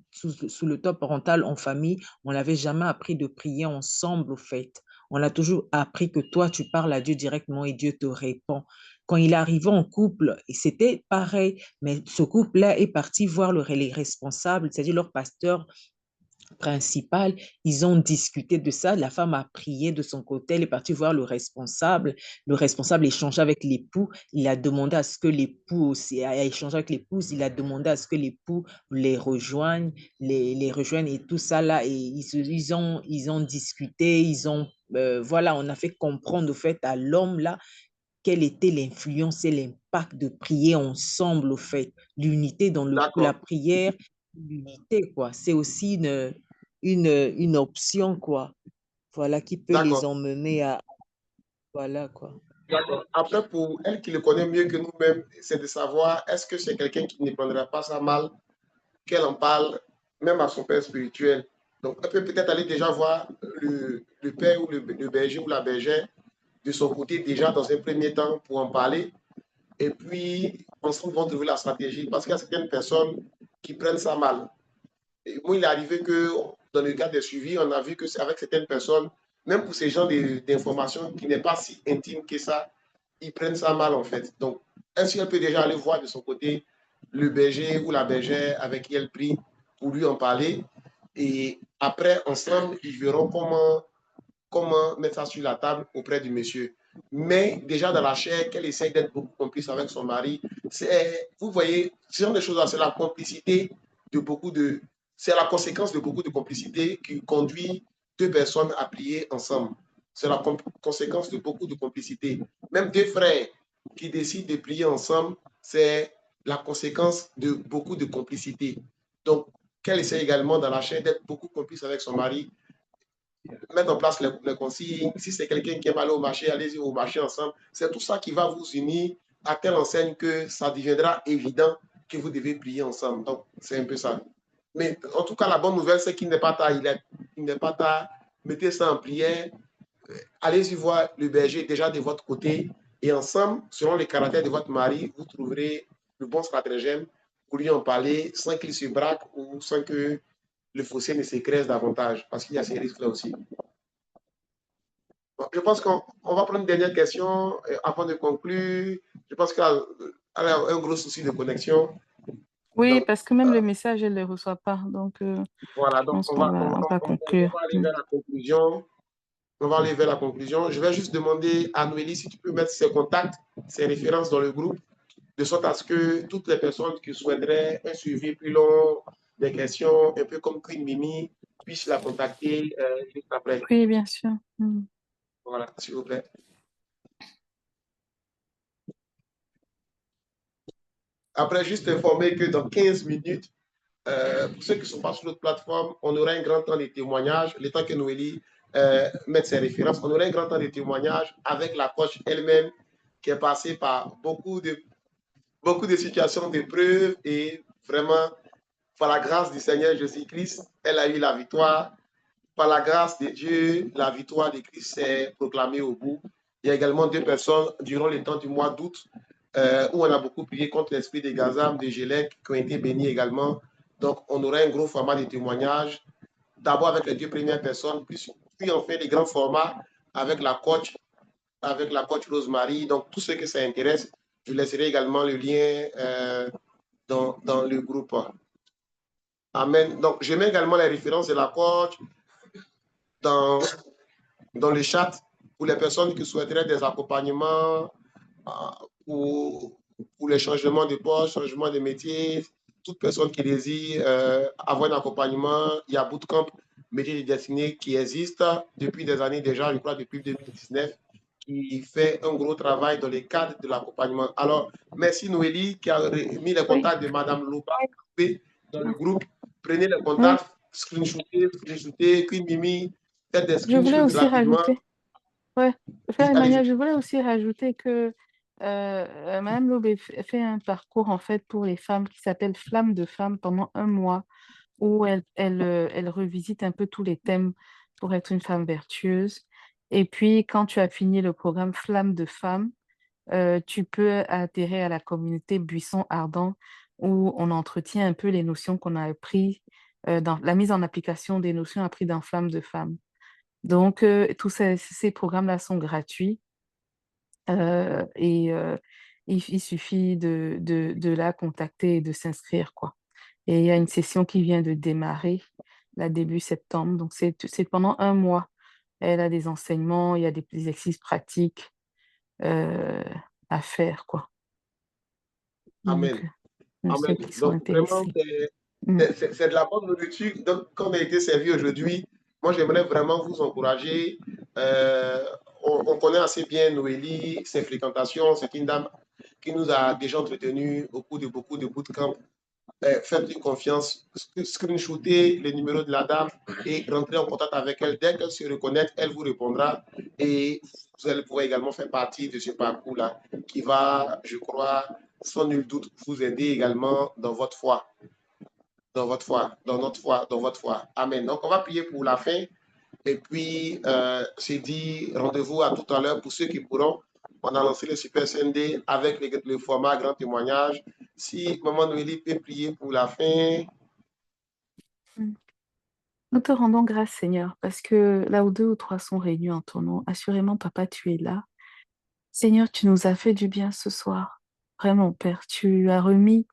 sous le toit parental en famille, on n'avait jamais appris de prier ensemble, au fait. On a toujours appris que toi, tu parles à Dieu directement et Dieu te répond. Quand il est arrivé en couple, c'était pareil. Mais ce couple-là est parti voir les responsables, c'est-à-dire leur pasteur principal. Ils ont discuté de ça. La femme a prié de son côté. Elle est partie voir le responsable. Le responsable échangeait avec l'époux. Il a demandé à ce que l'époux aussi a échangé avec l'épouse. Il a demandé à ce que l'époux les rejoigne, les rejoigne et tout ça là. Et ils ont discuté. Voilà, on a fait comprendre au fait à l'homme là quelle était l'influence et l'impact de prier ensemble, au fait. L'unité dans le coup, la D'accord, prière, l'unité, quoi. C'est aussi une option, quoi. Voilà, qui peut les d'accord, emmener à... Voilà, quoi. d'accord. Après, pour elle qui le connaît mieux que nous-mêmes, c'est de savoir est-ce que c'est quelqu'un qui ne prendra pas ça mal, qu'elle en parle, même à son père spirituel. Donc, elle peut peut-être aller déjà voir le père ou le berger ou la bergère de son côté, déjà dans un premier temps, pour en parler. Et puis, ensemble, vont trouver la stratégie. Parce qu'il y a certaines personnes qui prennent ça mal. Et moi, il est arrivé que dans le cadre des suivis, on a vu que c'est avec certaines personnes, même pour ces gens d'informations qui n'est pas si intime que ça, ils prennent ça mal en fait. Donc, est-ce qu'elle peut déjà aller voir de son côté le berger ou la bergère avec qui elle prie pour lui en parler? Et après, ensemble, ils verront comment mettre ça sur la table auprès du monsieur. Mais déjà dans la chair, qu'elle essaye d'être beaucoup complice avec son mari, vous voyez, ce genre de choses-là, c'est la complicité de beaucoup de... C'est la conséquence de beaucoup de complicité qui conduit deux personnes à plier ensemble. C'est la conséquence de beaucoup de complicité. Même deux frères qui décident de plier ensemble, c'est la conséquence de beaucoup de complicité. Donc, qu'elle essaie également dans la chair d'être beaucoup complice avec son mari, mettre en place les consignes. Si c'est quelqu'un qui aime aller au marché, allez-y au marché ensemble. C'est tout ça qui va vous unir à telle enseigne que ça deviendra évident que vous devez prier ensemble. Donc, c'est un peu ça. Mais en tout cas, la bonne nouvelle, c'est qu'il n'est pas tard. Il n'est pas tard. Mettez ça en prière. Allez-y voir le berger déjà de votre côté. Et ensemble, selon les caractères de votre mari, vous trouverez le bon stratagème pour lui en parler sans qu'il se braque ou sans que le fossé ne se crée davantage. Parce qu'il y a ces risques-là aussi. Bon, je pense qu'on va prendre une dernière question avant de conclure. Je pense qu'elle a un gros souci de connexion. Oui, Donc, parce que même le message, elle ne le reçoit pas. Donc, je voilà, donc pense on va conclure. va aller vers la conclusion. On va aller vers la conclusion. Je vais juste demander à Noélie si tu peux mettre ses contacts, ses références dans le groupe, de sorte à ce que toutes les personnes qui souhaiteraient un suivi plus long, des questions, un peu comme Queen Mimi, puissent la contacter juste après. Oui, bien sûr. Voilà, s'il vous plaît. Après, juste informer que dans 15 minutes, pour ceux qui ne sont pas sur notre plateforme, on aura un grand temps de témoignage, le temps que Noélie mette ses références, on aura un grand temps de témoignage avec la coach elle-même qui est passée par beaucoup de situations d'épreuves et vraiment, par la grâce du Seigneur Jésus-Christ, elle a eu la victoire. Par la grâce de Dieu, la victoire de Christ s'est proclamée au bout. Il y a également deux personnes durant le temps du mois d'août où on a beaucoup prié contre l'esprit de Gazam, de Gélec, qui ont été bénis également. Donc, on aura un gros format de témoignage, d'abord avec les deux premières personnes, puis on fait des grands formats avec la coach Rosemary. Donc, tous ceux que ça intéresse, je laisserai également le lien dans le groupe. Amen. Donc, je mets également les références de la coach dans le chat pour les personnes qui souhaiteraient des accompagnements pour les changements de poste, changements de métier, toute personne qui désire avoir un accompagnement. Il y a Bootcamp Métier de Destinée qui existe depuis des années déjà, je crois depuis 2019, qui fait un gros travail dans le cadre de l'accompagnement. Alors, merci Noélie qui a mis les contacts de Madame Louba dans le groupe. Prenez les contacts, screenshotez, Queen Mimi, faites des Je voulais screenshots aussi rapidement. rajouter, ouais, Frère Allez-y. Emmanuel, je voulais aussi rajouter que Madame Lobé fait un parcours en fait pour les femmes qui s'appelle Flamme de femme pendant un mois où elle revisite un peu tous les thèmes pour être une femme vertueuse. Et puis, quand tu as fini le programme Flamme de femme, tu peux adhérer à la communauté Buisson Ardent où on entretient un peu les notions qu'on a apprises dans la mise en application des notions apprises dans Flamme de femme. Donc, tous ces programmes-là sont gratuits. Et il suffit de la contacter et de s'inscrire, quoi. Et il y a une session qui vient de démarrer, là, début septembre. Donc, c'est pendant un mois. Elle a des enseignements, il y a des exercices pratiques euh, à faire, quoi. Donc, Amen. ceux Amen. qui sont Donc, vraiment, intéressés. Mm. c'est de la bonne nourriture. Donc, comme a été servi aujourd'hui, moi, j'aimerais vraiment vous encourager. Euh, on connaît assez bien Noélie, ses fréquentations. C'est une dame qui nous a déjà entretenus au cours de beaucoup de bootcamps. Faites-lui confiance, screenshotez le numéro de la dame et rentrez en contact avec elle. Dès qu'elle se reconnecte, elle vous répondra et vous allez pouvoir également faire partie de ce parcours-là qui va, je crois, sans nul doute, vous aider également dans votre foi, dans votre foi, dans notre foi, dans votre foi. Amen. Donc, on va prier pour la fin. Et puis, c'est dit, rendez-vous à tout à l'heure pour ceux qui pourront. On a lancé le Super Sunday avec le format grand témoignage. Si Maman Noélie peut prier pour la fin. Mm. Nous te rendons grâce, Seigneur, parce que là où deux ou trois sont réunis en ton nom, assurément, Papa, tu es là. Seigneur, tu nous as fait du bien ce soir. Vraiment, Père, tu as remis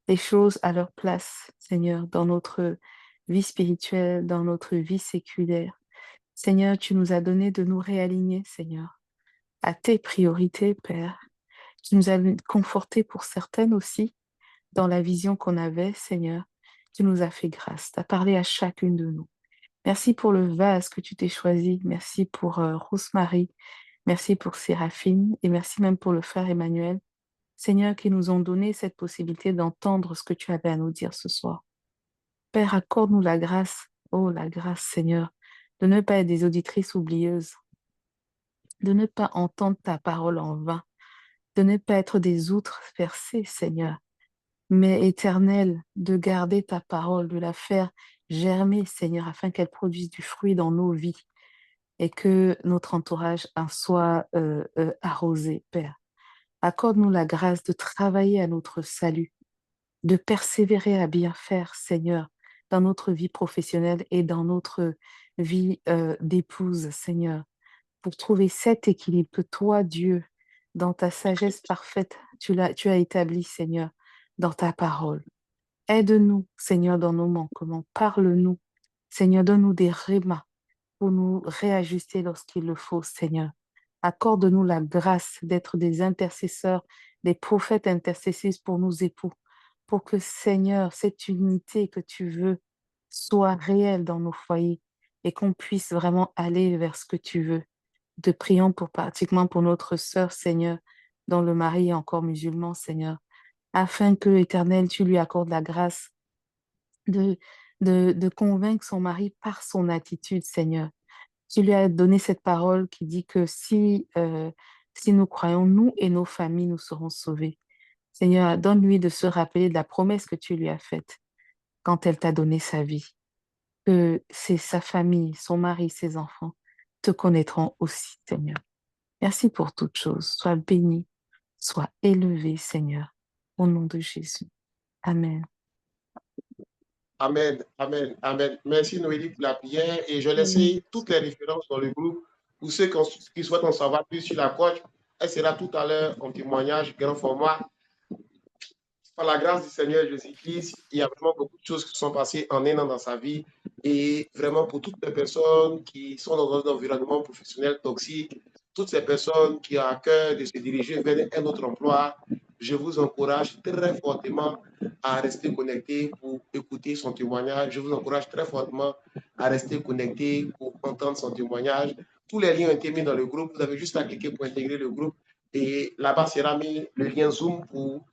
les choses à leur place, Seigneur, dans notre vie spirituelle, dans notre vie séculaire. Seigneur, tu nous as donné de nous réaligner, Seigneur, à tes priorités, Père. Tu nous as confortés pour certaines aussi dans la vision qu'on avait, Seigneur. Tu nous as fait grâce. Tu as parlé à chacune de nous. Merci pour le vase que tu t'es choisi. Merci pour Rosemary. Merci pour Séraphine. Et merci même pour le frère Emmanuel. Seigneur, qui nous ont donné cette possibilité d'entendre ce que tu avais à nous dire ce soir. Père, accorde-nous la grâce, oh la grâce, Seigneur, de ne pas être des auditrices oublieuses, de ne pas entendre ta parole en vain, de ne pas être des outres versées, Seigneur, mais éternel, de garder ta parole, de la faire germer, Seigneur, afin qu'elle produise du fruit dans nos vies et que notre entourage en soit arrosé, Père. Accorde-nous la grâce de travailler à notre salut, de persévérer à bien faire, Seigneur, dans notre vie professionnelle et dans notre vie d'épouse, Seigneur, pour trouver cet équilibre que toi, Dieu, dans ta sagesse parfaite, tu as établi, Seigneur, dans ta parole. Aide-nous, Seigneur, dans nos manquements. Parle-nous. Seigneur, donne-nous des rémas pour nous réajuster lorsqu'il le faut, Seigneur. Accorde-nous la grâce d'être des intercesseurs, des prophètes intercessifs pour nos époux, pour que, Seigneur, cette unité que tu veux soit réelle dans nos foyers et qu'on puisse vraiment aller vers ce que tu veux. Te prions pour, particulièrement pour notre sœur, Seigneur, dont le mari est encore musulman, Seigneur, afin que, Éternel, tu lui accordes la grâce de, de convaincre son mari par son attitude, Seigneur. Tu lui as donné cette parole qui dit que si nous croyons, nous et nos familles, nous serons sauvés. Seigneur, donne-lui de se rappeler de la promesse que tu lui as faite quand elle t'a donné sa vie, que c'est sa famille, son mari, ses enfants te connaîtront aussi, Seigneur. Merci pour toutes choses. Sois béni, sois élevé, Seigneur, au nom de Jésus. Amen. Amen, amen, amen. Merci Noélie pour la prière et je Amen. laisse toutes les références dans le groupe pour ceux qui souhaitent en savoir plus sur la coach. Elle sera tout à l'heure en témoignage grand format. Par la grâce du Seigneur Jésus-Christ, il y a vraiment beaucoup de choses qui se sont passées en un an dans sa vie. Et vraiment, pour toutes les personnes qui sont dans un environnement professionnel toxique, toutes ces personnes qui ont à cœur de se diriger vers un autre emploi, je vous encourage très fortement à rester connecté pour écouter son témoignage. Je vous encourage très fortement à rester connecté pour entendre son témoignage. Tous les liens ont été mis dans le groupe. Vous avez juste à cliquer pour intégrer le groupe. Et là-bas sera mis le lien Zoom pour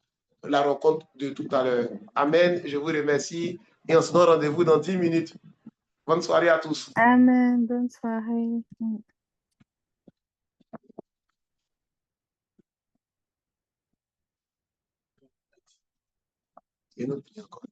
la rencontre de tout à l'heure. Amen. Je vous remercie et on se donne rendez-vous dans 10 minutes. Bonne soirée à tous. Amen. Bonne soirée. Et nous, encore.